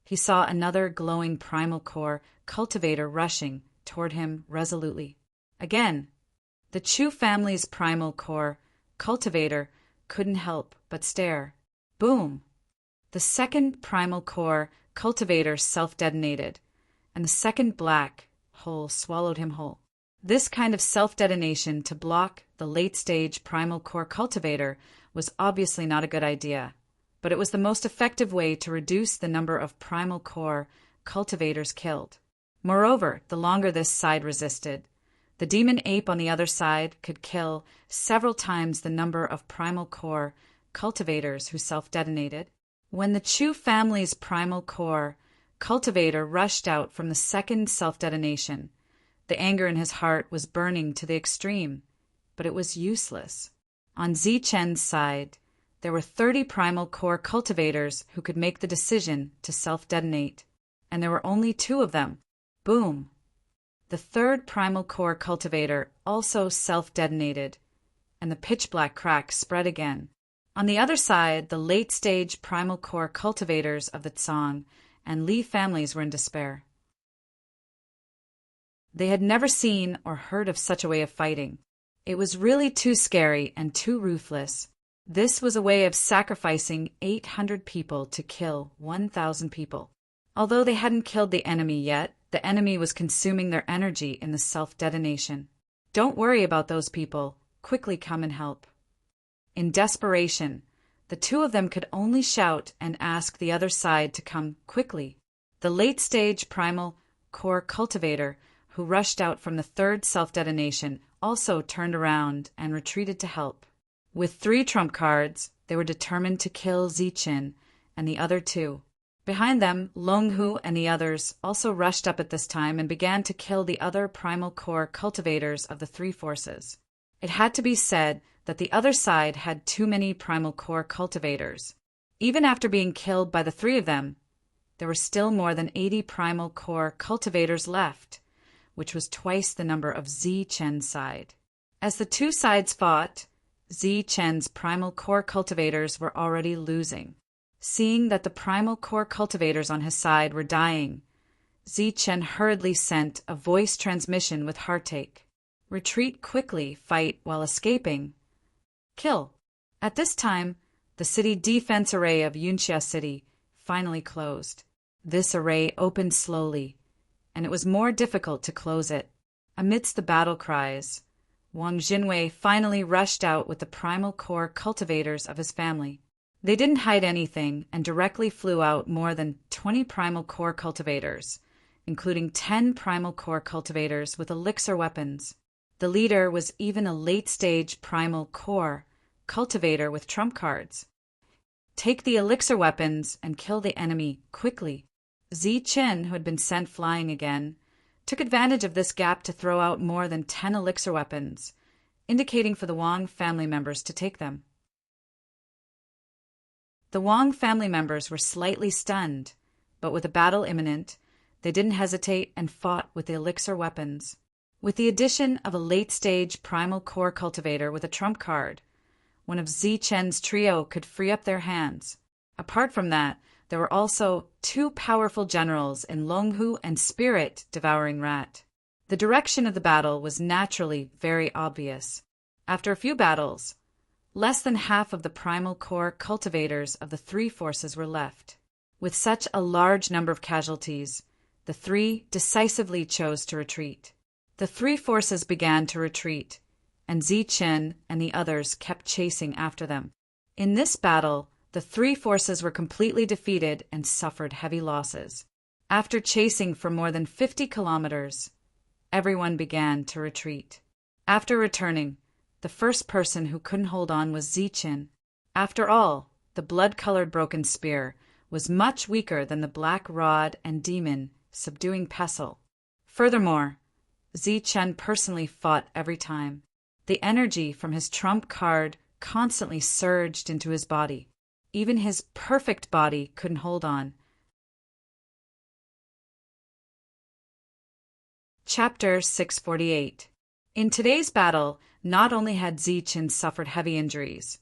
he saw another glowing primal core cultivator rushing toward him resolutely. Again, the Chu family's primal core cultivator couldn't help but stare. Boom! The second primal core cultivator self-detonated, and the second black hole swallowed him whole. This kind of self-detonation to block the late-stage primal core cultivator was obviously not a good idea, but it was the most effective way to reduce the number of primal core cultivators killed. Moreover, the longer this side resisted, the demon ape on the other side could kill several times the number of primal core cultivators who self-detonated. When the Chu family's primal core cultivator rushed out from the second self-detonation, the anger in his heart was burning to the extreme, but it was useless. On Zichen's side, there were 30 primal core cultivators who could make the decision to self-detonate, and there were only 2 of them. Boom! The third primal core cultivator also self-detonated, and the pitch-black crack spread again. On the other side, the late-stage primal core cultivators of the Tsang and Li families were in despair. They had never seen or heard of such a way of fighting. It was really too scary and too ruthless. This was a way of sacrificing 800 people to kill 1,000 people. Although they hadn't killed the enemy yet, the enemy was consuming their energy in the self-detonation. Don't worry about those people. Quickly come and help. In desperation, the 2 of them could only shout and ask the other side to come quickly. The late-stage primal core cultivator, who rushed out from the third self-detonation, also turned around and retreated to help. With 3 trump cards, they were determined to kill Zichen and the other 2. Behind them, Longhu and the others also rushed up at this time and began to kill the other primal core cultivators of the 3 forces. It had to be said that the other side had too many primal core cultivators. Even after being killed by the 3 of them, there were still more than 80 primal core cultivators left, which was twice the number of Zichen's side. As the 2 sides fought, Zichen's primal core cultivators were already losing. Seeing that the primal core cultivators on his side were dying, Zichen hurriedly sent a voice transmission with heartache. Retreat quickly, fight while escaping. Kill. At this time, the city defense array of Yunxia City finally closed. This array opened slowly, and it was more difficult to close it. Amidst the battle cries, Wang Jinwei finally rushed out with the primal core cultivators of his family. They didn't hide anything and directly flew out more than 20 primal core cultivators, including 10 primal core cultivators with elixir weapons. The leader was even a late-stage primal core cultivator with trump cards. Take the elixir weapons and kill the enemy quickly. Zichen, who had been sent flying again, took advantage of this gap to throw out more than 10 elixir weapons, indicating for the Wang family members to take them. The Wang family members were slightly stunned, but with a battle imminent, they didn't hesitate and fought with the elixir weapons. With the addition of a late-stage primal core cultivator with a trump card, one of Zichen's trio could free up their hands. Apart from that, there were also 2 powerful generals in Longhu and Spirit Devouring Rat. The direction of the battle was naturally very obvious. After a few battles, less than half of the primal core cultivators of the 3 forces were left. With such a large number of casualties, the 3 decisively chose to retreat. The 3 forces began to retreat, and Zichen and the others kept chasing after them. In this battle, the 3 forces were completely defeated and suffered heavy losses. After chasing for more than 50 kilometers, everyone began to retreat. After returning, the first person who couldn't hold on was Zichen. After all, the blood-colored broken spear was much weaker than the black rod and demon subduing pestle. Furthermore, Zichen personally fought every time. The energy from his trump card constantly surged into his body. Even his perfect body couldn't hold on. Chapter 648. In today's battle, not only had Zichen suffered heavy injuries,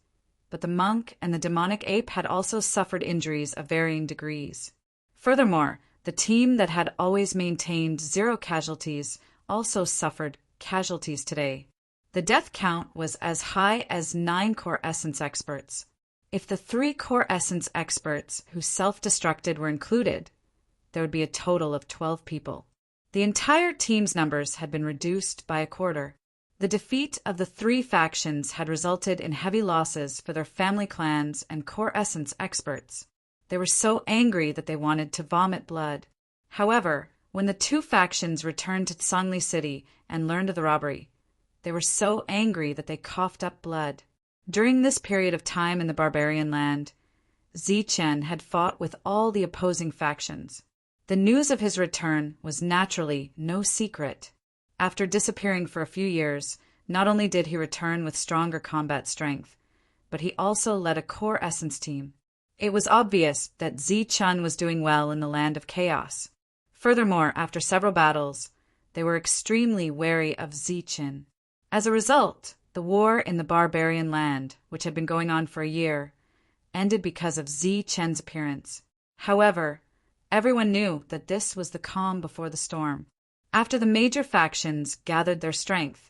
but the monk and the demonic ape had also suffered injuries of varying degrees. Furthermore, the team that had always maintained 0 casualties also suffered casualties today. The death count was as high as 9 core essence experts. If the 3 core essence experts who self-destructed were included, there would be a total of 12 people. The entire team's numbers had been reduced by a quarter. The defeat of the 3 factions had resulted in heavy losses for their family clans and core essence experts. They were so angry that they wanted to vomit blood. However, when the 2 factions returned to Songli City and learned of the robbery, they were so angry that they coughed up blood. During this period of time in the barbarian land, Zichen had fought with all the opposing factions. The news of his return was naturally no secret. After disappearing for a few years, not only did he return with stronger combat strength, but he also led a core essence team. It was obvious that Zichen was doing well in the land of chaos. Furthermore, after several battles, they were extremely wary of Zichen. As a result, the war in the barbarian land, which had been going on for a year, ended because of Zichen's appearance. However, everyone knew that this was the calm before the storm. After the major factions gathered their strength,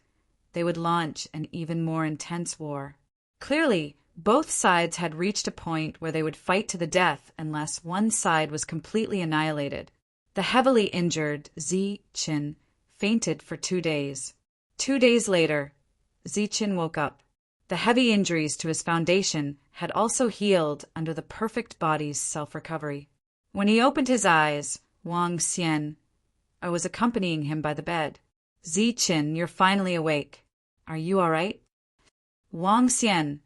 they would launch an even more intense war. Clearly, both sides had reached a point where they would fight to the death unless one side was completely annihilated. The heavily injured Zichen fainted for 2 days. 2 days later, Zichen woke up. The heavy injuries to his foundation had also healed under the perfect body's self-recovery. When he opened his eyes, Wang Xian was accompanying him by the bed. Zichen, you're finally awake. Are you all right? Wang Xian,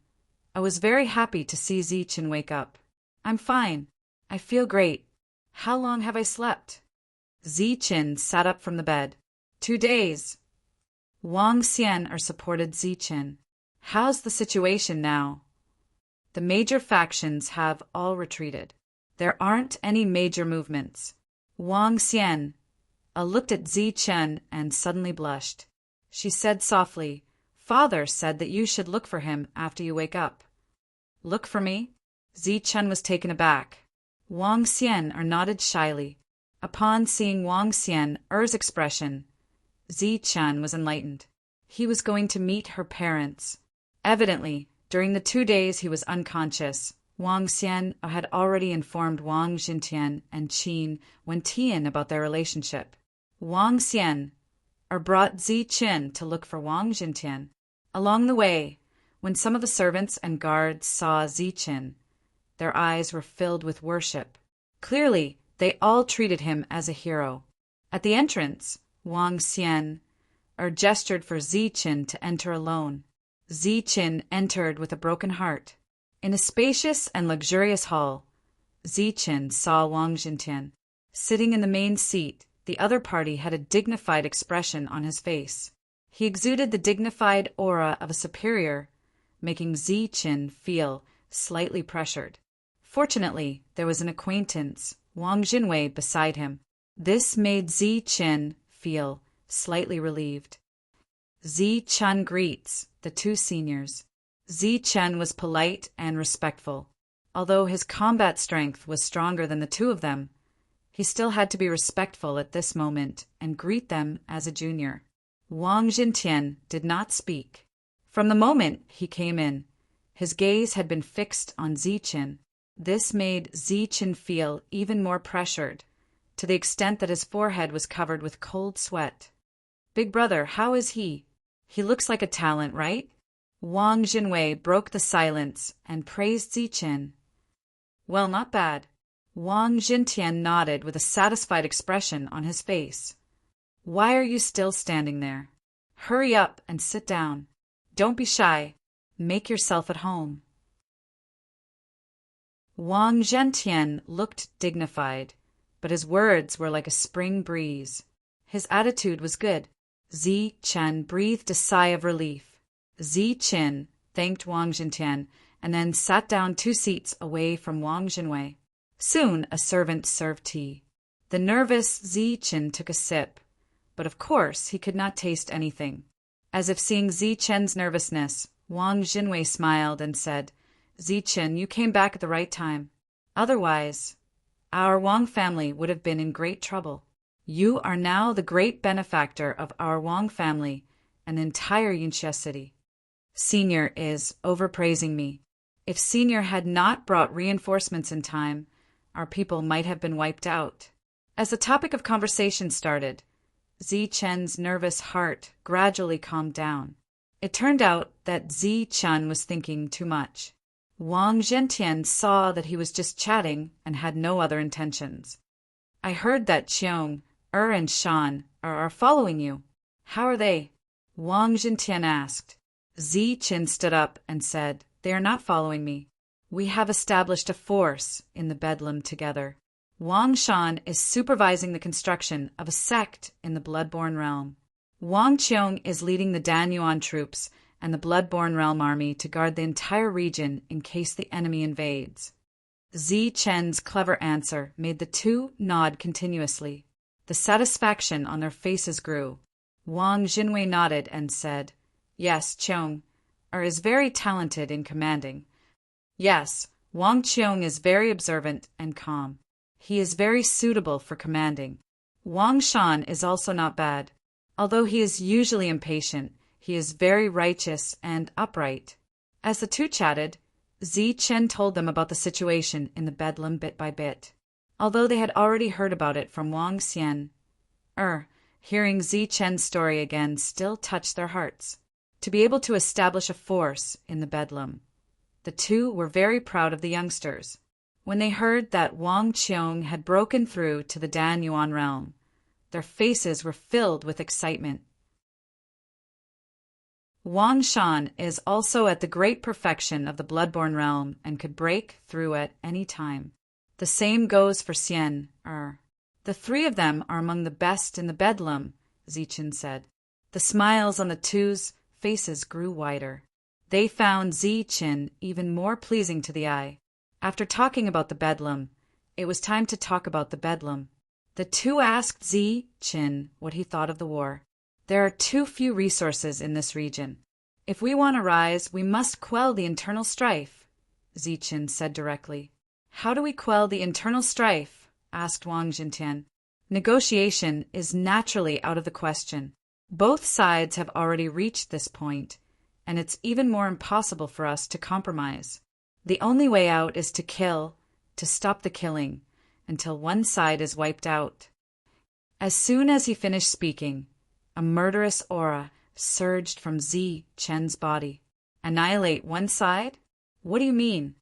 I was very happy to see Zichen wake up. I'm fine. I feel great. How long have I slept? Zichen sat up from the bed. 2 days. Wang Xian supported Zichen. How's the situation now? The major factions have all retreated. There aren't any major movements. Wang Xian looked at Zichen and suddenly blushed. She said softly, Father said that you should look for him after you wake up. Look for me? Zichen was taken aback. Wang Xian nodded shyly. Upon seeing Wang Xian's expression, Zichen was enlightened. He was going to meet her parents. Evidently, during the 2 days he was unconscious, Wang Xian had already informed Wang Jintian and Qin Wentian about their relationship. Wang Xian brought Zichen to look for Wang Jintian. Along the way, when some of the servants and guards saw Zichen, their eyes were filled with worship. Clearly, they all treated him as a hero. At the entrance, Wang Xian gestured for Zichen to enter alone. Zichen entered with a broken heart. In a spacious and luxurious hall, Zichen saw Wang Jintian. Sitting in the main seat, the other party had a dignified expression on his face. He exuded the dignified aura of a superior, making Zichen feel slightly pressured. Fortunately, there was an acquaintance, Wang Jinwei, beside him. This made Zichen feel slightly relieved. Zichen greets the 2 seniors. Zichen was polite and respectful. Although his combat strength was stronger than the 2 of them, he still had to be respectful at this moment and greet them as a junior. Wang Jintian did not speak. From the moment he came in, his gaze had been fixed on Zichen. This made Zichen feel even more pressured, to the extent that his forehead was covered with cold sweat. Big brother, how is he? He looks like a talent, right? Wang Jinwei broke the silence and praised Zichen. Well, not bad. Wang Jintian nodded with a satisfied expression on his face. Why are you still standing there? Hurry up and sit down. Don't be shy. Make yourself at home. Wang Zhentian looked dignified, but his words were like a spring breeze. His attitude was good. Zi Chen breathed a sigh of relief. Zi Qin thanked Wang Zhentian and then sat down 2 seats away from Wang Jinwei. Soon a servant served tea. The nervous Zi Qin took a sip, but of course he could not taste anything. As if seeing Zi Chen's nervousness, Wang Jinwei smiled and said, "Zi Chen, you came back at the right time. Otherwise, our Wang family would have been in great trouble. You are now the great benefactor of our Wang family and the entire Yinxia city. Senior is overpraising me. If Senior had not brought reinforcements in time, our people might have been wiped out." As the topic of conversation started, Zi Chen's nervous heart gradually calmed down. It turned out that Zi Chen was thinking too much. Wang Zhentian saw that he was just chatting and had no other intentions. "I heard that Qiong, and Shan are following you. How are they?" Wang Zhentian asked. Zi Chen stood up and said, "They are not following me. We have established a force in the Bedlam together. Wang Shan is supervising the construction of a sect in the Bloodborne realm. Wang Qiong is leading the Danyuan troops and the Bloodborne realm army to guard the entire region in case the enemy invades." Zi Chen's clever answer made the 2 nod continuously. The satisfaction on their faces grew. Wang Jinwei nodded and said, "Yes, Qiong is very talented in commanding. Yes, Wang Qiong is very observant and calm. He is very suitable for commanding. Wang Shan is also not bad. Although he is usually impatient, he is very righteous and upright." As the 2 chatted, Zi Chen told them about the situation in the Bedlam bit by bit. Although they had already heard about it from Wang Xian, hearing Zi Chen's story again still touched their hearts. To be able to establish a force in the Bedlam, the 2 were very proud of the youngsters. When they heard that Wang Qiong had broken through to the Danyuan realm, their faces were filled with excitement. Wang Shan is also at the great perfection of the Bloodborne realm and could break through at any time. The same goes for Xian. The 3 of them are among the best in the Bedlam, Zi Chen said. The smiles on the 2's faces grew wider. They found Zi Chen even more pleasing to the eye. After talking about the Bedlam, it was time to talk about the Bedlam. The 2 asked Zi Chen what he thought of the war. "There are too few resources in this region. If we want to rise, we must quell the internal strife," Zi Chen said directly. "How do we quell the internal strife?" asked Wang Zhentian. "Negotiation is naturally out of the question. Both sides have already reached this point, and it's even more impossible for us to compromise. The only way out is to kill, to stop the killing, until one side is wiped out." As soon as he finished speaking, a murderous aura surged from Zi Chen's body. "Annihilate one side? What do you mean?"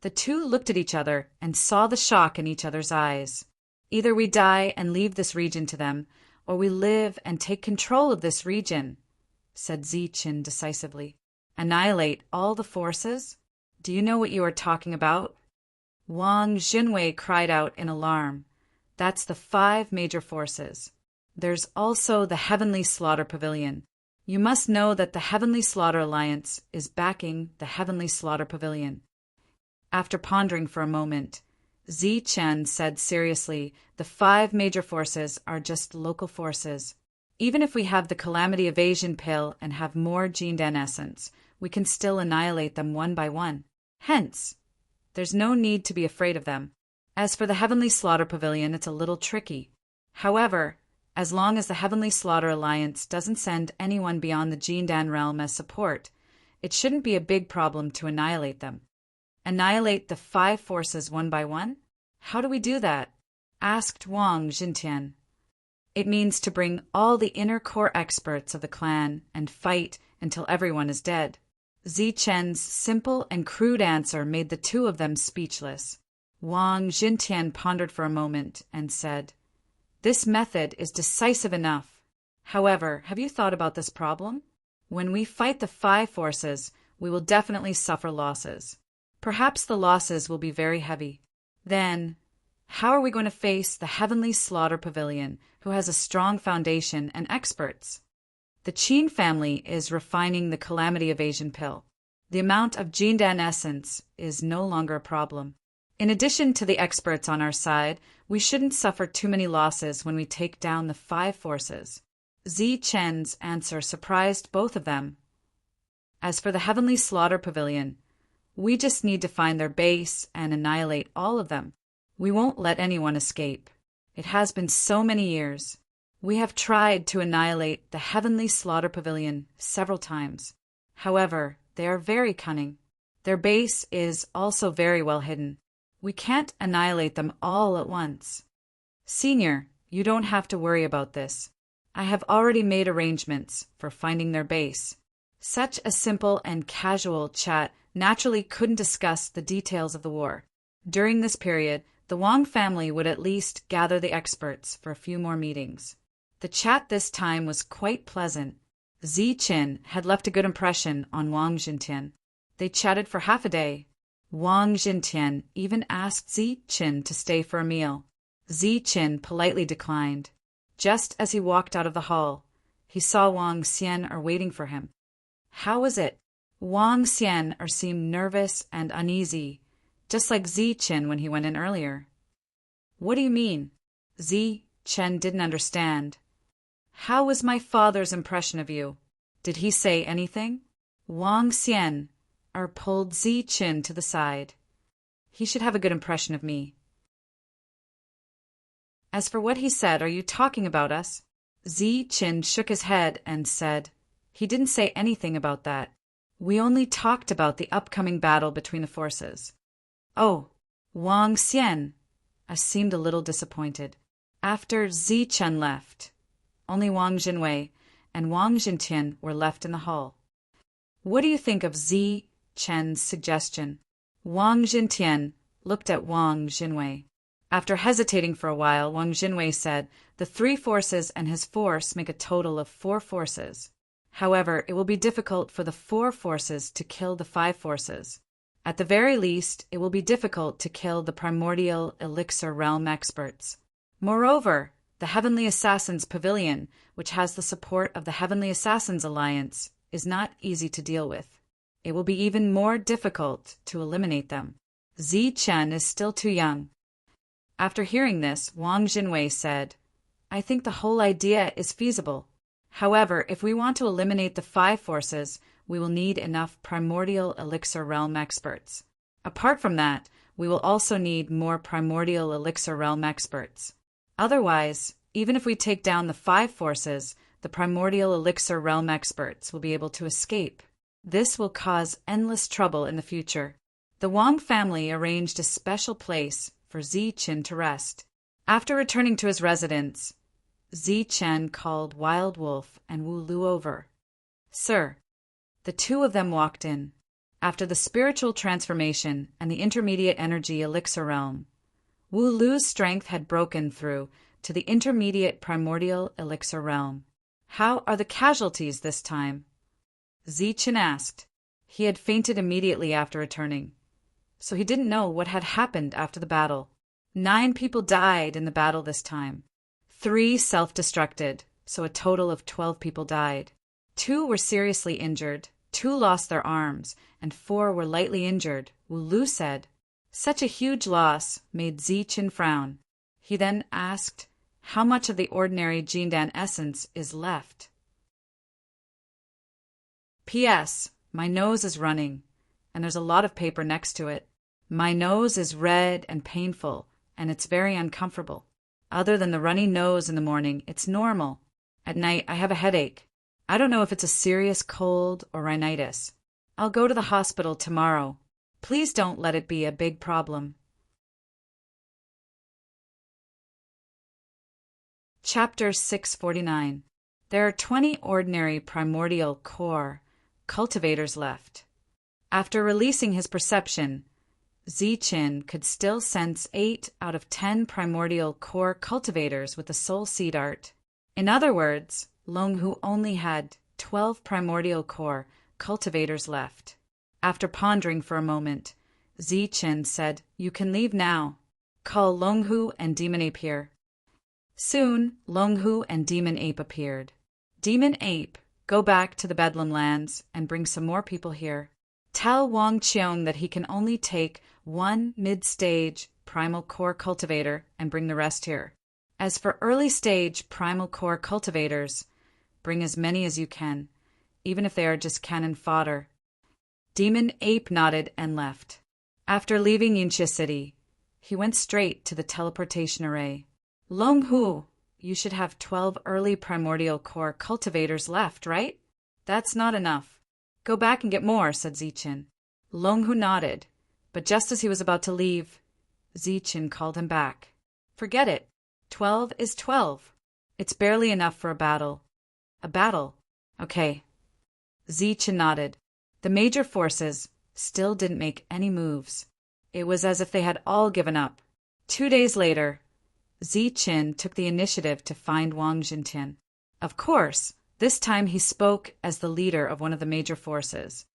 The 2 looked at each other and saw the shock in each other's eyes. "Either we die and leave this region to them, or we live and take control of this region," said Zi Chen decisively. "Annihilate all the forces? Do you know what you are talking about?" Wang Jinwei cried out in alarm. "That's the 5 major forces. There's also the Heavenly Slaughter Pavilion. You must know that the Heavenly Slaughter Alliance is backing the Heavenly Slaughter Pavilion." After pondering for a moment, Zi Chen said seriously, "The 5 major forces are just local forces. Even if we have the Calamity Evasion pill and have more Jindan essence, we can still annihilate them one by one. Hence, there's no need to be afraid of them. As for the Heavenly Slaughter Pavilion, it's a little tricky. However, as long as the Heavenly Slaughter Alliance doesn't send anyone beyond the Jindan realm as support, it shouldn't be a big problem to annihilate them." "Annihilate the 5 forces one by one? How do we do that?" asked Wang Zhentian. "It means to bring all the inner core experts of the clan and fight until everyone is dead." Zi Chen's simple and crude answer made the 2 of them speechless. Wang Zhentian pondered for a moment and said, "This method is decisive enough. However, have you thought about this problem? When we fight the 5 forces, we will definitely suffer losses. Perhaps the losses will be very heavy. Then, how are we going to face the Heavenly Slaughter Pavilion, who has a strong foundation and experts? The Qin family is refining the Calamity Evasion pill. The amount of Jindan essence is no longer a problem. In addition to the experts on our side, we shouldn't suffer too many losses when we take down the 5 forces. Zi Chen's answer surprised both of them. As for the Heavenly Slaughter Pavilion, we just need to find their base and annihilate all of them. We won't let anyone escape. It has been so many years. We have tried to annihilate the Heavenly Slaughter Pavilion several times. However, they are very cunning. Their base is also very well hidden. We can't annihilate them all at once. Senior, you don't have to worry about this. I have already made arrangements for finding their base. Such a simple and casual chat naturally couldn't discuss the details of the war. During this period, the Wang family would at least gather the experts for a few more meetings. The chat this time was quite pleasant. Zi Qin had left a good impression on Wang Jintian. They chatted for half a day. Wang Jintian even asked Zi Qin to stay for a meal. Zi Qin politely declined. Just as he walked out of the hall, he saw Wang Xian waiting for him. How was it? Wang Xian seemed nervous and uneasy, just like Zi Qin when he went in earlier. What do you mean? Zi Qin didn't understand. How was my father's impression of you? Did he say anything? Wang Xian pulled Zi Qin to the side. He should have a good impression of me. As for what he said, are you talking about us? Zi Qin shook his head and said, he didn't say anything about that. We only talked about the upcoming battle between the forces. Oh, Wang Xian seemed a little disappointed. After Zi Qin left, only Wang Jinwei and Wang Jintian were left in the hall. What do you think of Zi Qin's suggestion? Wang Jintian looked at Wang Jinwei. After hesitating for a while, Wang Jinwei said, the 3 forces and his force make a total of 4 forces. However, it will be difficult for the 4 forces to kill the 5 forces. At the very least, it will be difficult to kill the primordial elixir realm experts. Moreover, the Heavenly Assassins Pavilion, which has the support of the Heavenly Assassins Alliance, is not easy to deal with. It will be even more difficult to eliminate them. Zi Qin is still too young. After hearing this, Wang Jinwei said, I think the whole idea is feasible. However, if we want to eliminate the 5 forces, we will need enough primordial elixir realm experts. Apart from that, we will also need more primordial elixir realm experts. Otherwise, even if we take down the 5 forces, the primordial elixir realm experts will be able to escape. This will cause endless trouble in the future. The Wang family arranged a special place for Zi Qin to rest. After returning to his residence, Zi Qin called Wild Wolf and Wu Lu over. Sir, the 2 of them walked in. After the spiritual transformation and the intermediate energy elixir realm, Wu Lu's strength had broken through to the intermediate primordial elixir realm. How are the casualties this time? Zi Qin asked. He had fainted immediately after returning, so he didn't know what had happened after the battle. 9 people died in the battle this time. 3 self-destructed, so a total of 12 people died. 2 were seriously injured, 2 lost their arms, and 4 were lightly injured, Wu Lu said. Such a huge loss made Zi Qin frown. He then asked, how much of the ordinary Jindan essence is left? P.S. My nose is running, and there's a lot of paper next to it. My nose is red and painful, and it's very uncomfortable. Other than the runny nose in the morning, it's normal. At night, I have a headache. I don't know if it's a serious cold or rhinitis. I'll go to the hospital tomorrow. Please don't let it be a big problem. Chapter 649. There are 20 ordinary primordial core cultivators left. After releasing his perception, Zi Qin could still sense 8 out of 10 primordial core cultivators with the soul seed art. In other words, Long Hu only had 12 primordial core cultivators left. After pondering for a moment, Zichen said, "You can leave now. Call Longhu and Demon Ape here." Soon, Longhu and Demon Ape appeared. "Demon Ape, go back to the Bedlam lands and bring some more people here. Tell Wang Qiong that he can only take one mid-stage primal core cultivator and bring the rest here. As for early-stage primal core cultivators, bring as many as you can, even if they are just cannon fodder." Demon Ape nodded and left. After leaving Yinxia City, he went straight to the teleportation array. "Longhu, you should have 12 early primordial core cultivators left, right?" "That's not enough. Go back and get more," said Zichen. Longhu nodded, but just as he was about to leave, Zichen called him back. "Forget it. 12 is 12. It's barely enough for a battle." "A battle? Okay." Zichen nodded. The major forces still didn't make any moves. It was as if they had all given up. 2 days later, Zichen took the initiative to find Wang Jintian. Of course, this time he spoke as the leader of one of the major forces.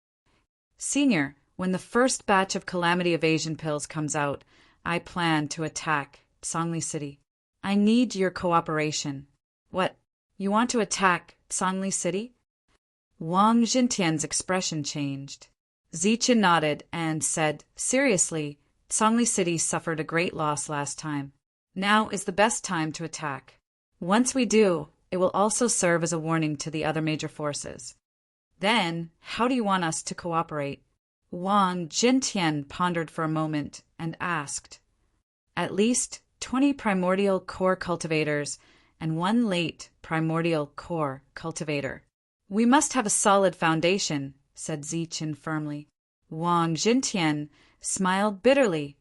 "Senior, when the first batch of Calamity Evasion pills comes out, I plan to attack Songli City. I need your cooperation." "What? You want to attack Songli City?" Wang Jintian's expression changed. Zichen nodded and said, "Seriously, Songli City suffered a great loss last time. Now is the best time to attack. Once we do, it will also serve as a warning to the other major forces." "Then, how do you want us to cooperate?" Wang Jintian pondered for a moment and asked. "At least 20 primordial core cultivators and 1 late primordial core cultivator." "We must have a solid foundation," said Zichen firmly. Wang Jintian smiled bitterly.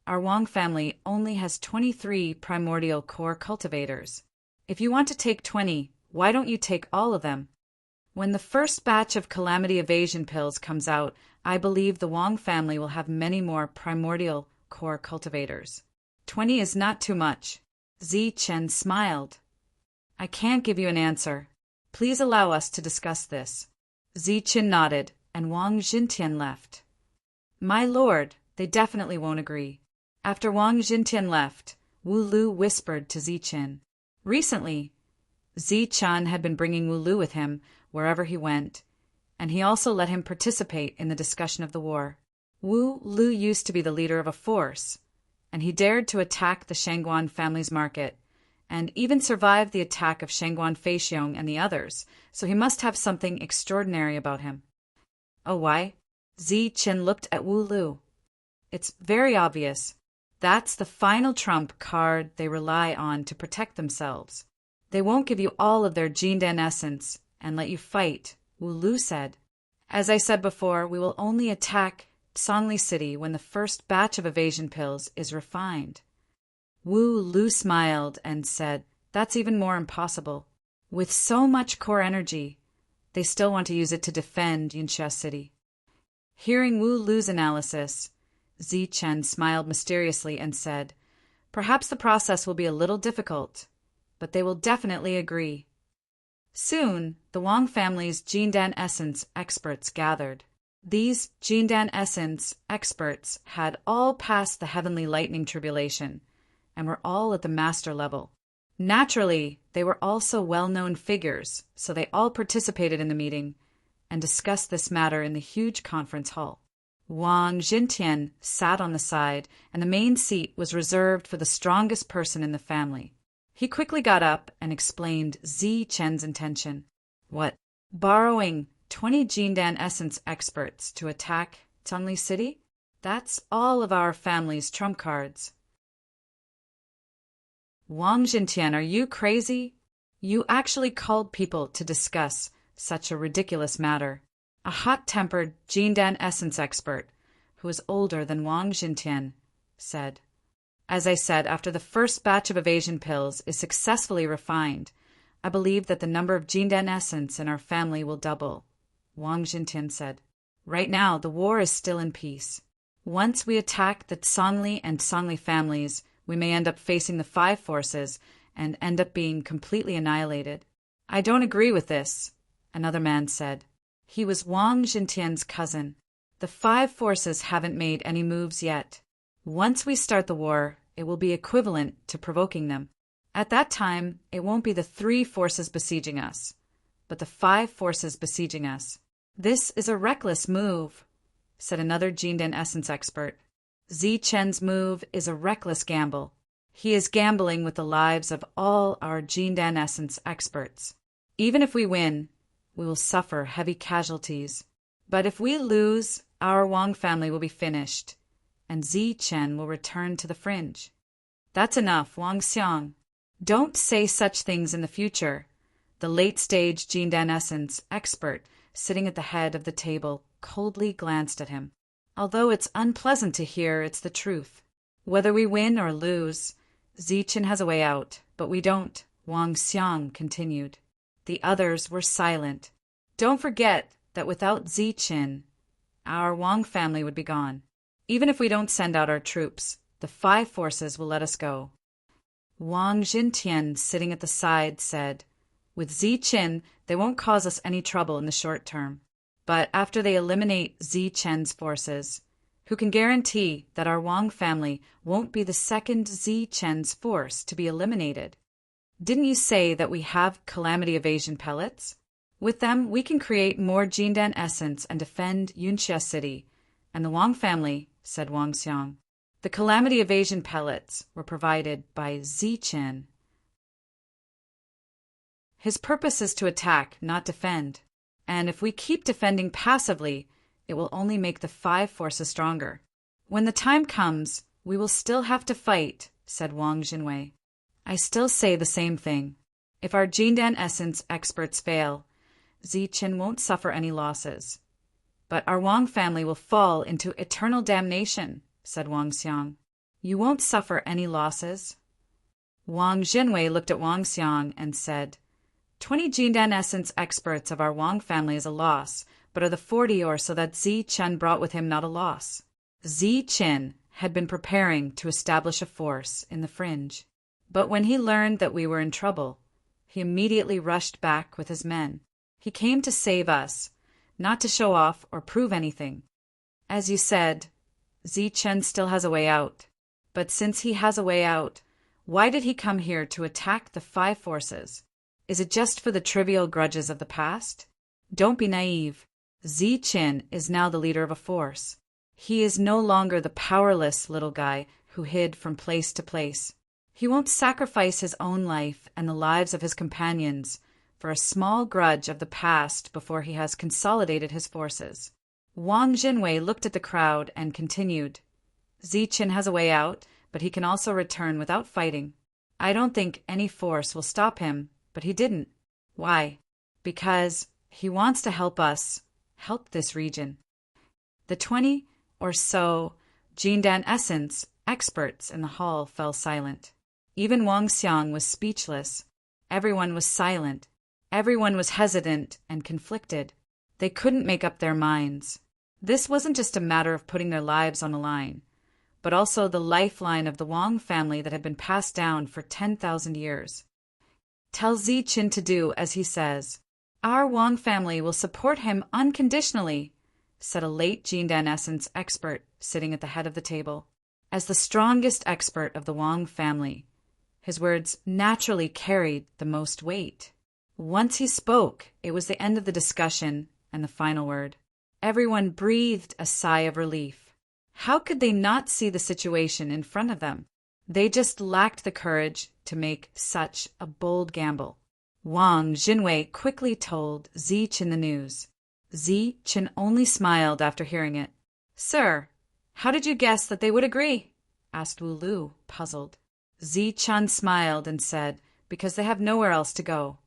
"Our Wang family only has 23 primordial core cultivators. If you want to take 20, why don't you take all of them? When the first batch of Calamity Evasion pills comes out, I believe the Wang family will have many more primordial core cultivators. 20 is not too much." Zichen smiled. "I can't give you an answer. Please allow us to discuss this." Zichen nodded, and Wang Jintian left. "My lord, they definitely won't agree." After Wang Jintian left, Wu Lu whispered to Zichen. Recently, Zichen had been bringing Wu Lu with him wherever he went, and he also let him participate in the discussion of the war. Wu Lu used to be the leader of a force, and he dared to attack the Shangguan family's market, and even survived the attack of Shangguan Feixiong and the others, so he must have something extraordinary about him. "Oh, why?" Zichen looked at Wu Lu. "It's very obvious. That's the final trump card they rely on to protect themselves. They won't give you all of their Jindan essence and let you fight," Wu Lu said. "As I said before, we will only attack Songli City when the first batch of evasion pills is refined." Wu Lu smiled and said, "That's even more impossible. With so much core energy, they still want to use it to defend Yinxia City." Hearing Wu Lu's analysis, Zichen smiled mysteriously and said, "Perhaps the process will be a little difficult, but they will definitely agree." Soon, the Wang family's Jindan Essence experts gathered. These Jindan Essence experts had all passed the Heavenly Lightning Tribulation and were all at the master level. Naturally, they were also well-known figures, so they all participated in the meeting and discussed this matter in the huge conference hall. Wang Jintian sat on the side, and the main seat was reserved for the strongest person in the family. He quickly got up and explained Zichen's intention. "What? Borrowing 20 Jindan Essence experts to attack Songli City? That's all of our family's trump cards." "Wang Jintian, are you crazy? You actually called people to discuss such a ridiculous matter." A hot-tempered Jindan Essence expert, who was older than Wang Jintian, said, "As I said, after the first batch of evasion pills is successfully refined, I believe that the number of Jindan Essence in our family will double." Wang Jintian said, "Right now, the war is still in peace. Once we attack the Songli and Songli families, we may end up facing the 5 forces and end up being completely annihilated." "I don't agree with this," another man said. He was Wang Jintian's cousin. The five forces haven't made any moves yet. Once we start the war, it will be equivalent to provoking them. At that time, it won't be the three forces besieging us, but the five forces besieging us. This is a reckless move, said another Jindan essence expert. Zichen's move is a reckless gamble. He is gambling with the lives of all our Jindan essence experts. Even if we win, we will suffer heavy casualties. But if we lose, our Wang family will be finished, and Zichen will return to the fringe. That's enough, Wang Xiang. Don't say such things in the future. The late-stage Jindan essence expert sitting at the head of the table coldly glanced at him. Although it's unpleasant to hear, it's the truth. Whether we win or lose, Zichen has a way out, but we don't, Wang Xiang continued. The others were silent. Don't forget that without Zichen, our Wang family would be gone. Even if we don't send out our troops, the five forces will let us go. Wang Jintian, sitting at the side, said, with Zichen, they won't cause us any trouble in the short term. But after they eliminate Zichen's forces, who can guarantee that our Wang family won't be the second Zichen's force to be eliminated? Didn't you say that we have calamity evasion pellets? With them, we can create more Jindan essence and defend Yunxia City and the Wang family, said Wang Xiang. The calamity evasion pellets were provided by Zichen. His purpose is to attack, not defend. And if we keep defending passively, it will only make the five forces stronger. When the time comes, we will still have to fight, said Wang Jinwei. I still say the same thing. If our Jindan essence experts fail, Zichen won't suffer any losses. But our Wang family will fall into eternal damnation, said Wang Xiang. You won't suffer any losses. Wang Jinwei looked at Wang Xiang and said, 20 Jindan essence experts of our Wang family is a loss, but are the 40 or so that Zichen brought with him not a loss? Zichen had been preparing to establish a force in the fringe. But when he learned that we were in trouble, he immediately rushed back with his men. He came to save us, not to show off or prove anything. As you said, Zichen still has a way out. But since he has a way out, why did he come here to attack the five forces? Is it just for the trivial grudges of the past? Don't be naive. Zichen is now the leader of a force. He is no longer the powerless little guy who hid from place to place. He won't sacrifice his own life and the lives of his companions for a small grudge of the past before he has consolidated his forces. Wang Jinwei looked at the crowd and continued, Zichen has a way out, but he can also return without fighting. I don't think any force will stop him, but he didn't. Why? Because he wants to help us, help this region. The 20 or so Jindan essence experts in the hall fell silent. Even Wang Xiang was speechless. Everyone was silent. Everyone was hesitant and conflicted. They couldn't make up their minds. This wasn't just a matter of putting their lives on the line, but also the lifeline of the Wang family that had been passed down for 10,000 years. Tell Zichen to do as he says. Our Wang family will support him unconditionally, said a late Jindan essence expert sitting at the head of the table. As the strongest expert of the Wang family, his words naturally carried the most weight. Once he spoke, it was the end of the discussion and the final word. Everyone breathed a sigh of relief. How could they not see the situation in front of them? They just lacked the courage to make such a bold gamble. Wang Jinwei quickly told Zichen the news. Zichen only smiled after hearing it. Sir, how did you guess that they would agree? Asked Wu Lu, puzzled. Zichen smiled and said, because they have nowhere else to go.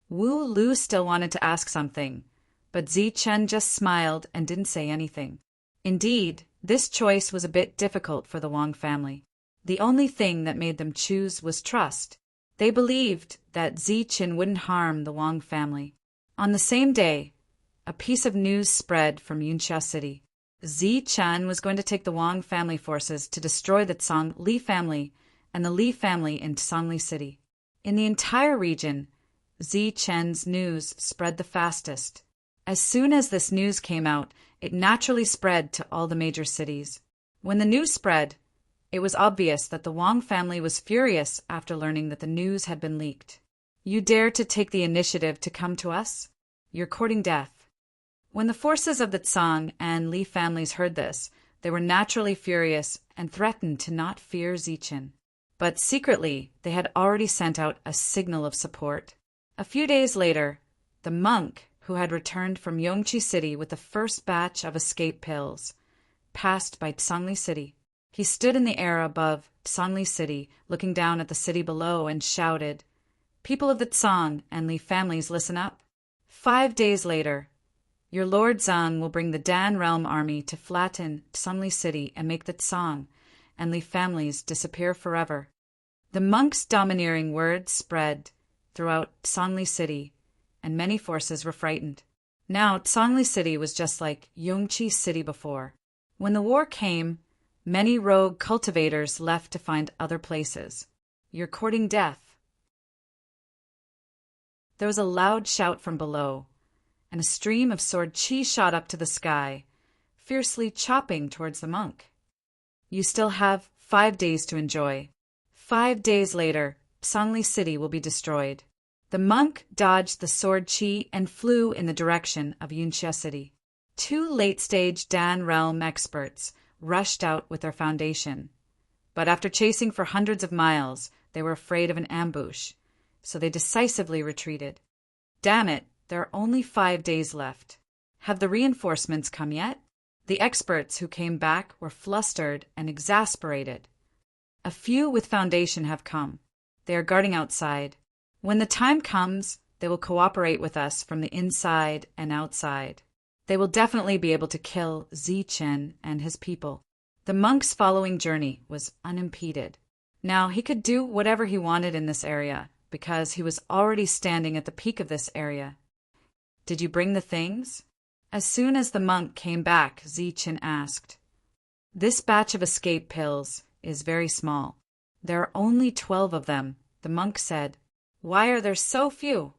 Wu Lu still wanted to ask something, but Zichen just smiled and didn't say anything. Indeed, this choice was a bit difficult for the Wang family. The only thing that made them choose was trust. They believed that Zichen wouldn't harm the Wang family. On the same day, a piece of news spread from Yunxia City. Zichen was going to take the Wang family forces to destroy the Tsang Li family and the Li family in Tsangli City. In the entire region, Zichen's news spread the fastest. As soon as this news came out, it naturally spread to all the major cities. When the news spread, it was obvious that the Wang family was furious after learning that the news had been leaked. You dare to take the initiative to come to us? You're courting death. When the forces of the Tsang and Li families heard this, they were naturally furious and threatened to not fear Zichen. But secretly, they had already sent out a signal of support. A few days later, the monk, who had returned from Yongqi City with the first batch of escape pills, passed by Tsangli City. He stood in the air above Tsangli City, looking down at the city below, and shouted, "People of the Tsang and Li families, listen up. 5 days later, your Lord Zhang will bring the Dan realm army to flatten Tsangli City and make the Tsang and Li families disappear forever." The monk's domineering words spread throughout Tsangli City, and many forces were frightened. Now Tsangli City was just like Yongqi City before. When the war came, many rogue cultivators left to find other places. You're courting death. There was a loud shout from below, and a stream of sword qi shot up to the sky, fiercely chopping towards the monk. You still have 5 days to enjoy. 5 days later, Tsangli City will be destroyed. The monk dodged the sword qi and flew in the direction of Yunxia City. 2 late-stage Dan realm experts rushed out with their foundation. But after chasing for hundreds of miles, they were afraid of an ambush, so they decisively retreated. Damn it, there are only 5 days left. Have the reinforcements come yet? The experts who came back were flustered and exasperated. A few with foundation have come. They are guarding outside. When the time comes, they will cooperate with us from the inside and outside. They will definitely be able to kill Zichen and his people. The monk's following journey was unimpeded. Now he could do whatever he wanted in this area, because he was already standing at the peak of this area. Did you bring the things? As soon as the monk came back, Zichen asked. This batch of escape pills is very small. There are only 12 of them, the monk said. Why are there so few?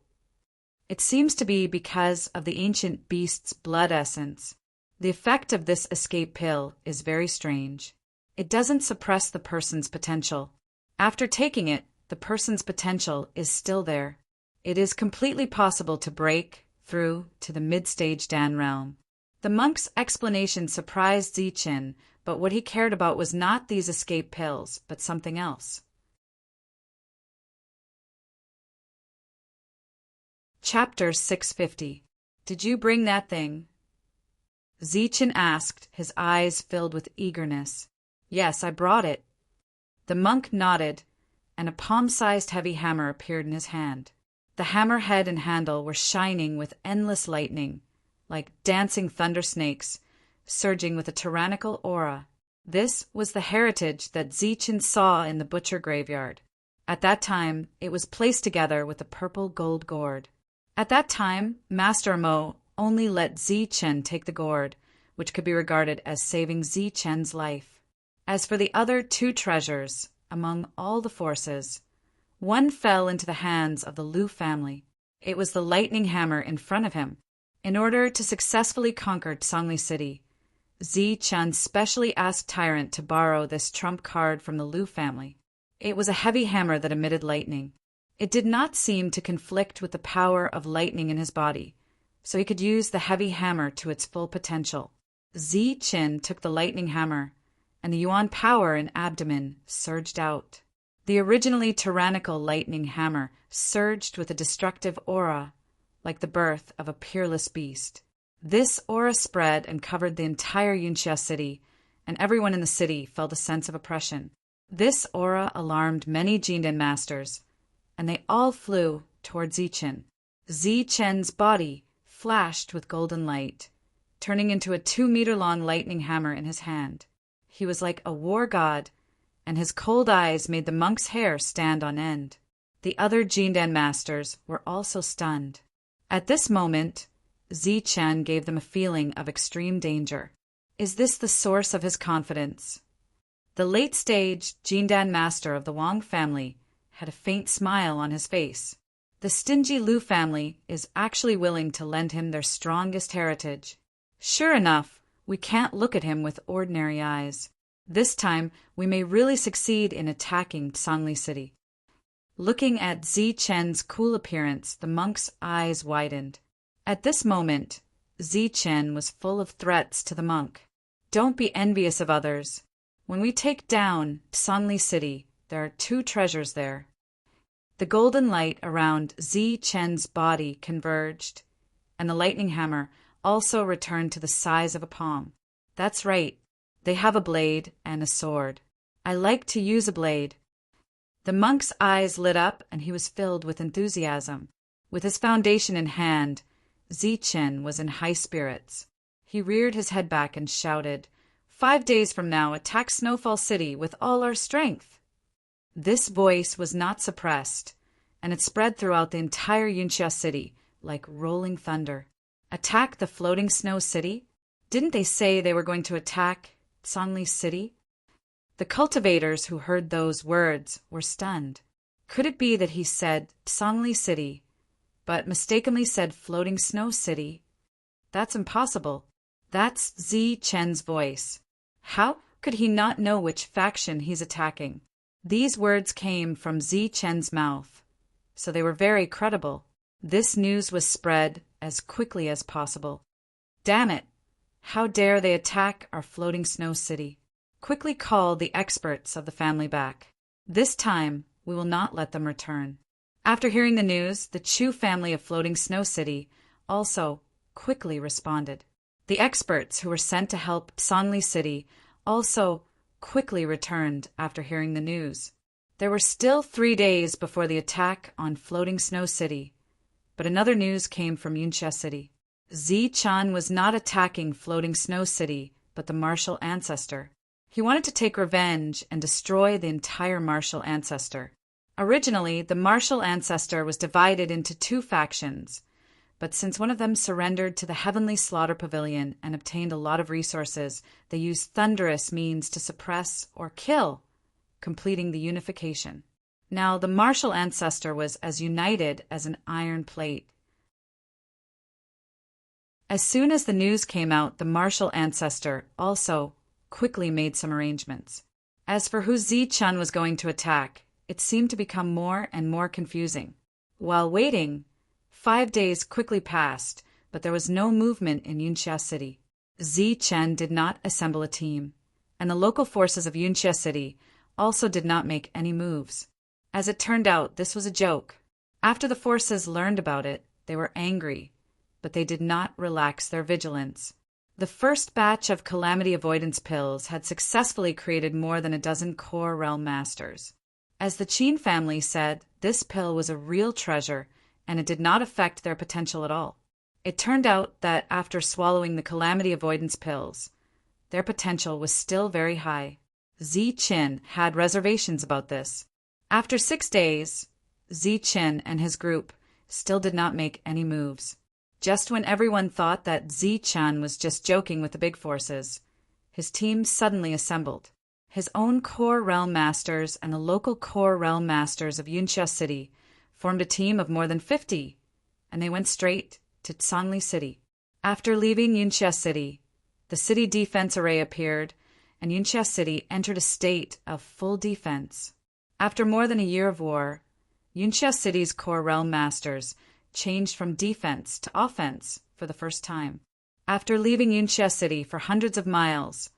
It seems to be because of the ancient beast's blood essence. The effect of this escape pill is very strange. It doesn't suppress the person's potential. After taking it, the person's potential is still there. It is completely possible to break through to the mid-stage Dan realm. The monk's explanation surprised Zichen, but what he cared about was not these escape pills, but something else. Chapter 650. Did you bring that thing? Zichen asked, his eyes filled with eagerness. Yes, I brought it. The monk nodded, and a palm-sized heavy hammer appeared in his hand. The hammer head and handle were shining with endless lightning, like dancing thunder snakes, surging with a tyrannical aura. This was the heritage that Zichen saw in the butcher graveyard. At that time, it was placed together with the purple gold gourd. At that time, Master Mo only let Zichen take the gourd, which could be regarded as saving Zichen's life. As for the other 2 treasures, among all the forces, one fell into the hands of the Lu family. It was the lightning hammer in front of him. In order to successfully conquer Tsangli City, Zichen specially asked Tyrant to borrow this trump card from the Lu family. It was a heavy hammer that emitted lightning. It did not seem to conflict with the power of lightning in his body, so he could use the heavy hammer to its full potential. Zichen took the lightning hammer, and the yuan power in abdomen surged out. The originally tyrannical lightning hammer surged with a destructive aura, like the birth of a peerless beast. This aura spread and covered the entire Yunxia city, and everyone in the city felt a sense of oppression. This aura alarmed many Jindan masters, and they all flew toward Zichen. Zichen's body flashed with golden light, turning into a 2-meter-long lightning hammer in his hand. He was like a war god, and his cold eyes made the monk's hair stand on end. The other Jindan masters were also stunned. At this moment, Zichen gave them a feeling of extreme danger. Is this the source of his confidence? The late-stage Jindan master of the Wang family had a faint smile on his face. The stingy Lu family is actually willing to lend him their strongest heritage. Sure enough, we can't look at him with ordinary eyes. This time, we may really succeed in attacking Sangli City. Looking at Zi-Chen's cool appearance, the monk's eyes widened. At this moment, Zi-Chen was full of threats to the monk. Don't be envious of others. When we take down Sangli City, there are 2 treasures there. The golden light around Zi-Chen's body converged, and the lightning hammer also returned to the size of a palm. That's right, they have a blade and a sword. I like to use a blade. The monk's eyes lit up and he was filled with enthusiasm. With his foundation in hand, Zi-Chen was in high spirits. He reared his head back and shouted, 5 days from now, attack Snowfall City with all our strength. This voice was not suppressed, and it spread throughout the entire Yunxia City like rolling thunder. Attack the floating snow city? Didn't they say they were going to attack Sangli City? The cultivators who heard those words were stunned. Could it be that he said Sangli City, but mistakenly said floating snow city? That's impossible. That's Zi-Chen's voice. How could he not know which faction he's attacking? These words came from Zi-Chen's mouth, so they were very credible. This news was spread as quickly as possible. Damn it! How dare they attack our floating snow city? Quickly call the experts of the family back. This time, we will not let them return. After hearing the news, the Chu family of Floating Snow City also quickly responded. The experts who were sent to help Sangli City also quickly returned after hearing the news. There were still 3 days before the attack on Floating Snow City, but another news came from Yunxia City. Zi-Chan was not attacking Floating Snow City, but the martial ancestor. He wanted to take revenge and destroy the entire martial ancestor. Originally, the martial ancestor was divided into 2 factions, but since one of them surrendered to the Heavenly Slaughter Pavilion and obtained a lot of resources, they used Thunderous means to suppress or kill, completing the unification. Now, the martial ancestor was as united as an iron plate. As soon as the news came out, the martial ancestor also quickly made some arrangements. As for who Zi-Chan was going to attack, it seemed to become more and more confusing. While waiting, 5 days quickly passed, but there was no movement in Yunxia City. Zi-Chen did not assemble a team, and the local forces of Yunxia City also did not make any moves. As it turned out, this was a joke. After the forces learned about it, they were angry, but they did not relax their vigilance. The first batch of calamity avoidance pills had successfully created more than a dozen core realm masters. As the Qin family said, this pill was a real treasure, and it did not affect their potential at all. It turned out that after swallowing the calamity avoidance pills, their potential was still very high. Zi-Chen had reservations about this. After 6 days, Zi-Chen and his group still did not make any moves. Just when everyone thought that Zi-Chan was just joking with the big forces, his team suddenly assembled. His own core realm masters and the local core realm masters of Yunxia City formed a team of more than 50, and they went straight to Sangli City. After leaving Yunxia City, the city defense array appeared, and Yunxia City entered a state of full defense. After more than a year of war, Yunxia City's core realm masters changed from defense to offense for the first time. After leaving Yunxia City for hundreds of miles,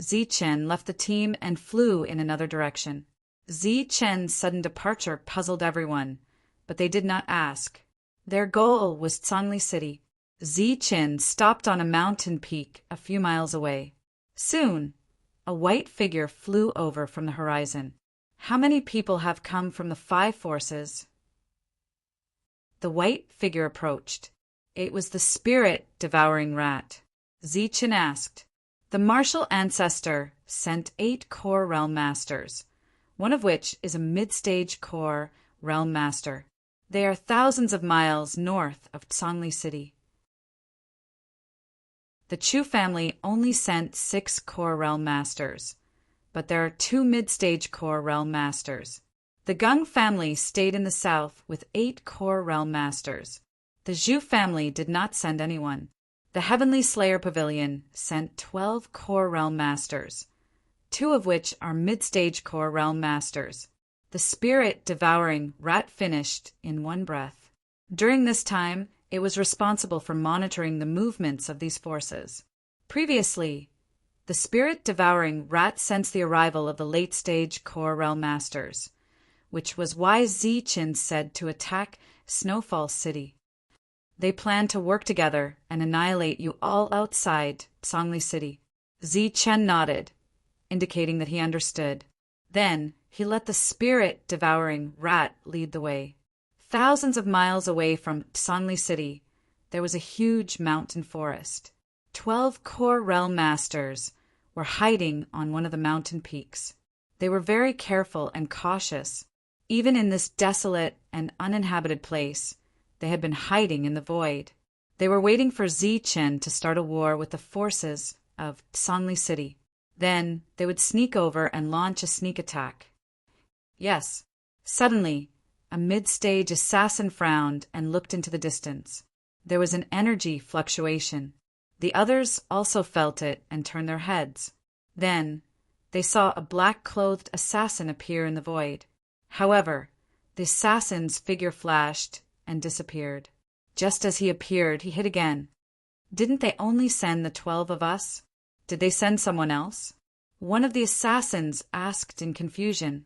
Zi-Chen left the team and flew in another direction. Zi-Chen's sudden departure puzzled everyone, but they did not ask. Their goal was Sangli City. Zi-Chen stopped on a mountain peak a few miles away. Soon, a white figure flew over from the horizon. How many people have come from the 5 forces? The white figure approached. It was the spirit-devouring rat. Zi-Chen asked. The martial ancestor sent 8 core realm masters, one of which is a mid-stage core realm master. They are thousands of miles north of Sangli City. The Chu family only sent 6 core realm masters, but there are 2 mid-stage core realm masters. The Gung family stayed in the south with 8 core realm masters. The Zhu family did not send anyone. The Heavenly Slayer Pavilion sent 12 Core Realm Masters, 2 of which are mid-stage Core Realm Masters. The spirit-devouring rat finished in one breath. During this time, it was responsible for monitoring the movements of these forces. Previously, the spirit-devouring rat sensed the arrival of the late-stage Core Realm Masters, which was why Zichen said to attack Snowfall City. They planned to work together and annihilate you all outside Songli City. Zichen nodded, indicating that he understood. Then, he let the spirit-devouring rat lead the way. Thousands of miles away from Songli City, there was a huge mountain forest. 12 Core Realm Masters were hiding on one of the mountain peaks. They were very careful and cautious. Even in this desolate and uninhabited place, they had been hiding in the void. They were waiting for Zichen to start a war with the forces of Songli City. Then they would sneak over and launch a sneak attack. Yes. Suddenly, a mid-stage assassin frowned and looked into the distance. There was an energy fluctuation. The others also felt it and turned their heads. Then, they saw a black-clothed assassin appear in the void. However, the assassin's figure flashed and disappeared. Just as he appeared, he hit again. Didn't they only send the 12 of us? Did they send someone else? One of the assassins asked in confusion.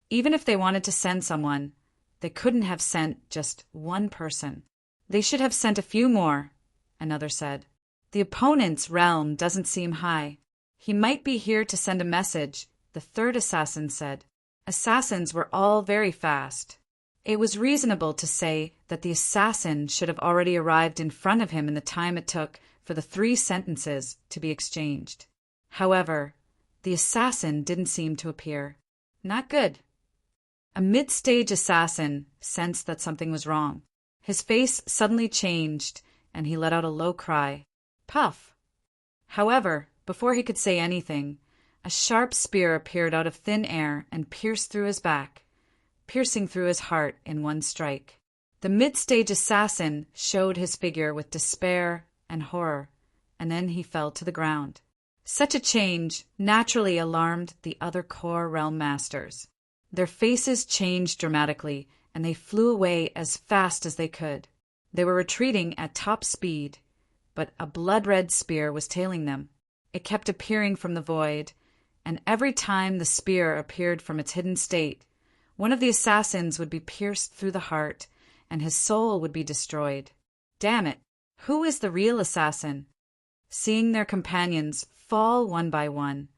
Even if they wanted to send someone, they couldn't have sent just one person. They should have sent a few more, another said. The opponent's realm doesn't seem high. He might be here to send a message, the third assassin said. Assassins were all very fast. It was reasonable to say that the assassin should have already arrived in front of him in the time it took for the 3 sentences to be exchanged. However, the assassin didn't seem to appear. Not good. A mid-stage assassin sensed that something was wrong. His face suddenly changed, and he let out a low cry. Puff! However, before he could say anything, a sharp spear appeared out of thin air and pierced through his back, piercing through his heart in one strike. The mid-stage assassin showed his figure with despair and horror, and then he fell to the ground. Such a change naturally alarmed the other Core Realm Masters. Their faces changed dramatically, and they flew away as fast as they could. They were retreating at top speed, but a blood-red spear was tailing them. It kept appearing from the void, and every time the spear appeared from its hidden state, one of the assassins would be pierced through the heart, and his soul would be destroyed. Damn it! Who is the real assassin? Seeing their companions fall one by one,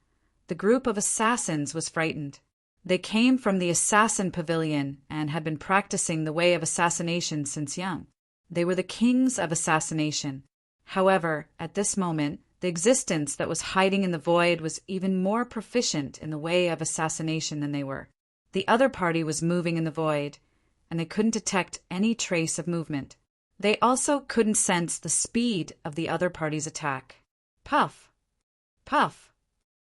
the group of assassins was frightened. They came from the assassin pavilion and had been practicing the way of assassination since young. They were the kings of assassination. However, at this moment, the existence that was hiding in the void was even more proficient in the way of assassination than they were. The other party was moving in the void, and they couldn't detect any trace of movement. They also couldn't sense the speed of the other party's attack. Puff! Puff!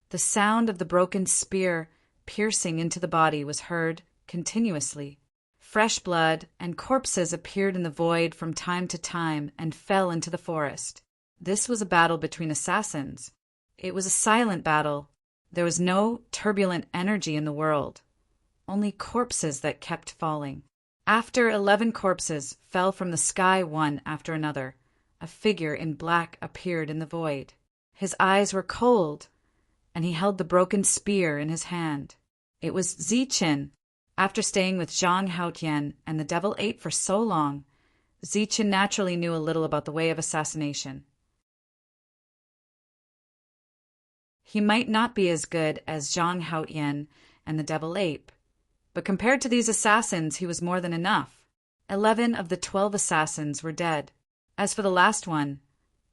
The sound of the broken spear piercing into the body was heard continuously. Fresh blood and corpses appeared in the void from time to time and fell into the forest. This was a battle between assassins. It was a silent battle. There was no turbulent energy in the world, only corpses that kept falling. After 11 corpses fell from the sky one after another, a figure in black appeared in the void. His eyes were cold, and he held the broken spear in his hand. It was Zichen. After staying with Zhang Haotian and the Devil Ape for so long, Zichen naturally knew a little about the way of assassination. He might not be as good as Zhang Haotian and the Devil Ape, but compared to these assassins he was more than enough. 11 of the 12 assassins were dead. As for the last one,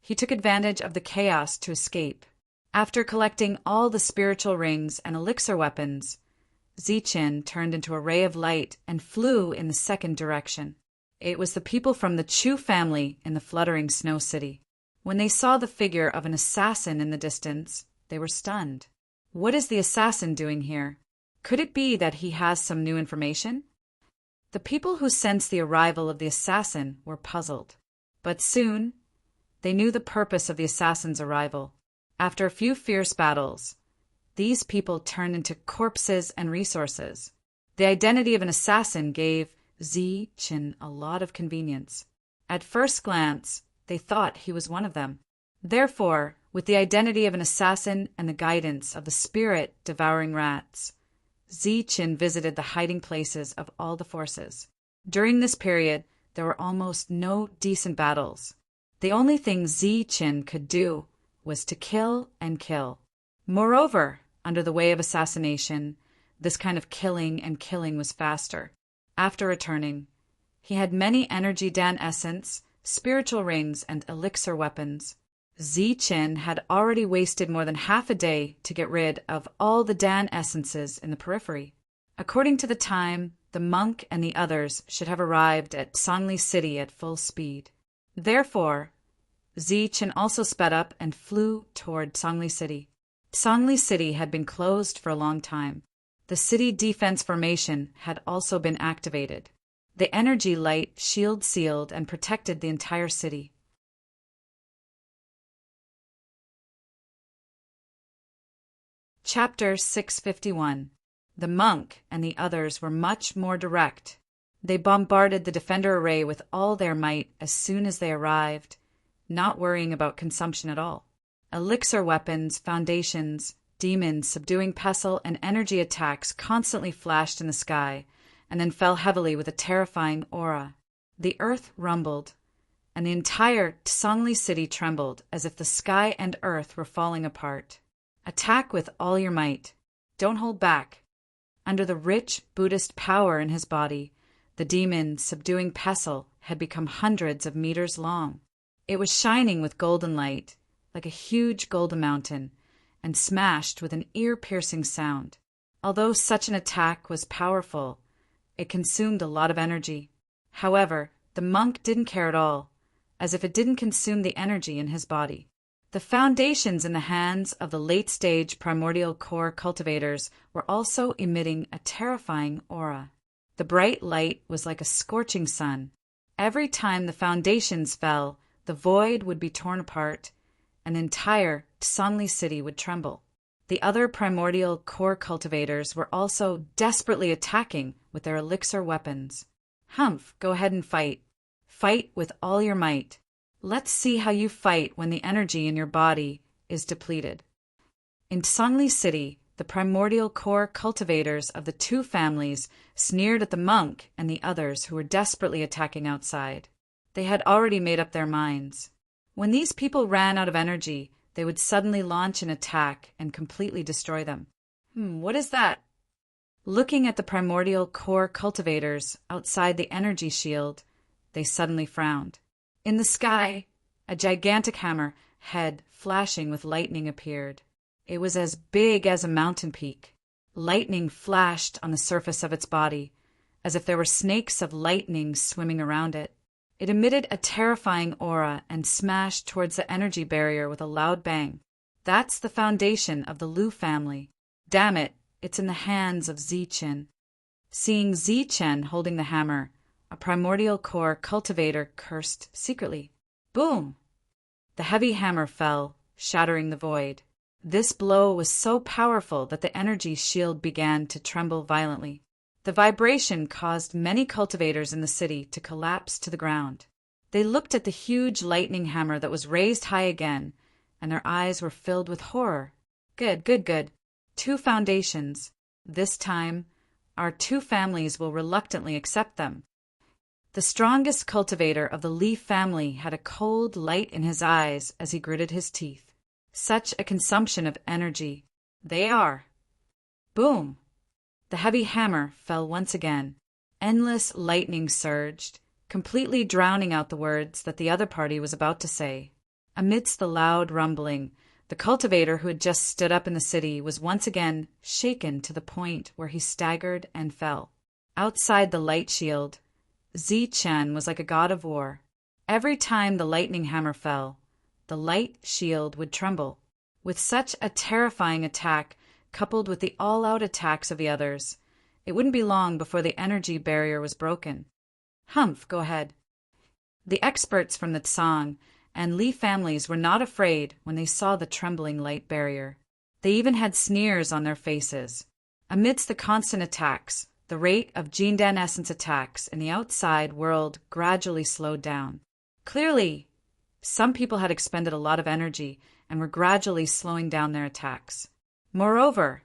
he took advantage of the chaos to escape. After collecting all the spiritual rings and elixir weapons, Zichen turned into a ray of light and flew in the second direction. It was the people from the Chu family in the fluttering snow city. When they saw the figure of an assassin in the distance, they were stunned. What is the assassin doing here? Could it be that he has some new information? The people who sensed the arrival of the assassin were puzzled. But soon, They knew the purpose of the assassin's arrival. After a few fierce battles, these people turned into corpses and resources. The identity of an assassin gave Zi Qin a lot of convenience. At first glance, they thought he was one of them. Therefore, with the identity of an assassin and the guidance of the spirit devouring rats, Zi Qin visited the hiding places of all the forces. During this period, there were almost no decent battles. The only thing Zi Qin could do was to kill and kill. Moreover, under the way of assassination, this kind of killing and killing was faster. After returning, he had many energy Dan essence, spiritual rings, and elixir weapons. Zi Qin had already wasted more than half a day to get rid of all the Dan essences in the periphery. According to the time, the monk and the others should have arrived at Songli City at full speed. Therefore, Zi Qin also sped up and flew toward Songli City. Songli City had been closed for a long time. The city defense formation had also been activated. The energy light shield sealed and protected the entire city. Chapter 651. The monk and the others were much more direct. They bombarded the defender array with all their might as soon as they arrived, not worrying about consumption at all. Elixir weapons, foundations, demons, subduing pestle, and energy attacks constantly flashed in the sky, and then fell heavily with a terrifying aura. The earth rumbled, and the entire Songli City trembled as if the sky and earth were falling apart. Attack with all your might. Don't hold back. Under the rich Buddhist power in his body, the demon, subduing pestle, had become hundreds of meters long. It was shining with golden light, like a huge golden mountain, and smashed with an ear-piercing sound. Although such an attack was powerful, it consumed a lot of energy. However, the monk didn't care at all, as if it didn't consume the energy in his body. The foundations in the hands of the late-stage primordial core cultivators were also emitting a terrifying aura. The bright light was like a scorching sun. Every time the foundations fell, the void would be torn apart, and the entire Songli City would tremble. The other primordial core cultivators were also desperately attacking with their elixir weapons. Humph, go ahead and fight. Fight with all your might. Let's see how you fight when the energy in your body is depleted. In Songli City, the primordial core cultivators of the two families sneered at the monk and the others who were desperately attacking outside. They had already made up their minds. When these people ran out of energy, they would suddenly launch an attack and completely destroy them. What is that? Looking at the primordial core cultivators outside the energy shield, they suddenly frowned. In the sky, a gigantic hammer, head flashing with lightning, appeared. It was as big as a mountain peak. Lightning flashed on the surface of its body, as if there were snakes of lightning swimming around it. It emitted a terrifying aura and smashed towards the energy barrier with a loud bang. That's the foundation of the Lu family. Damn it, it's in the hands of Zi Qin. Seeing Zi Qin holding the hammer, a primordial core cultivator cursed secretly. Boom! The heavy hammer fell, shattering the void. This blow was so powerful that the energy shield began to tremble violently. The vibration caused many cultivators in the city to collapse to the ground. They looked at the huge lightning hammer that was raised high again, and their eyes were filled with horror. Good. 2 foundations. This time, our 2 families will reluctantly accept them. The strongest cultivator of the Li family had a cold light in his eyes as he gritted his teeth. Such a consumption of energy. They are. Boom! The heavy hammer fell once again. Endless lightning surged, completely drowning out the words that the other party was about to say. Amidst the loud rumbling, the cultivator who had just stood up in the city was once again shaken to the point where he staggered and fell. Outside the light shield, Zi Qin was like a god of war. Every time the lightning hammer fell, the light shield would tremble. With such a terrifying attack, coupled with the all-out attacks of the others, it wouldn't be long before the energy barrier was broken. Humph, go ahead. The experts from the Tsang and Li families were not afraid when they saw the trembling light barrier. They even had sneers on their faces. Amidst the constant attacks, the rate of Jindan essence attacks in the outside world gradually slowed down. Clearly, some people had expended a lot of energy and were gradually slowing down their attacks. Moreover,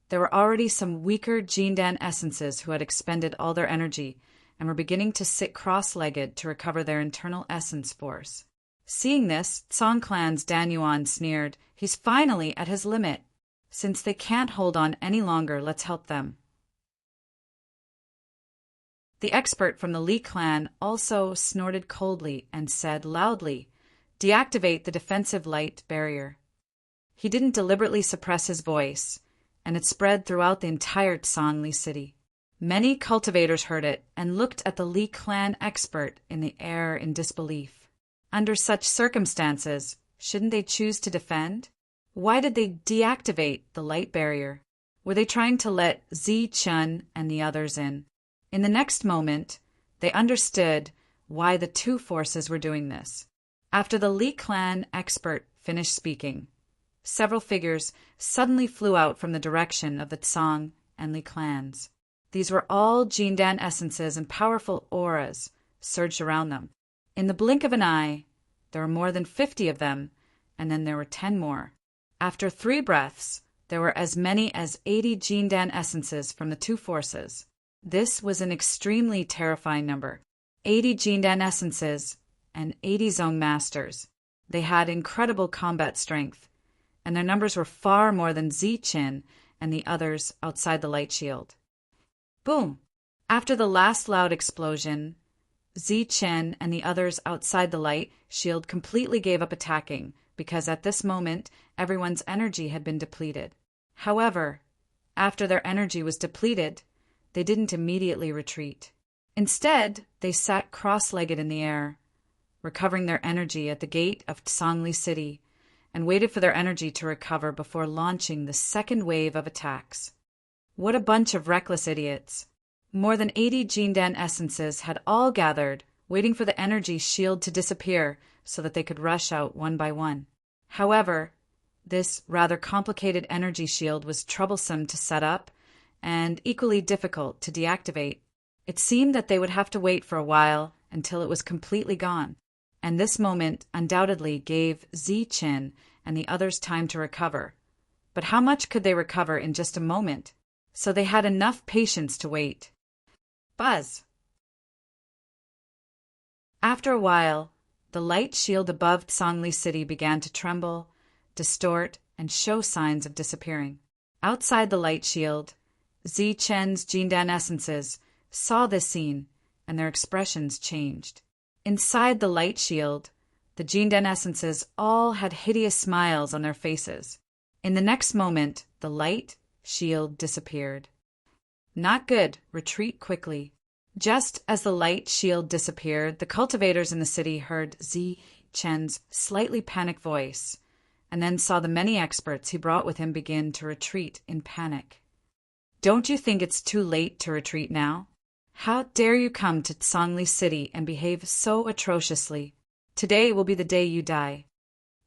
there were already some weaker Jindan essences who had expended all their energy and were beginning to sit cross-legged to recover their internal essence force. Seeing this, Song Clan's Dan Yuan sneered, "He's finally at his limit. Since they can't hold on any longer, let's help them." The expert from the Li clan also snorted coldly and said loudly, "Deactivate the defensive light barrier." He didn't deliberately suppress his voice, and it spread throughout the entire Songli city. Many cultivators heard it and looked at the Li clan expert in the air in disbelief. Under such circumstances, shouldn't they choose to defend? Why did they deactivate the light barrier? Were they trying to let Zi Chun and the others in? In the next moment, they understood why the two forces were doing this. After the Li clan expert finished speaking, several figures suddenly flew out from the direction of the Tsang and Li clans. These were all Jindan essences, and powerful auras surged around them. In the blink of an eye, there were more than 50 of them, and then there were 10 more. After 3 breaths, there were as many as 80 Jindan essences from the two forces. This was an extremely terrifying number. 80 Jindan essences and 80 zone masters. They had incredible combat strength, and their numbers were far more than Zi Qin and the others outside the light shield. Boom! After the last loud explosion, Zi Chen and the others outside the light shield completely gave up attacking because at this moment everyone's energy had been depleted. However, after their energy was depleted, they didn't immediately retreat. Instead, they sat cross-legged in the air, recovering their energy at the gate of Songli City, and waited for their energy to recover before launching the second wave of attacks. What a bunch of reckless idiots! More than 80 Jindan essences had all gathered, waiting for the energy shield to disappear so that they could rush out one by one. However, this rather complicated energy shield was troublesome to set up and equally difficult to deactivate. It seemed that they would have to wait for a while until it was completely gone, and this moment undoubtedly gave Zi Qin and the others time to recover. But how much could they recover in just a moment? So they had enough patience to wait. Buzz! After a while, the light shield above Songli City began to tremble, distort, and show signs of disappearing. Outside the light shield, Zi Chen's Jindan essences saw this scene, and their expressions changed. Inside the light shield, the Jindan essences all had hideous smiles on their faces. In the next moment, the light shield disappeared. Not good. Retreat quickly. Just as the light shield disappeared, the cultivators in the city heard Zi Chen's slightly panicked voice, and then saw the many experts he brought with him begin to retreat in panic. "Don't you think it's too late to retreat now? How dare you come to Songli City and behave so atrociously? Today will be the day you die.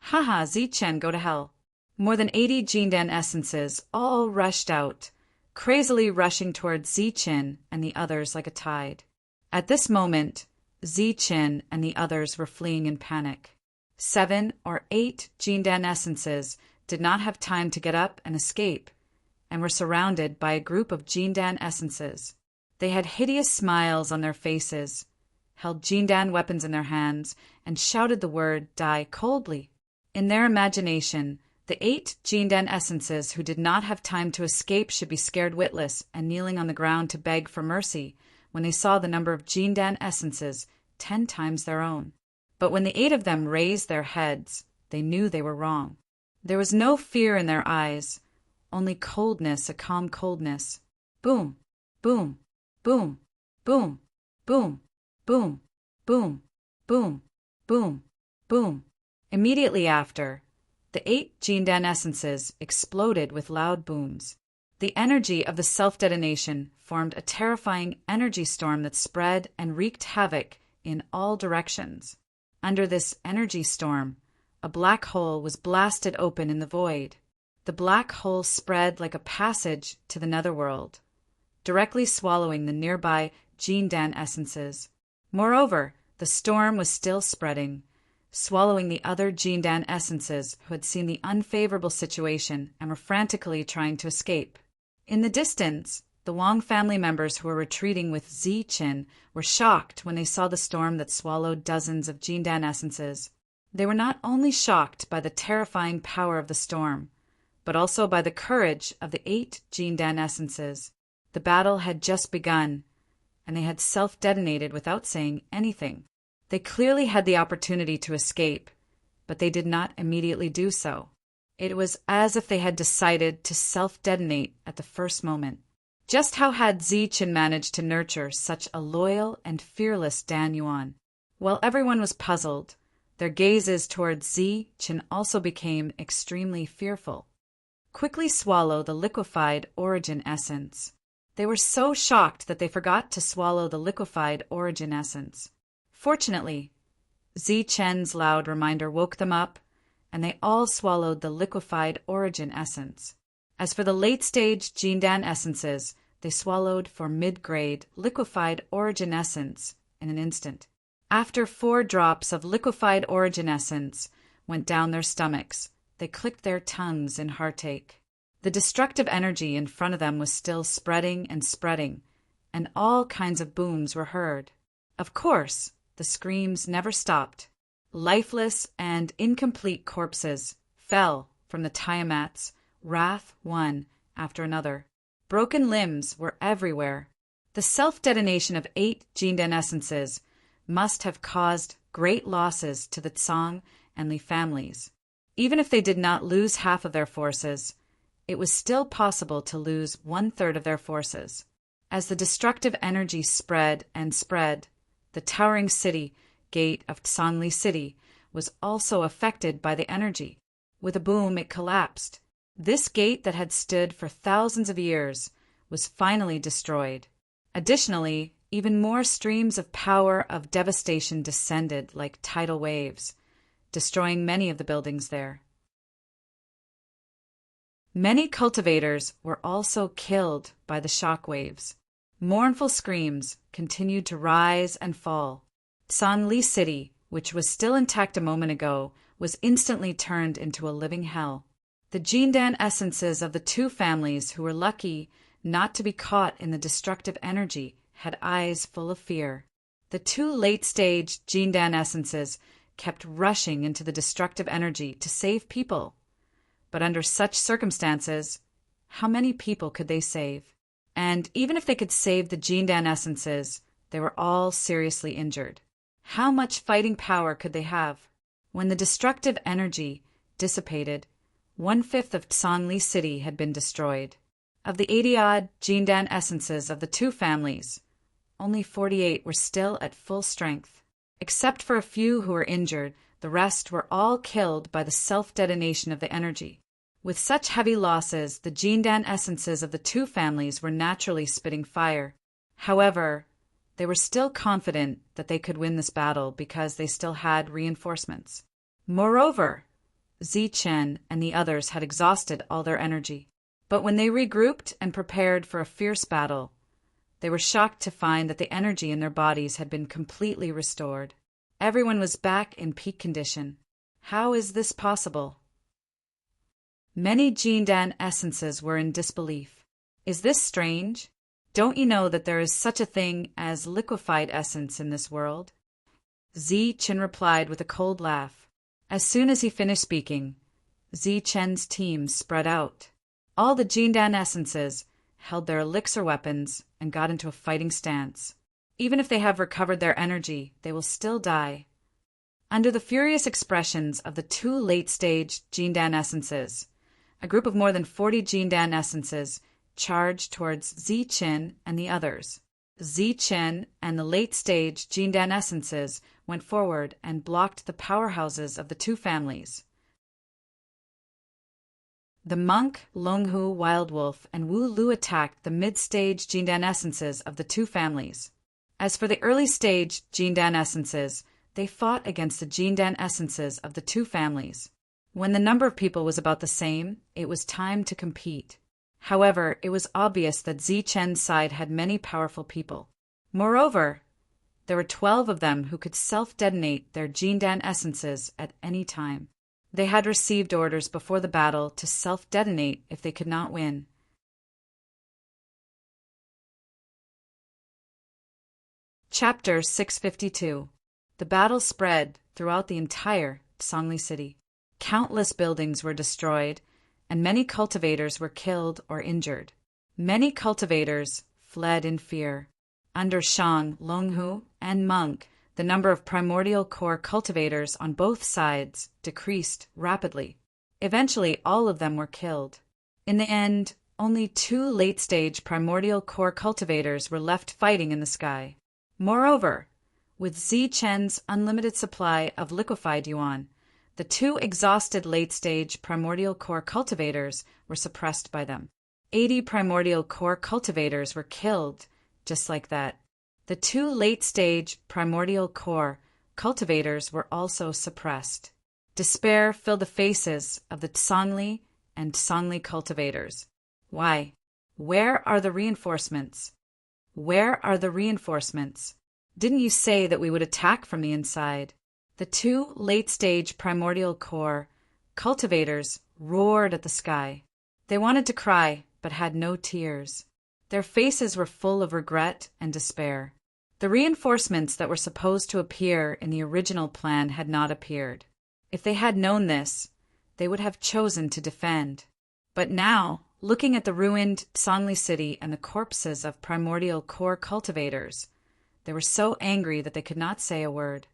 Haha, Zi Chen, go to hell." More than 80 Jindan essences all rushed out, crazily rushing towards Zi Qin and the others like a tide. At this moment, Zi Qin and the others were fleeing in panic. 7 or 8 Jindan essences did not have time to get up and escape, and were surrounded by a group of Jindan essences. They had hideous smiles on their faces, held Jindan weapons in their hands, and shouted the word "die" coldly. In their imagination, the 8 Jindan essences who did not have time to escape should be scared witless and kneeling on the ground to beg for mercy when they saw the number of Jindan essences 10 times their own. But when the 8 of them raised their heads, they knew they were wrong. There was no fear in their eyes, only coldness, a calm coldness. Boom, boom, boom, boom, boom, boom, boom, boom, boom, boom. Immediately after, the 8 Jindan essences exploded with loud booms. The energy of the self-detonation formed a terrifying energy storm that spread and wreaked havoc in all directions. Under this energy storm, a black hole was blasted open in the void. The black hole spread like a passage to the netherworld, directly swallowing the nearby Jindan essences. Moreover, the storm was still spreading, swallowing the other Jindan essences who had seen the unfavorable situation and were frantically trying to escape. In the distance, the Wang family members who were retreating with Ziqin were shocked when they saw the storm that swallowed dozens of Jindan essences. They were not only shocked by the terrifying power of the storm, but also by the courage of the 8 Jindan essences. The battle had just begun, and they had self-detonated without saying anything. They clearly had the opportunity to escape, but they did not immediately do so. It was as if they had decided to self-detonate at the first moment. Just how had Ziqin managed to nurture such a loyal and fearless Dan Yuan? While everyone was puzzled, their gazes towards Ziqin also became extremely fearful. Quickly swallow the liquefied origin essence. They were so shocked that they forgot to swallow the liquefied origin essence. Fortunately, Ziqin's loud reminder woke them up, and they all swallowed the liquefied origin essence. As for the late-stage Jindan essences, they swallowed for mid-grade liquefied origin essence in an instant. After 4 drops of liquefied origin essence went down their stomachs, they clicked their tongues in heartache. The destructive energy in front of them was still spreading, and all kinds of booms were heard. Of course, the screams never stopped. Lifeless and incomplete corpses fell from the Tiamats, wrath one after another. Broken limbs were everywhere. The self-detonation of 8 Jindan essences must have caused great losses to the Tsang and Li families. Even if they did not lose half of their forces, it was still possible to lose 1/3 of their forces. As the destructive energy spread and spread, the towering city gate of Tsangli City was also affected by the energy. With a boom, it collapsed. This gate that had stood for thousands of years was finally destroyed. Additionally, even more streams of power of devastation descended like tidal waves, destroying many of the buildings there. Many cultivators were also killed by the shock waves. Mournful screams continued to rise and fall. Tsangli City, which was still intact a moment ago, was instantly turned into a living hell. The Jindan essences of the 2 families who were lucky not to be caught in the destructive energy had eyes full of fear. The 2 late-stage Jindan essences kept rushing into the destructive energy to save people. But under such circumstances, how many people could they save? And even if they could save the Jindan essences, they were all seriously injured. How much fighting power could they have? When the destructive energy dissipated, 1/5 of Tsangli City had been destroyed. Of the 80-odd Jindan essences of the 2 families, only 48 were still at full strength. Except for a few who were injured, the rest were all killed by the self-detonation of the energy. With such heavy losses, the Jindan essences of the 2 families were naturally spitting fire. However, they were still confident that they could win this battle because they still had reinforcements. Moreover, Ziqin and the others had exhausted all their energy. But when they regrouped and prepared for a fierce battle, they were shocked to find that the energy in their bodies had been completely restored. Everyone was back in peak condition. How is this possible? Many Jindan essences were in disbelief. Is this strange? Don't you know that there is such a thing as liquefied essence in this world? Ziqin replied with a cold laugh. As soon as he finished speaking, Ziqin's team spread out. All the Jindan essences held their elixir weapons and got into a fighting stance. Even if they have recovered their energy, they will still die. Under the furious expressions of the 2 late-stage Jindan essences, a group of more than 40 Jindan essences charged towards Ziqin and the others. Ziqin and the late-stage Jindan essences went forward and blocked the powerhouses of the 2 families. The monk, Longhu Wildwolf, and Wu Lu attacked the mid-stage Jindan essences of the 2 families. As for the early-stage Jindan essences, they fought against the Jindan essences of the two families. When the number of people was about the same, it was time to compete. However, it was obvious that Zichen's side had many powerful people. Moreover, there were 12 of them who could self-detonate their Jindan essences at any time. They had received orders before the battle to self-detonate if they could not win. Chapter 652. The battle spread throughout the entire Songli city. Countless buildings were destroyed, and many cultivators were killed or injured. Many cultivators fled in fear. Under Shang, Longhu, and Monk, the number of primordial core cultivators on both sides decreased rapidly. Eventually, all of them were killed. In the end, only 2 late-stage primordial core cultivators were left fighting in the sky. Moreover, with Zichen's unlimited supply of liquefied yuan, the 2 exhausted late-stage primordial core cultivators were suppressed by them. 80 primordial core cultivators were killed just like that. The 2 late-stage primordial core cultivators were also suppressed. Despair filled the faces of the Songli and Songli cultivators. Why? Where are the reinforcements? Where are the reinforcements? Didn't you say that we would attack from the inside? The 2 late-stage primordial core cultivators roared at the sky. They wanted to cry, but had no tears. Their faces were full of regret and despair. The reinforcements that were supposed to appear in the original plan had not appeared. If they had known this, they would have chosen to defend. But now, looking at the ruined Songli city and the corpses of primordial core cultivators, they were so angry that they could not say a word.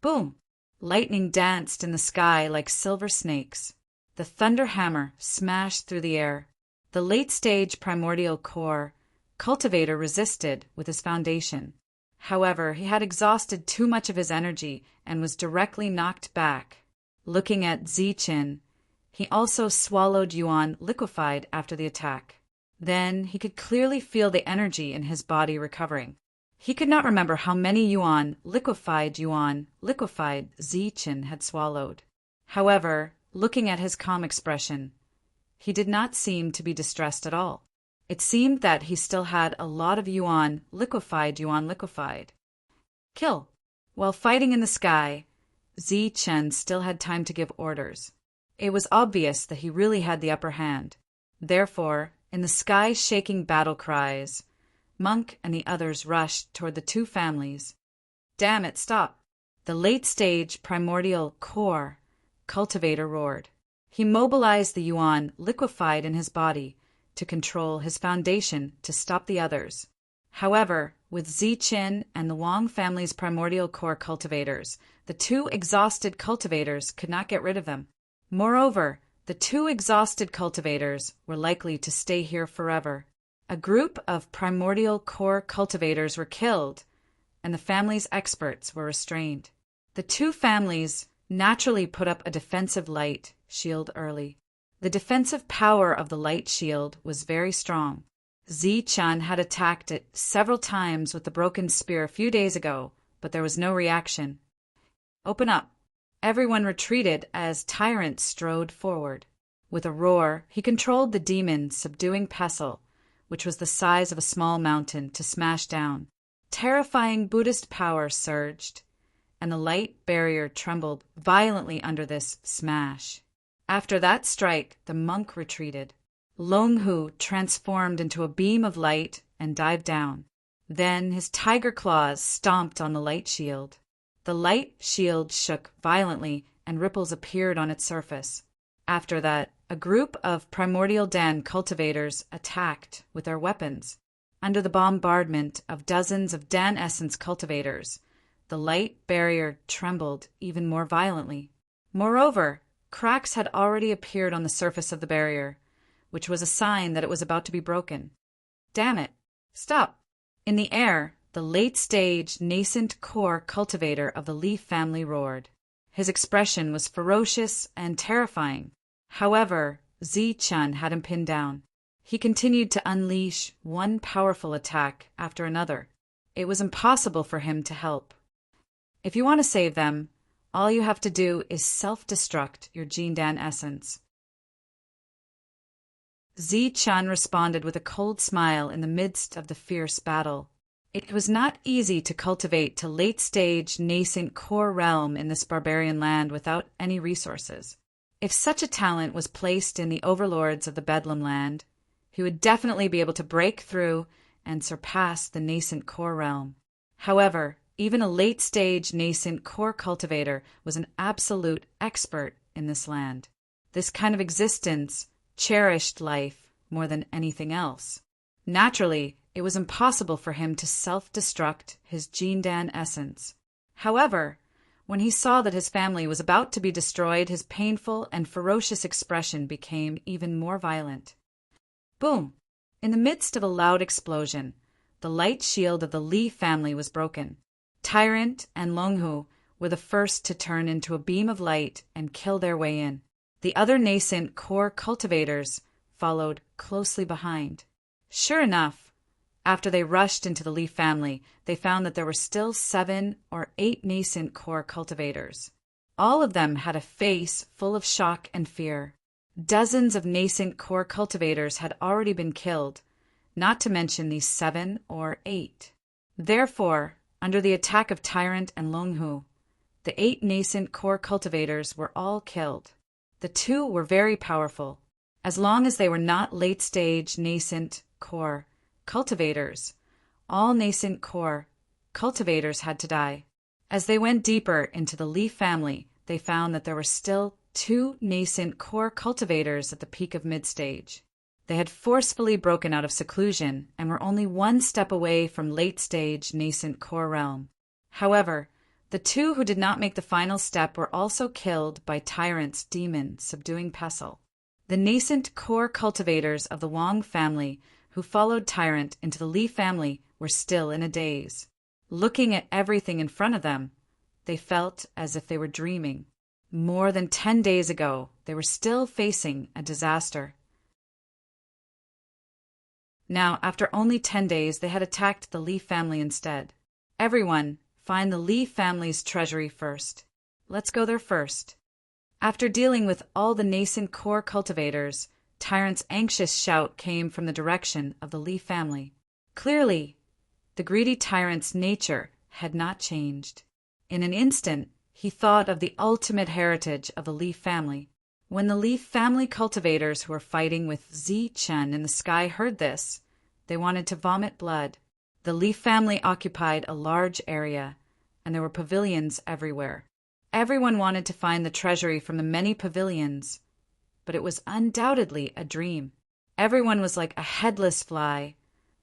Boom! Lightning danced in the sky like silver snakes. The thunder hammer smashed through the air. The late-stage primordial core cultivator resisted with his foundation. However, he had exhausted too much of his energy and was directly knocked back. Looking at Zichen, he also swallowed yuan liquefied after the attack. Then he could clearly feel the energy in his body recovering. He could not remember how many yuan liquefied Zichen had swallowed. However, looking at his calm expression, he did not seem to be distressed at all. It seemed that he still had a lot of yuan liquefied. Kill. While fighting in the sky, Zichen still had time to give orders. It was obvious that he really had the upper hand. Therefore, in the sky-shaking battle cries, Monk and the others rushed toward the 2 families. Damn it, stop! The late-stage primordial core cultivator roared. He mobilized the yuan liquefied in his body to control his foundation to stop the others. However, with Zichen and the Wang family's primordial core cultivators, the 2 exhausted cultivators could not get rid of them. Moreover, the 2 exhausted cultivators were likely to stay here forever. A group of primordial core cultivators were killed, and the family's experts were restrained. The 2 families naturally put up a defensive light shield early. The defensive power of the light shield was very strong. Zichen had attacked it several times with the broken spear a few days ago, but there was no reaction. Open up. Everyone retreated as Tyrant strode forward. With a roar, he controlled the demon subduing pestle, which was the size of a small mountain, to smash down. Terrifying Buddhist power surged, and the light barrier trembled violently under this smash. After that strike, the monk retreated. Longhu transformed into a beam of light and dived down. Then his tiger claws stomped on the light shield. The light shield shook violently and ripples appeared on its surface. After that, a group of primordial Dan cultivators attacked with their weapons. Under the bombardment of dozens of Dan essence cultivators, the light barrier trembled even more violently. Moreover, cracks had already appeared on the surface of the barrier, which was a sign that it was about to be broken. Damn it! Stop! In the air, the late-stage nascent core cultivator of the Leaf family roared. His expression was ferocious and terrifying. However, Zichen had him pinned down. He continued to unleash one powerful attack after another. It was impossible for him to help. If you want to save them, all you have to do is self-destruct your Jindan essence. Zi-Chun responded with a cold smile in the midst of the fierce battle. It was not easy to cultivate to late-stage, nascent core realm in this barbarian land without any resources. If such a talent was placed in the overlords of the Bedlam land, he would definitely be able to break through and surpass the nascent core realm. However, even a late-stage nascent core cultivator was an absolute expert in this land. This kind of existence cherished life more than anything else. Naturally, it was impossible for him to self-destruct his Jindan essence. However, when he saw that his family was about to be destroyed, his painful and ferocious expression became even more violent. Boom! In the midst of a loud explosion, the light shield of the Li family was broken. Tyrant and Longhu were the first to turn into a beam of light and kill their way in. The other nascent core cultivators followed closely behind. Sure enough, after they rushed into the Li family, they found that there were still 7 or 8 nascent core cultivators. All of them had a face full of shock and fear. Dozens of nascent core cultivators had already been killed, not to mention these 7 or 8. Therefore, under the attack of Tyrant and Longhu, the 8 nascent core cultivators were all killed. The 2 were very powerful. As long as they were not late-stage nascent core cultivators, all nascent core cultivators had to die. As they went deeper into the Li family, they found that there were still 2 nascent core cultivators at the peak of mid-stage. They had forcefully broken out of seclusion and were only 1 step away from late-stage nascent core realm. However, the 2 who did not make the final step were also killed by Tyrant's demon subduing pestle. The nascent core cultivators of the Wang family who followed Tyrant into the Li family were still in a daze. Looking at everything in front of them, they felt as if they were dreaming. More than 10 days ago, they were still facing a disaster. Now, after only 10 days, they had attacked the Li family instead. Everyone, find the Li family's treasury first. Let's go there first. After dealing with all the nascent core cultivators, Tyrant's anxious shout came from the direction of the Li family. Clearly, the greedy Tyrant's nature had not changed. In an instant, he thought of the ultimate heritage of the Li family. When the Li family cultivators who were fighting with Zi-Chun in the sky heard this, they wanted to vomit blood. The Li family occupied a large area, and there were pavilions everywhere. Everyone wanted to find the treasury from the many pavilions, but it was undoubtedly a dream. Everyone was like a headless fly,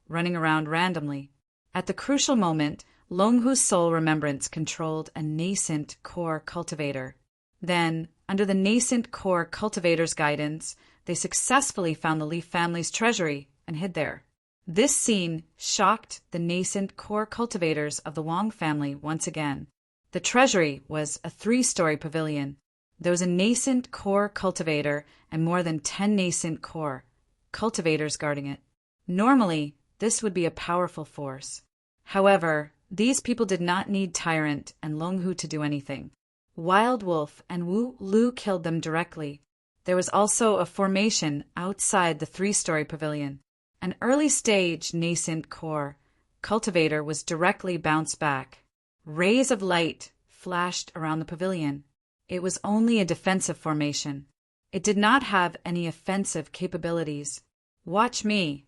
running around randomly. At the crucial moment, Longhu's soul remembrance controlled a nascent core cultivator. Then, under the nascent core cultivator's guidance, they successfully found the Li family's treasury and hid there. This scene shocked the nascent core cultivators of the Wang family once again. The treasury was a 3-story pavilion. There was a nascent core cultivator and more than 10 nascent core cultivators guarding it. Normally, this would be a powerful force. However, these people did not need Tyrant and Longhu to do anything. Wild Wolf and Wu Lu killed them directly. There was also a formation outside the 3-story pavilion. An early-stage nascent core cultivator was directly bounced back. Rays of light flashed around the pavilion. It was only a defensive formation. It did not have any offensive capabilities. "Watch me!"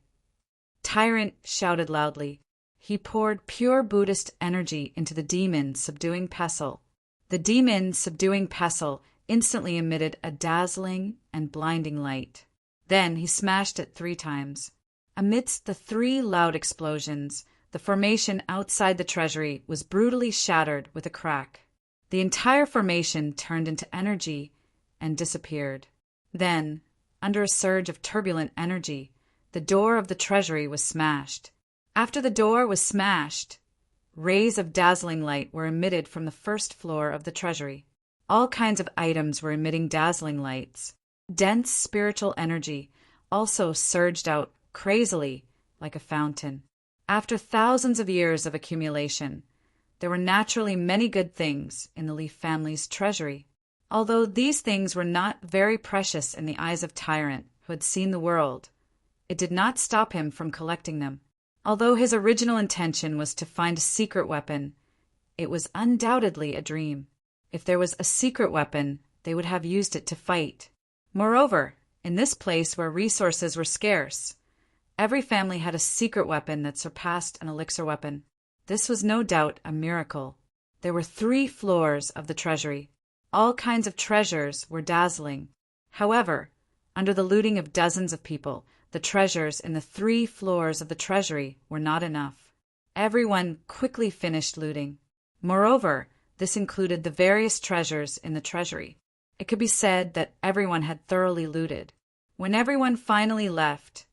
Tyrant shouted loudly. He poured pure Buddhist energy into the demon subduing pestle. The demon subduing pestle instantly emitted a dazzling and blinding light. Then he smashed it 3 times. Amidst the 3 loud explosions, the formation outside the treasury was brutally shattered with a crack. The entire formation turned into energy and disappeared. Then, under a surge of turbulent energy, the door of the treasury was smashed. After the door was smashed, rays of dazzling light were emitted from the first floor of the treasury. All kinds of items were emitting dazzling lights. Dense spiritual energy also surged out crazily like a fountain. After thousands of years of accumulation, There were naturally many good things in the Li family's treasury. Although these things were not very precious in the eyes of Tyrant, who had seen the world, it did not stop him from collecting them. Although his original intention was to find a secret weapon, it was undoubtedly a dream. If there was a secret weapon, they would have used it to fight. Moreover, in this place where resources were scarce, every family had a secret weapon that surpassed an elixir weapon. This was no doubt a miracle. There were 3 floors of the treasury. All kinds of treasures were dazzling. However, under the looting of dozens of people, the treasures in the 3 floors of the treasury were not enough. Everyone quickly finished looting. Moreover, this included the various treasures in the treasury. It could be said that everyone had thoroughly looted. When everyone finally left,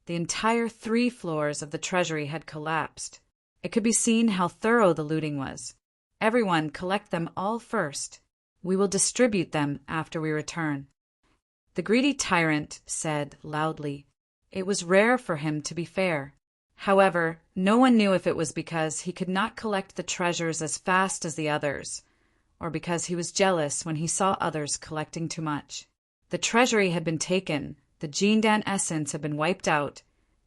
the entire 3 floors of the treasury had collapsed. It could be seen how thorough the looting was. Everyone collect them all first. We will distribute them after we return. The greedy tyrant said loudly. It was rare for him to be fair. However, no one knew if it was because he could not collect the treasures as fast as the others, or because he was jealous when he saw others collecting too much. The treasury had been taken, the Jindan essence had been wiped out,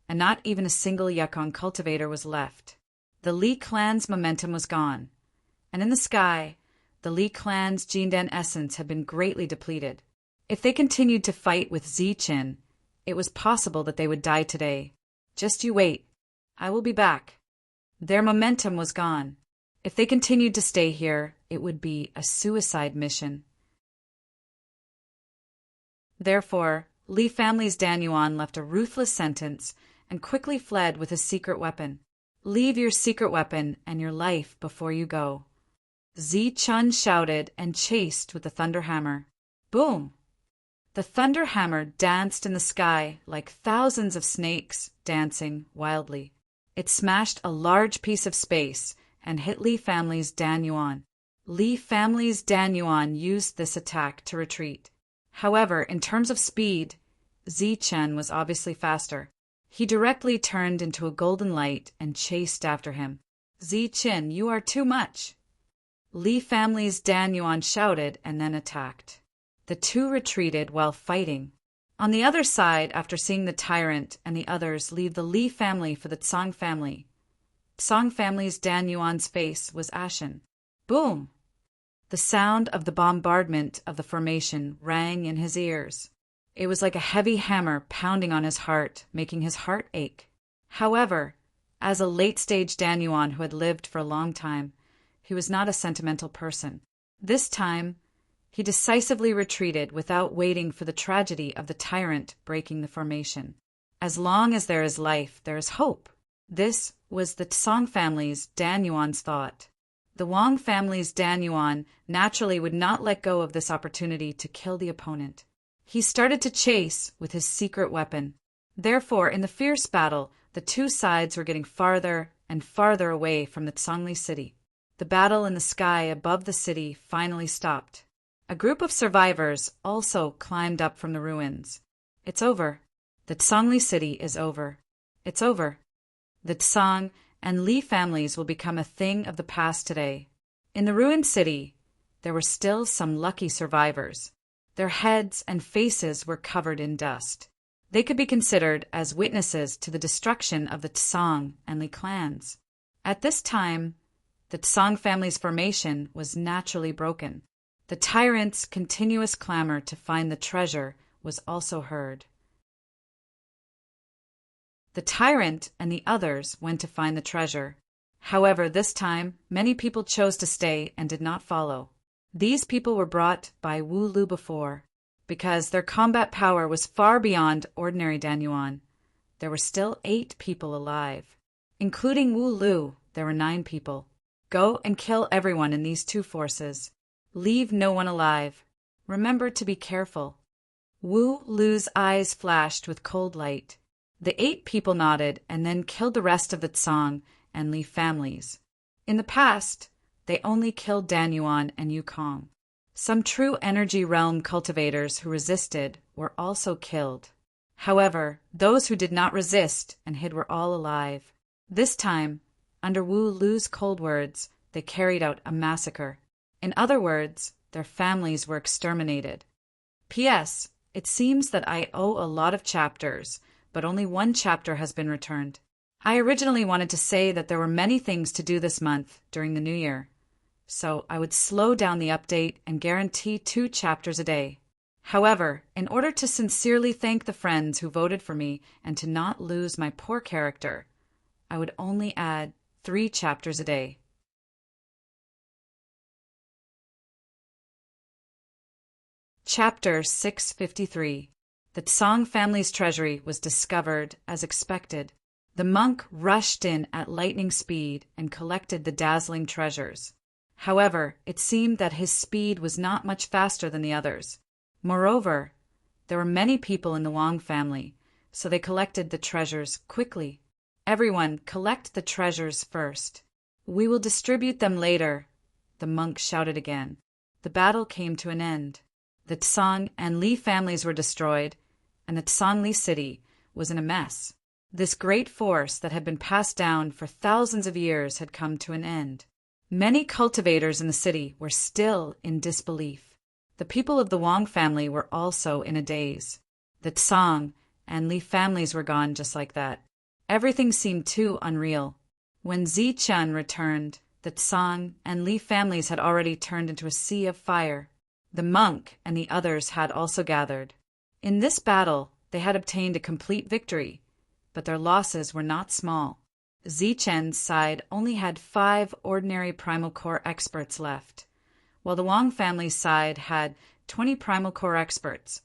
and not even a single Yukon cultivator was left. The Li clan's momentum was gone, and in the sky, the Li clan's Jindan essence had been greatly depleted. If they continued to fight with Ziqin, it was possible that they would die today. Just you wait. I will be back. Their momentum was gone. If they continued to stay here, it would be a suicide mission. Therefore, Li family's Dan Yuan left a ruthless sentence and quickly fled with his secret weapon. Leave your secret weapon and your life before you go. Zichun shouted and chased with the thunder hammer. Boom! The thunder hammer danced in the sky like thousands of snakes dancing wildly. It smashed a large piece of space and hit Li family's Dan Yuan. Li family's Dan Yuan used this attack to retreat. However, in terms of speed, Zichen was obviously faster. He directly turned into a golden light and chased after him. Zichen, you are too much! Li family's Dan Yuan shouted and then attacked. The two retreated while fighting. On the other side, after seeing the tyrant and the others leave the Li family for the Tsang family, Tsang family's Dan Yuan's face was ashen. Boom! The sound of the bombardment of the formation rang in his ears. It was like a heavy hammer pounding on his heart, making his heart ache. However, as a late-stage Dan Yuan who had lived for a long time, he was not a sentimental person. This time, he decisively retreated without waiting for the tragedy of the tyrant breaking the formation. As long as there is life, there is hope. This was the Tsang family's Dan Yuan's thought. The Wang family's Dan Yuan naturally would not let go of this opportunity to kill the opponent. He started to chase with his secret weapon. Therefore, in the fierce battle, the two sides were getting farther and farther away from the Tsangli city. The battle in the sky above the city finally stopped. A group of survivors also climbed up from the ruins. It's over. The Tsangli city is over. It's over. The Tsang and Li families will become a thing of the past today. In the ruined city, there were still some lucky survivors. Their heads and faces were covered in dust. They could be considered as witnesses to the destruction of the Tsang and Li clans. At this time, the Tsang family's formation was naturally broken. The tyrant's continuous clamor to find the treasure was also heard. The tyrant and the others went to find the treasure. However, this time, many people chose to stay and did not follow. These people were brought by Wu Lu before. Because their combat power was far beyond ordinary Dan Yuan, there were still 8 people alive. Including Wu Lu, there were 9 people. Go and kill everyone in these 2 forces. Leave no one alive. Remember to be careful. Wu Lu's eyes flashed with cold light. The 8 people nodded and then killed the rest of the Tsang and Li families. In the past, they only killed Dan Yuan and Yukong. Some true energy realm cultivators who resisted were also killed. However, those who did not resist and hid were all alive. This time, under Wu Lu's cold words, they carried out a massacre. In other words, their families were exterminated. P.S. It seems that I owe a lot of chapters, but only one chapter has been returned. I originally wanted to say that there were many things to do this month during the new year, so I would slow down the update and guarantee 2 chapters a day. However, in order to sincerely thank the friends who voted for me and to not lose my poor character, I would only add 3 chapters a day. Chapter 653. The Tsang family's treasury was discovered as expected. The monk rushed in at lightning speed and collected the dazzling treasures. However, it seemed that his speed was not much faster than the others. Moreover, there were many people in the Wang family, so they collected the treasures quickly. Everyone, collect the treasures first. We will distribute them later, the monk shouted again. The battle came to an end. The Tsang and Li families were destroyed, and the Tsangli city was in a mess. This great force that had been passed down for thousands of years had come to an end. Many cultivators in the city were still in disbelief. The people of the Wang family were also in a daze. The Tsang and Li families were gone just like that. Everything seemed too unreal. When Zichen returned, the Tsang and Li families had already turned into a sea of fire. The monk and the others had also gathered. In this battle, they had obtained a complete victory, but their losses were not small. Zichen's side only had 5 ordinary primal core experts left, while the Wang family's side had 20 primal core experts,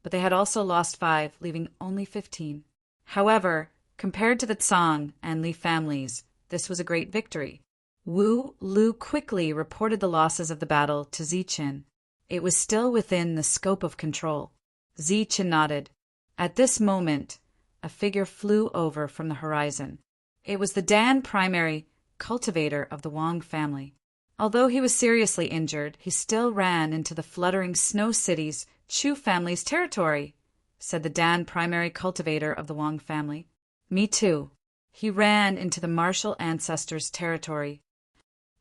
but they had also lost 5, leaving only 15. However, compared to the Tsang and Li families, this was a great victory. Wu Lu quickly reported the losses of the battle to Zichen. It was still within the scope of control. Zichen nodded. At this moment, a figure flew over from the horizon. It was the Dan primary cultivator of the Wang family. Although he was seriously injured, he still ran into the fluttering snow city's Chu family's territory, said the Dan primary cultivator of the Wang family. Me too. He ran into the martial ancestors' territory.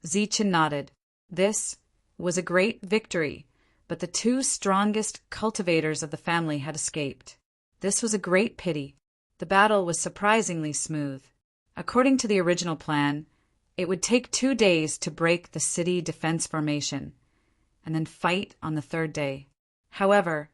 Zichen nodded. This was a great victory, but the 2 strongest cultivators of the family had escaped. This was a great pity. The battle was surprisingly smooth. According to the original plan, it would take 2 days to break the city defense formation, and then fight on the 3rd day. However,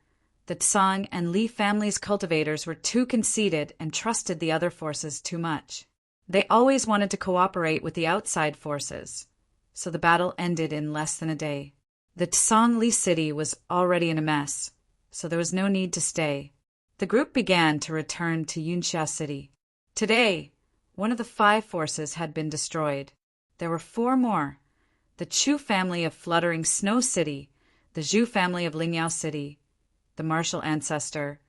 the Tsang and Li families' cultivators were too conceited and trusted the other forces too much. They always wanted to cooperate with the outside forces, so the battle ended in less than a day. The Tsangli city was already in a mess, so there was no need to stay. The group began to return to Yunxia City. Today, one of the 5 forces had been destroyed. There were 4 more: the Chu family of Fluttering Snow City, the Zhu family of Lingyao City, the Martial Ancestor,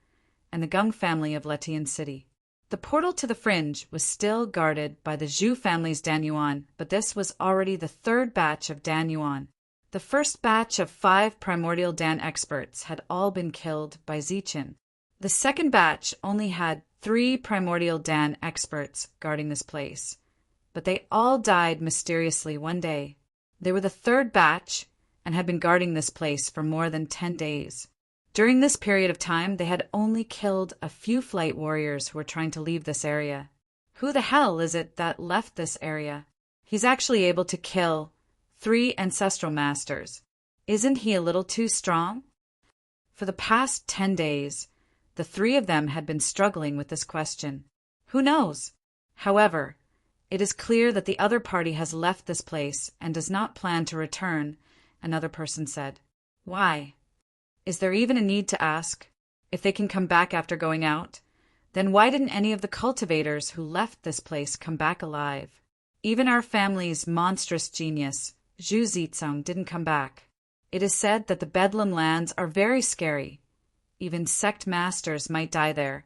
and the Gung family of Letian City. The portal to the fringe was still guarded by the Zhu family's Danyuan, but this was already the 3rd batch of Danyuan. The first batch of 5 primordial Dan experts had all been killed by Zichen. The second batch only had 3 primordial Dan experts guarding this place, but they all died mysteriously one day. They were the 3rd batch and had been guarding this place for more than 10 days. During this period of time, they had only killed a few flight warriors who were trying to leave this area. Who the hell is it that left this area? He's actually able to kill 3 ancestral masters. Isn't he a little too strong? For the past 10 days, the 3 of them had been struggling with this question. Who knows? However, it is clear that the other party has left this place and does not plan to return, another person said. Why? Is there even a need to ask? If they can come back after going out, then why didn't any of the cultivators who left this place come back alive? Even our family's monstrous genius, Zhu Zicang, didn't come back. It is said that the Bedlam lands are very scary. Even sect masters might die there,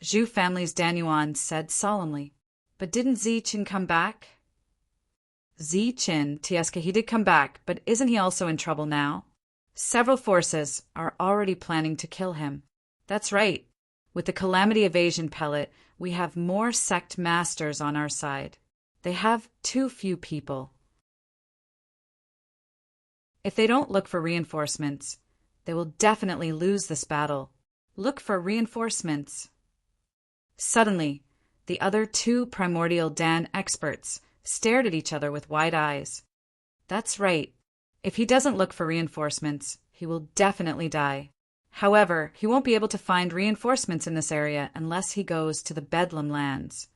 Zhu family's Danyuan said solemnly. But didn't Zichen come back? Zichen, Tieska, he did come back, but isn't he also in trouble now? Several forces are already planning to kill him. That's right. With the Calamity Evasion pellet, we have more sect masters on our side. They have too few people. If they don't look for reinforcements, they will definitely lose this battle. Look for reinforcements. Suddenly, the other two primordial Dan experts stared at each other with wide eyes. That's right. If he doesn't look for reinforcements, he will definitely die. However, he won't be able to find reinforcements in this area unless he goes to the Bedlam lands,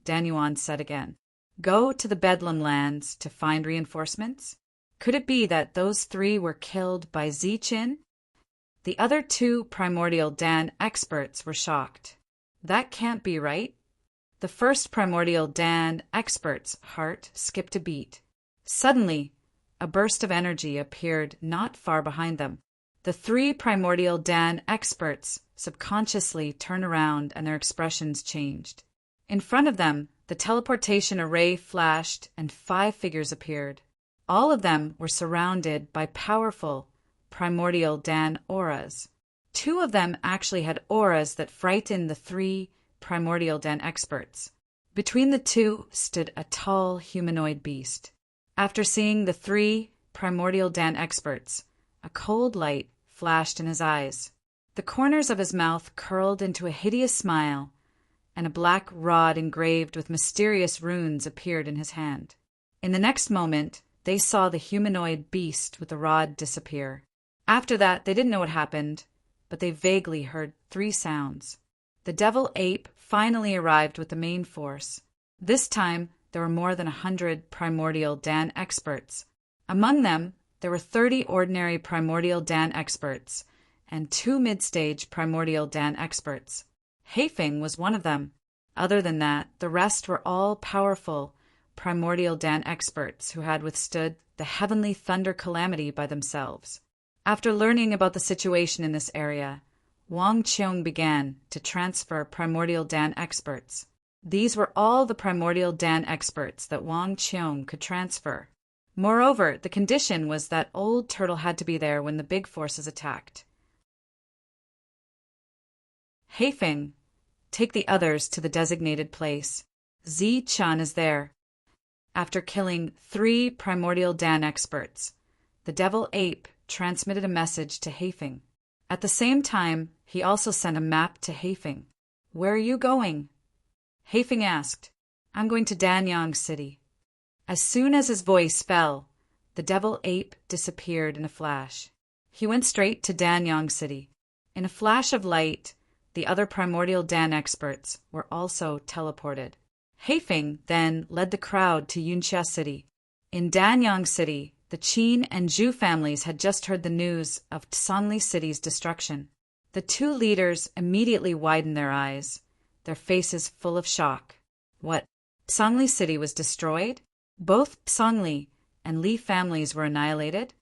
Dan Yuan said again. Go to the Bedlam lands to find reinforcements? Could it be that those three were killed by Ziqin? The other two primordial Dan experts were shocked. That can't be right. The first primordial Dan expert's heart skipped a beat. Suddenly, a burst of energy appeared not far behind them. The three primordial Dan experts subconsciously turned around and their expressions changed. In front of them, the teleportation array flashed and 5 figures appeared. All of them were surrounded by powerful primordial Dan auras. 2 of them actually had auras that frightened the 3 primordial Dan experts. Between the 2 stood a tall humanoid beast. After seeing the 3 primordial Dan experts, a cold light flashed in his eyes. The corners of his mouth curled into a hideous smile, and a black rod engraved with mysterious runes appeared in his hand. In the next moment, they saw the humanoid beast with the rod disappear. After that, they didn't know what happened, but they vaguely heard 3 sounds. The devil ape finally arrived with the main force. This time, there were more than 100 primordial Dan experts. Among them, there were 30 ordinary primordial Dan experts and 2 mid-stage primordial Dan experts. Heifeng was one of them. Other than that, the rest were all powerful primordial Dan experts who had withstood the heavenly thunder calamity by themselves. After learning about the situation in this area, Wang Qiong began to transfer primordial Dan experts. These were all the primordial Dan experts that Wang Qiong could transfer. Moreover, the condition was that Old Turtle had to be there when the big forces attacked. Heifeng, take the others to the designated place. Ziqin is there. After killing 3 primordial Dan experts, the devil ape transmitted a message to Heifeng. At the same time, he also sent a map to Heifeng. Where are you going? Heifeng asked. I'm going to Danyang City. As soon as his voice fell, the devil ape disappeared in a flash. He went straight to Danyang City. In a flash of light, the other primordial Dan experts were also teleported. Heifeng then led the crowd to Yunxia City. In Danyang City, the Qin and Zhu families had just heard the news of Tsangli City's destruction. The 2 leaders immediately widened their eyes, their faces full of shock. What? Tsangli City was destroyed? Both Tsangli and Li families were annihilated?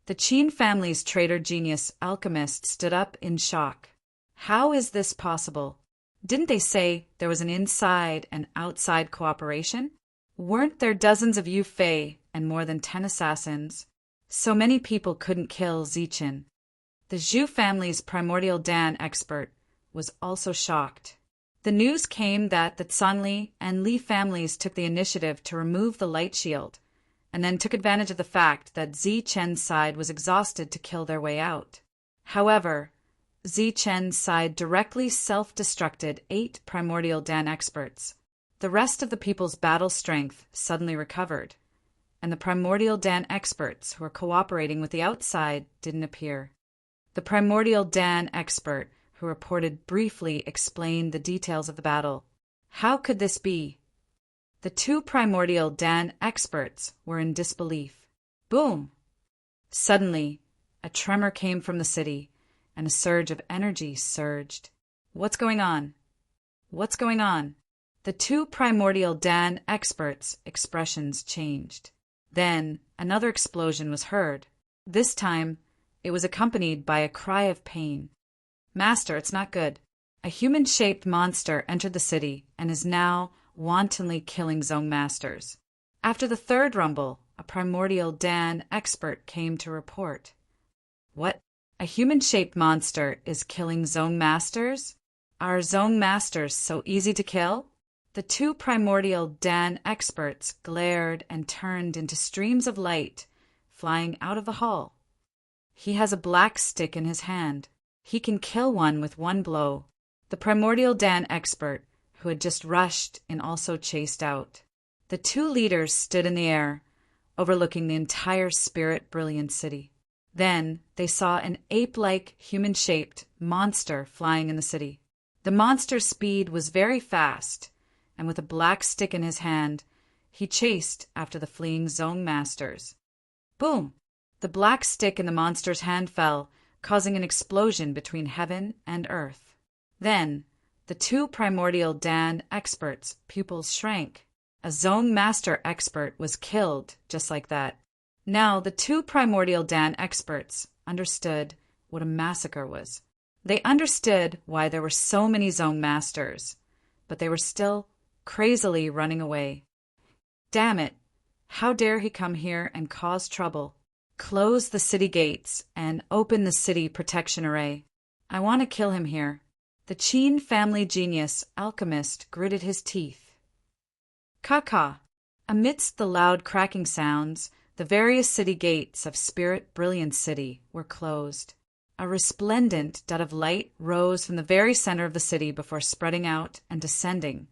The Qin family's traitor genius alchemist stood up in shock. How is this possible? Didn't they say there was an inside and outside cooperation? Weren't there dozens of Yu Fei and more than 10 assassins? So many people couldn't kill Ziqin. The Zhu family's primordial Dan expert was also shocked. The news came that the Tsangli and Li families took the initiative to remove the light shield, and then took advantage of the fact that Ziqin's side was exhausted to kill their way out. However, Ziqin's side directly self-destructed 8 primordial Dan experts. The rest of the people's battle strength suddenly recovered, and the primordial Dan experts who were cooperating with the outside didn't appear. The primordial Dan expert who reported briefly explained the details of the battle. How could this be? The 2 primordial Dan experts were in disbelief. Boom! Suddenly, a tremor came from the city, and a surge of energy surged. What's going on? What's going on? The 2 primordial Dan experts' expressions changed. Then another explosion was heard. This time, it was accompanied by a cry of pain. Master, it's not good. A human-shaped monster entered the city and is now wantonly killing Zong masters. After the 3rd rumble, a primordial Dan expert came to report. What? A human-shaped monster is killing Zong masters? Are Zong masters so easy to kill? The 2 primordial Dan experts glared and turned into streams of light flying out of the hall. He has a black stick in his hand. He can kill one with one blow. The primordial Dan expert, who had just rushed in, also chased out. The two leaders stood in the air, overlooking the entire spirit brilliant city. Then they saw an ape-like, human-shaped monster flying in the city. The monster's speed was very fast, and with a black stick in his hand, he chased after the fleeing zone masters. Boom! The black stick in the monster's hand fell, causing an explosion between heaven and earth. Then, the two primordial Dan experts' pupils shrank. A zone master expert was killed just like that. Now, the two primordial Dan experts understood what a massacre was. They understood why there were so many zone masters, but they were still crazily running away. Damn it! How dare he come here and cause trouble? Close the city gates and open the city protection array. I want to kill him here. The Qin family genius alchemist gritted his teeth. Caw-caw! Amidst the loud cracking sounds, the various city gates of Spirit Brilliant City were closed. A resplendent dot of light rose from the very center of the city before spreading out and descending,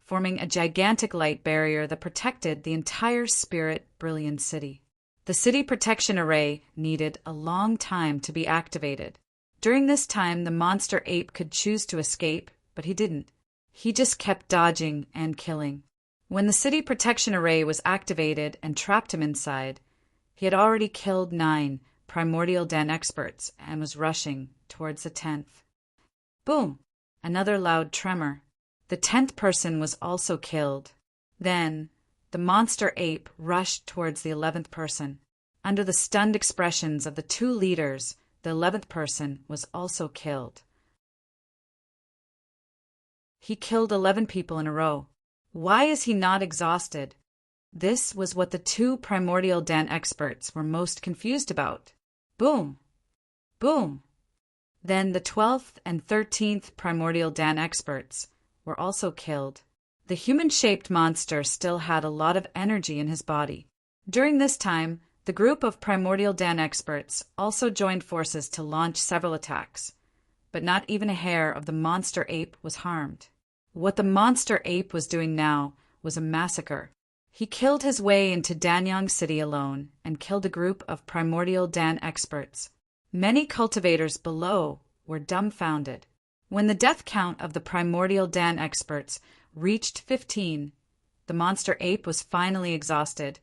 forming a gigantic light barrier that protected the entire Spirit Brilliant City. The city protection array needed a long time to be activated. During this time, the monster ape could choose to escape, but he didn't. He just kept dodging and killing. When the city protection array was activated and trapped him inside, he had already killed 9 primordial Dan experts and was rushing towards the 10th. Boom! Another loud tremor. The 10th person was also killed. Then, the monster ape rushed towards the 11th person. Under the stunned expressions of the two leaders, the 11th person was also killed. He killed 11 people in a row. Why is he not exhausted? This was what the two primordial Dan experts were most confused about. Boom! Boom! Then the 12th and 13th primordial Dan experts were also killed. The human-shaped monster still had a lot of energy in his body. During this time, the group of primordial Dan experts also joined forces to launch several attacks, but not even a hair of the monster ape was harmed. What the monster ape was doing now was a massacre. He killed his way into Danyang City alone and killed a group of primordial Dan experts. Many cultivators below were dumbfounded. When the death count of the primordial Dan experts reached 15, the monster ape was finally exhausted,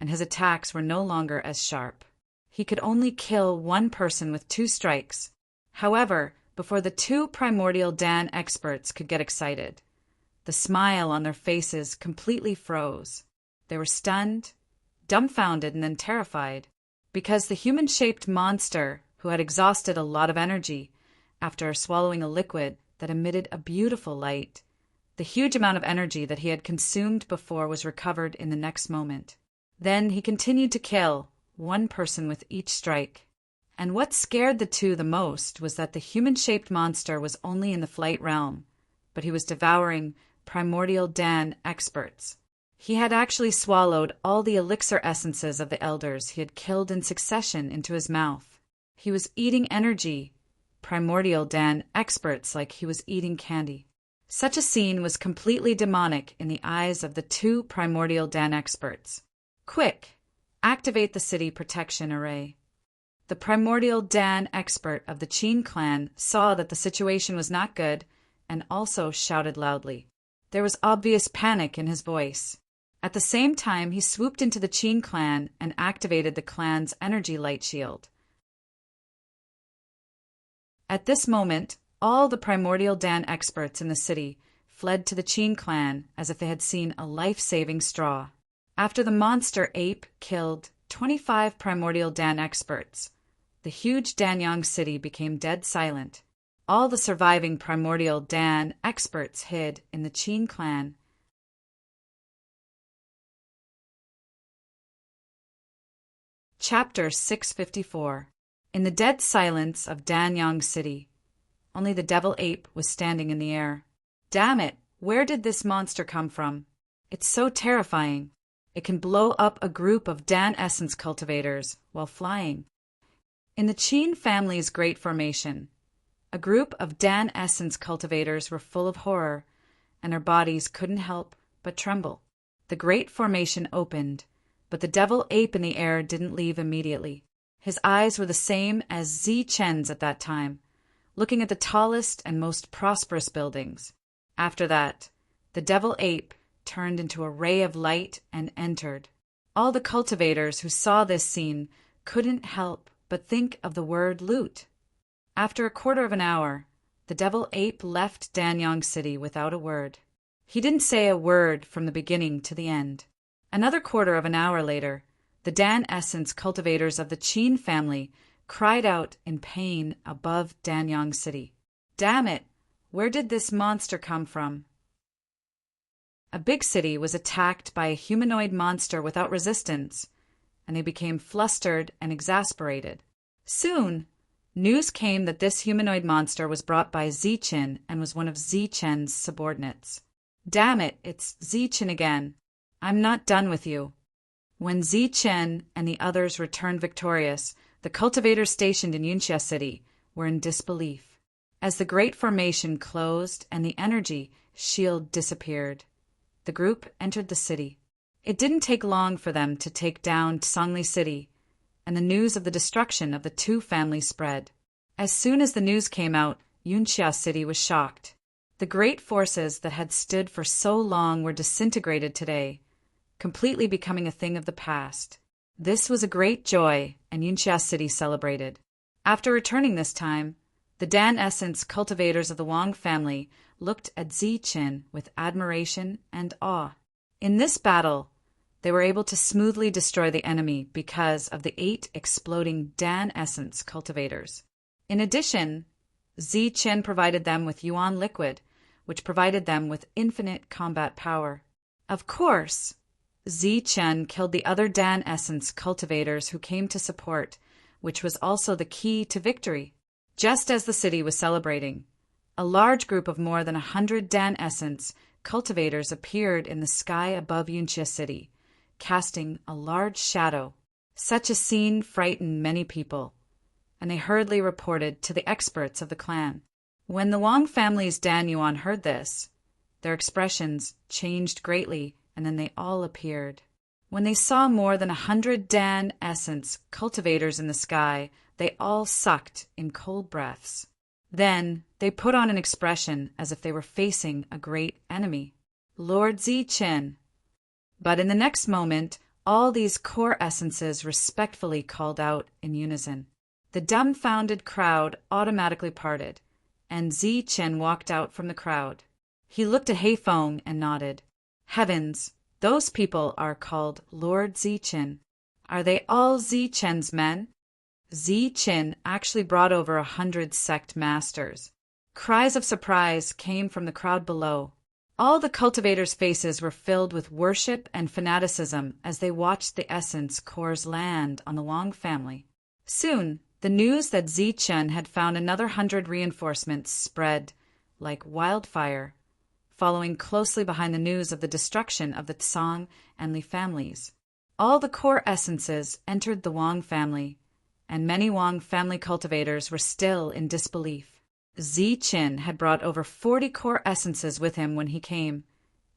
and his attacks were no longer as sharp. He could only kill one person with 2 strikes. However, before the two primordial Dan experts could get excited, the smile on their faces completely froze. They were stunned, dumbfounded, and then terrified, because the human-shaped monster, who had exhausted a lot of energy after swallowing a liquid that emitted a beautiful light, the huge amount of energy that he had consumed before was recovered in the next moment. Then he continued to kill one person with each strike. And what scared the two the most was that the human-shaped monster was only in the flight realm, but he was devouring primordial Dan experts. He had actually swallowed all the elixir essences of the elders he had killed in succession into his mouth. He was eating energy, primordial Dan experts, like he was eating candy. Such a scene was completely demonic in the eyes of the two primordial Dan experts. Quick! Activate the city protection array. The primordial Dan expert of the Qin clan saw that the situation was not good and also shouted loudly. There was obvious panic in his voice. At the same time, he swooped into the Qin clan and activated the clan's energy light shield. At this moment, all the primordial Dan experts in the city fled to the Qin clan as if they had seen a life-saving straw. After the monster ape killed 25 primordial Dan experts, the huge Danyang city became dead silent. All the surviving primordial Dan experts hid in the Qin clan. Chapter 654. In the dead silence of Danyang City, only the devil ape was standing in the air. Damn it! Where did this monster come from? It's so terrifying. It can blow up a group of Dan essence cultivators while flying. In the Qin family's Great Formation, a group of Dan essence cultivators were full of horror, and their bodies couldn't help but tremble. The Great Formation opened, but the devil ape in the air didn't leave immediately. His eyes were the same as Zi Chen's at that time, looking at the tallest and most prosperous buildings. After that, the devil ape turned into a ray of light and entered. All the cultivators who saw this scene couldn't help but think of the word loot. After a quarter of an hour, the devil ape left Danyang City without a word. He didn't say a word from the beginning to the end. Another quarter of an hour later, the Dan essence cultivators of the Qin family cried out in pain above Danyang City. Damn it! Where did this monster come from? A big city was attacked by a humanoid monster without resistance, and they became flustered and exasperated. Soon, news came that this humanoid monster was brought by Zichen and was one of Zichen's subordinates. Damn it, it's Zichen again. I'm not done with you. When Zichen and the others returned victorious, the cultivators stationed in Yunxia City were in disbelief. As the Great Formation closed and the energy shield disappeared, the group entered the city. It didn't take long for them to take down Songli City, and the news of the destruction of the two families spread. As soon as the news came out, Yunxia City was shocked. The great forces that had stood for so long were disintegrated today, completely becoming a thing of the past. This was a great joy, and Yunxia City celebrated. After returning this time, the Dan essence cultivators of the Wang family looked at Zichen with admiration and awe. In this battle, they were able to smoothly destroy the enemy because of the 8 exploding Dan essence cultivators. In addition, Zichen provided them with Yuan liquid, which provided them with infinite combat power. Of course, Zichen killed the other Dan essence cultivators who came to support, which was also the key to victory. Just as the city was celebrating, a large group of more than 100 Dan essence cultivators appeared in the sky above Yunxia City, casting a large shadow. Such a scene frightened many people, and they hurriedly reported to the experts of the clan. When the Wang family's Dan Yuan heard this, their expressions changed greatly, and then they all appeared. When they saw more than 100 Dan essence cultivators in the sky, they all sucked in cold breaths. Then they put on an expression as if they were facing a great enemy, Lord Zichen. But in the next moment, all these core essences respectfully called out in unison. The dumbfounded crowd automatically parted, and Zichen walked out from the crowd. He looked at Heifeng and nodded. Heavens, those people are called Lord Zichen. Are they all Zichen's men? Zichen actually brought over 100 sect masters. Cries of surprise came from the crowd below. All the cultivators' faces were filled with worship and fanaticism as they watched the essence cores land on the Wang family. Soon, the news that Zichen had found another 100 reinforcements spread like wildfire, following closely behind the news of the destruction of the Tsang and Li families. All the core essences entered the Wang family, and many Wang family cultivators were still in disbelief. Zichen had brought over 40 core essences with him when he came,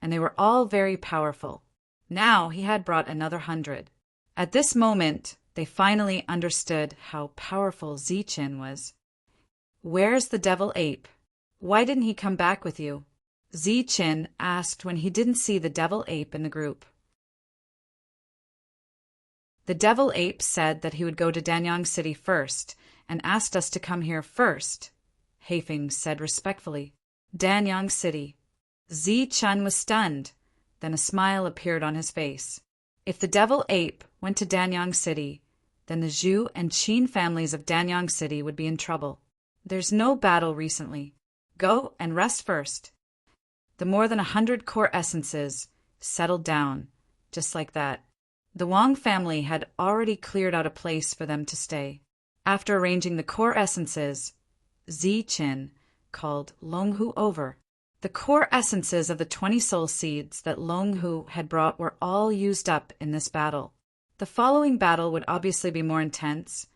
and they were all very powerful. Now he had brought another 100. At this moment, they finally understood how powerful Zichen was. "Where's the devil ape? Why didn't he come back with you?" Zichen asked when he didn't see the devil ape in the group. The devil ape said that he would go to Danyang City first and asked us to come here first, Heifeng said respectfully. Danyang City. Zichen was stunned. Then a smile appeared on his face. If the devil ape went to Danyang City, then the Zhu and Qin families of Danyang City would be in trouble. There's no battle recently. Go and rest first. The more than 100 core essences settled down, just like that. The Wang family had already cleared out a place for them to stay. After arranging the core essences, Zichen called Longhu over. The core essences of the 20 soul seeds that Long Hu had brought were all used up in this battle. The following battle would obviously be more intense,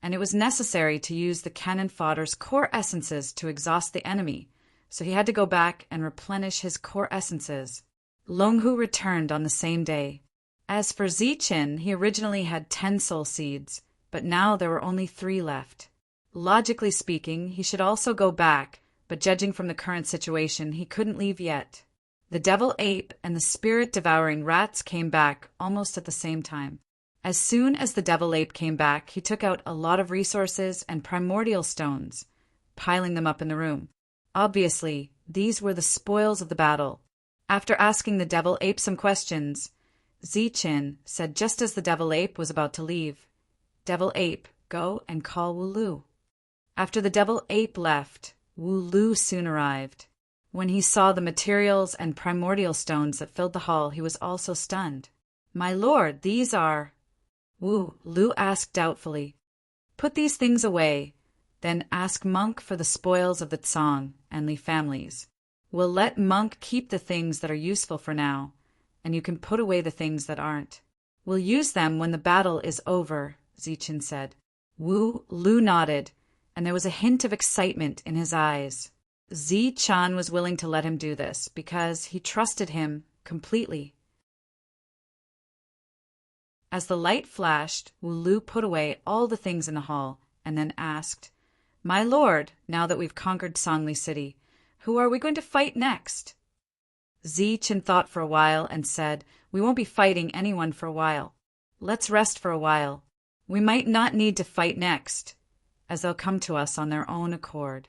and it was necessary to use the cannon fodder's core essences to exhaust the enemy, so he had to go back and replenish his core essences. Long Hu returned on the same day. As for Ziqin, he originally had 10 soul seeds, but now there were only 3 left. Logically speaking, he should also go back, but judging from the current situation, he couldn't leave yet. The devil ape and the spirit-devouring rats came back almost at the same time. As soon as the devil ape came back, he took out a lot of resources and primordial stones, piling them up in the room. Obviously, these were the spoils of the battle. After asking the devil ape some questions, Ziqin said just as the devil ape was about to leave, "Devil ape, go and call Wu Lu." After the devil ape left, Wu Lu soon arrived. When he saw the materials and primordial stones that filled the hall, he was also stunned. "My lord, these are—" Wu Lu asked doubtfully. "Put these things away, then ask Monk for the spoils of the Tsang and Li families. We'll let Monk keep the things that are useful for now, and you can put away the things that aren't. We'll use them when the battle is over," Ziqin said. Wu Lu nodded, and there was a hint of excitement in his eyes. Ziqin was willing to let him do this because he trusted him completely. As the light flashed, Wu Lu put away all the things in the hall and then asked, "My lord, now that we've conquered Songli City, who are we going to fight next?" Ziqin thought for a while and said, "We won't be fighting anyone for a while. Let's rest for a while. We might not need to fight next, as they'll come to us on their own accord."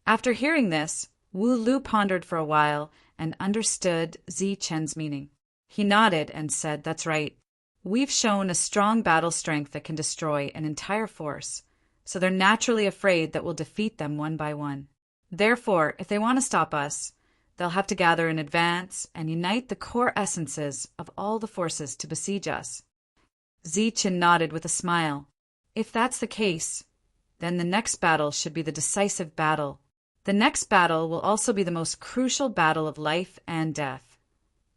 After hearing this, Wu Lu pondered for a while and understood Ziqin's meaning. He nodded and said, "That's right. We've shown a strong battle strength that can destroy an entire force, so they're naturally afraid that we'll defeat them one by one. Therefore, if they want to stop us, they'll have to gather in advance and unite the core essences of all the forces to besiege us." Ziqin nodded with a smile. "If that's the case, then the next battle should be the decisive battle. The next battle will also be the most crucial battle of life and death,"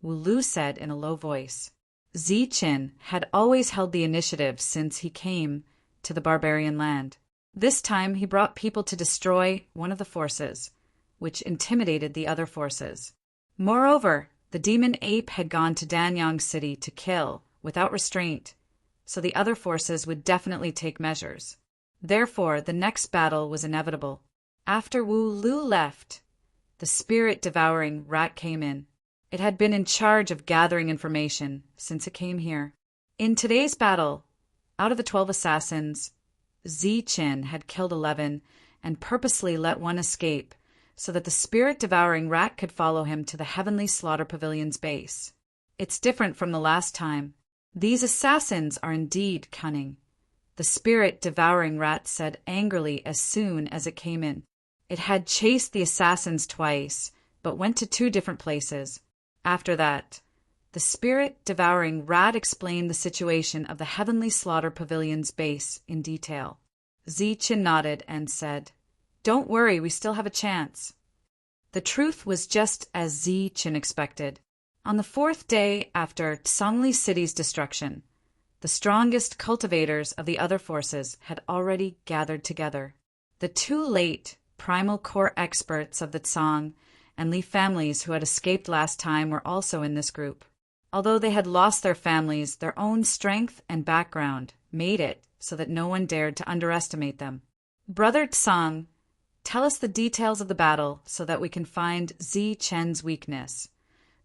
Wu Lu said in a low voice. Ziqin had always held the initiative since he came to the barbarian land. This time he brought people to destroy one of the forces, which intimidated the other forces. Moreover, the demon ape had gone to Danyang City to kill, without restraint, so the other forces would definitely take measures. Therefore, the next battle was inevitable. After Wu Lu left, the spirit-devouring rat came in. It had been in charge of gathering information since it came here. In today's battle, out of the 12 assassins, Ziqin had killed 11 and purposely let one escape so that the spirit-devouring rat could follow him to the Heavenly Slaughter Pavilion's base. It's different from the last time. These assassins are indeed cunning, the spirit-devouring rat said angrily as soon as it came in. It had chased the assassins twice, but went to 2 different places. After that, the spirit-devouring rat explained the situation of the Heavenly Slaughter Pavilion's base in detail. Ziqin nodded and said, "Don't worry, we still have a chance." The truth was just as Ziqin expected. On the 4th day after Songli City's destruction, the strongest cultivators of the other forces had already gathered together. The 2 late primal core experts of the Tsang and Li families who had escaped last time were also in this group. Although they had lost their families, their own strength and background made it so that no one dared to underestimate them. "Brother Tsang, tell us the details of the battle so that we can find Ziqin's weakness,"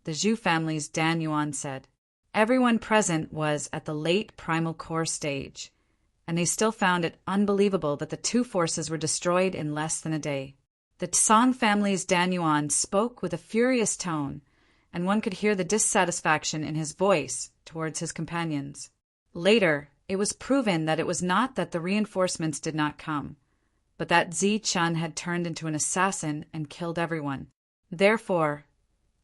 the Zhu family's Dan Yuan said. Everyone present was at the late primal core stage, and they still found it unbelievable that the 2 forces were destroyed in less than a day. The Tsang family's Dan Yuan spoke with a furious tone, and one could hear the dissatisfaction in his voice towards his companions. Later, it was proven that it was not that the reinforcements did not come, but that Ziqin had turned into an assassin and killed everyone. Therefore,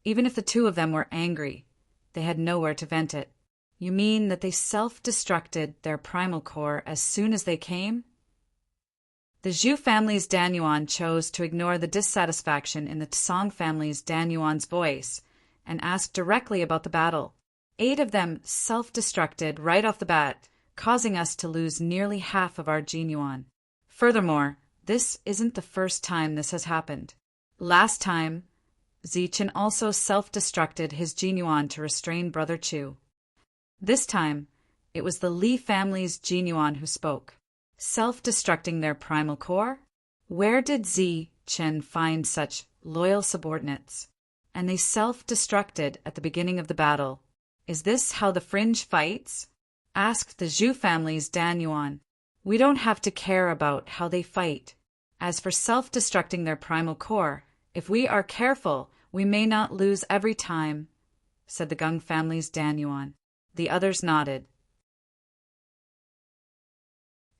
even if the 2 of them were angry, they had nowhere to vent it. "You mean that they self-destructed their primal core as soon as they came?" The Zhu family's Danyuan chose to ignore the dissatisfaction in the Song family's Danyuan's voice and asked directly about the battle. 8 of them self-destructed right off the bat, causing us to lose nearly half of our Jinyuan. Furthermore, this isn't the first time this has happened. Last time, Zichen also self-destructed his Jinyuan to restrain Brother Chu. This time, it was the Li family's Jinyuan who spoke, self-destructing their primal core. Where did Zichen find such loyal subordinates? And they self-destructed at the beginning of the battle. Is this how the fringe fights? Asked the Zhu family's Danyuan. We don't have to care about how they fight. As for self-destructing their primal core, if we are careful, we may not lose every time, said the Gung family's Danyuan. The others nodded.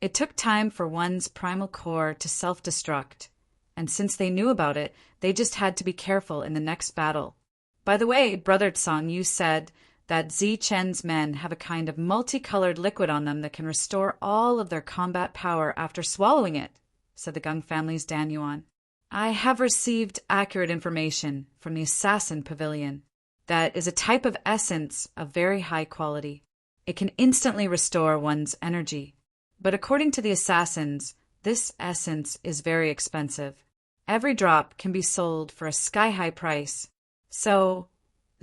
It took time for one's primal core to self-destruct, and since they knew about it, they just had to be careful in the next battle. By the way, Brother Tsang, you said that Zichen's men have a kind of multicolored liquid on them that can restore all of their combat power after swallowing it, said the Gung family's Danyuan. I have received accurate information from the Assassin Pavilion. That is a type of essence of very high quality. It can instantly restore one's energy. But according to the assassins, this essence is very expensive. Every drop can be sold for a sky-high price. So,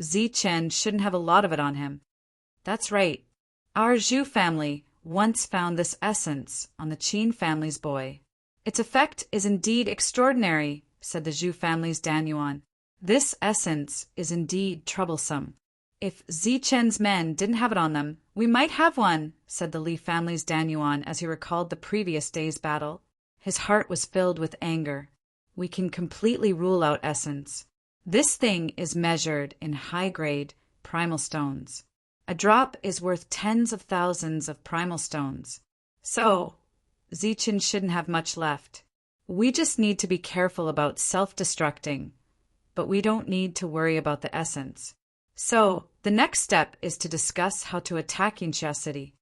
Zichen shouldn't have a lot of it on him. That's right. Our Zhu family once found this essence on the Qin family's boy. Its effect is indeed extraordinary, said the Zhu family's Danyuan. This essence is indeed troublesome. If Zichen's men didn't have it on them, we might have one, said the Li family's Danyuan as he recalled the previous day's battle. His heart was filled with anger. We can completely rule out essence. This thing is measured in high-grade primal stones. A drop is worth tens of thousands of primal stones. So, Zichen shouldn't have much left. We just need to be careful about self-destructing, but we don't need to worry about the essence. So, the next step is to discuss how to attack Yinxia City.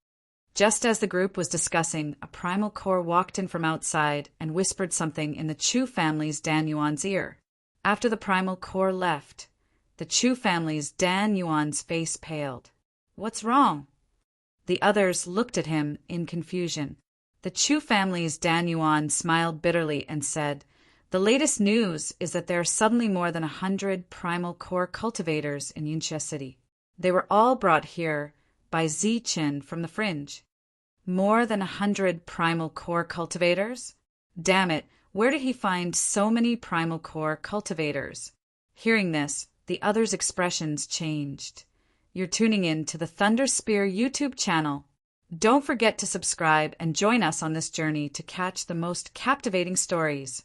Just as the group was discussing, a primal core walked in from outside and whispered something in the Chu family's Danyuan's ear. After the primal core left, the Chu family's Danyuan's face paled. What's wrong? The others looked at him in confusion. The Chu family's Danyuan smiled bitterly and said, The latest news is that there are suddenly more than 100 primal core cultivators in Yinxia City. They were all brought here by Zichen from the fringe. More than 100 primal core cultivators? Damn it, where did he find so many primal core cultivators? Hearing this, the others' expressions changed. You're tuning in to the Thunder Spear YouTube channel. Don't forget to subscribe and join us on this journey to catch the most captivating stories.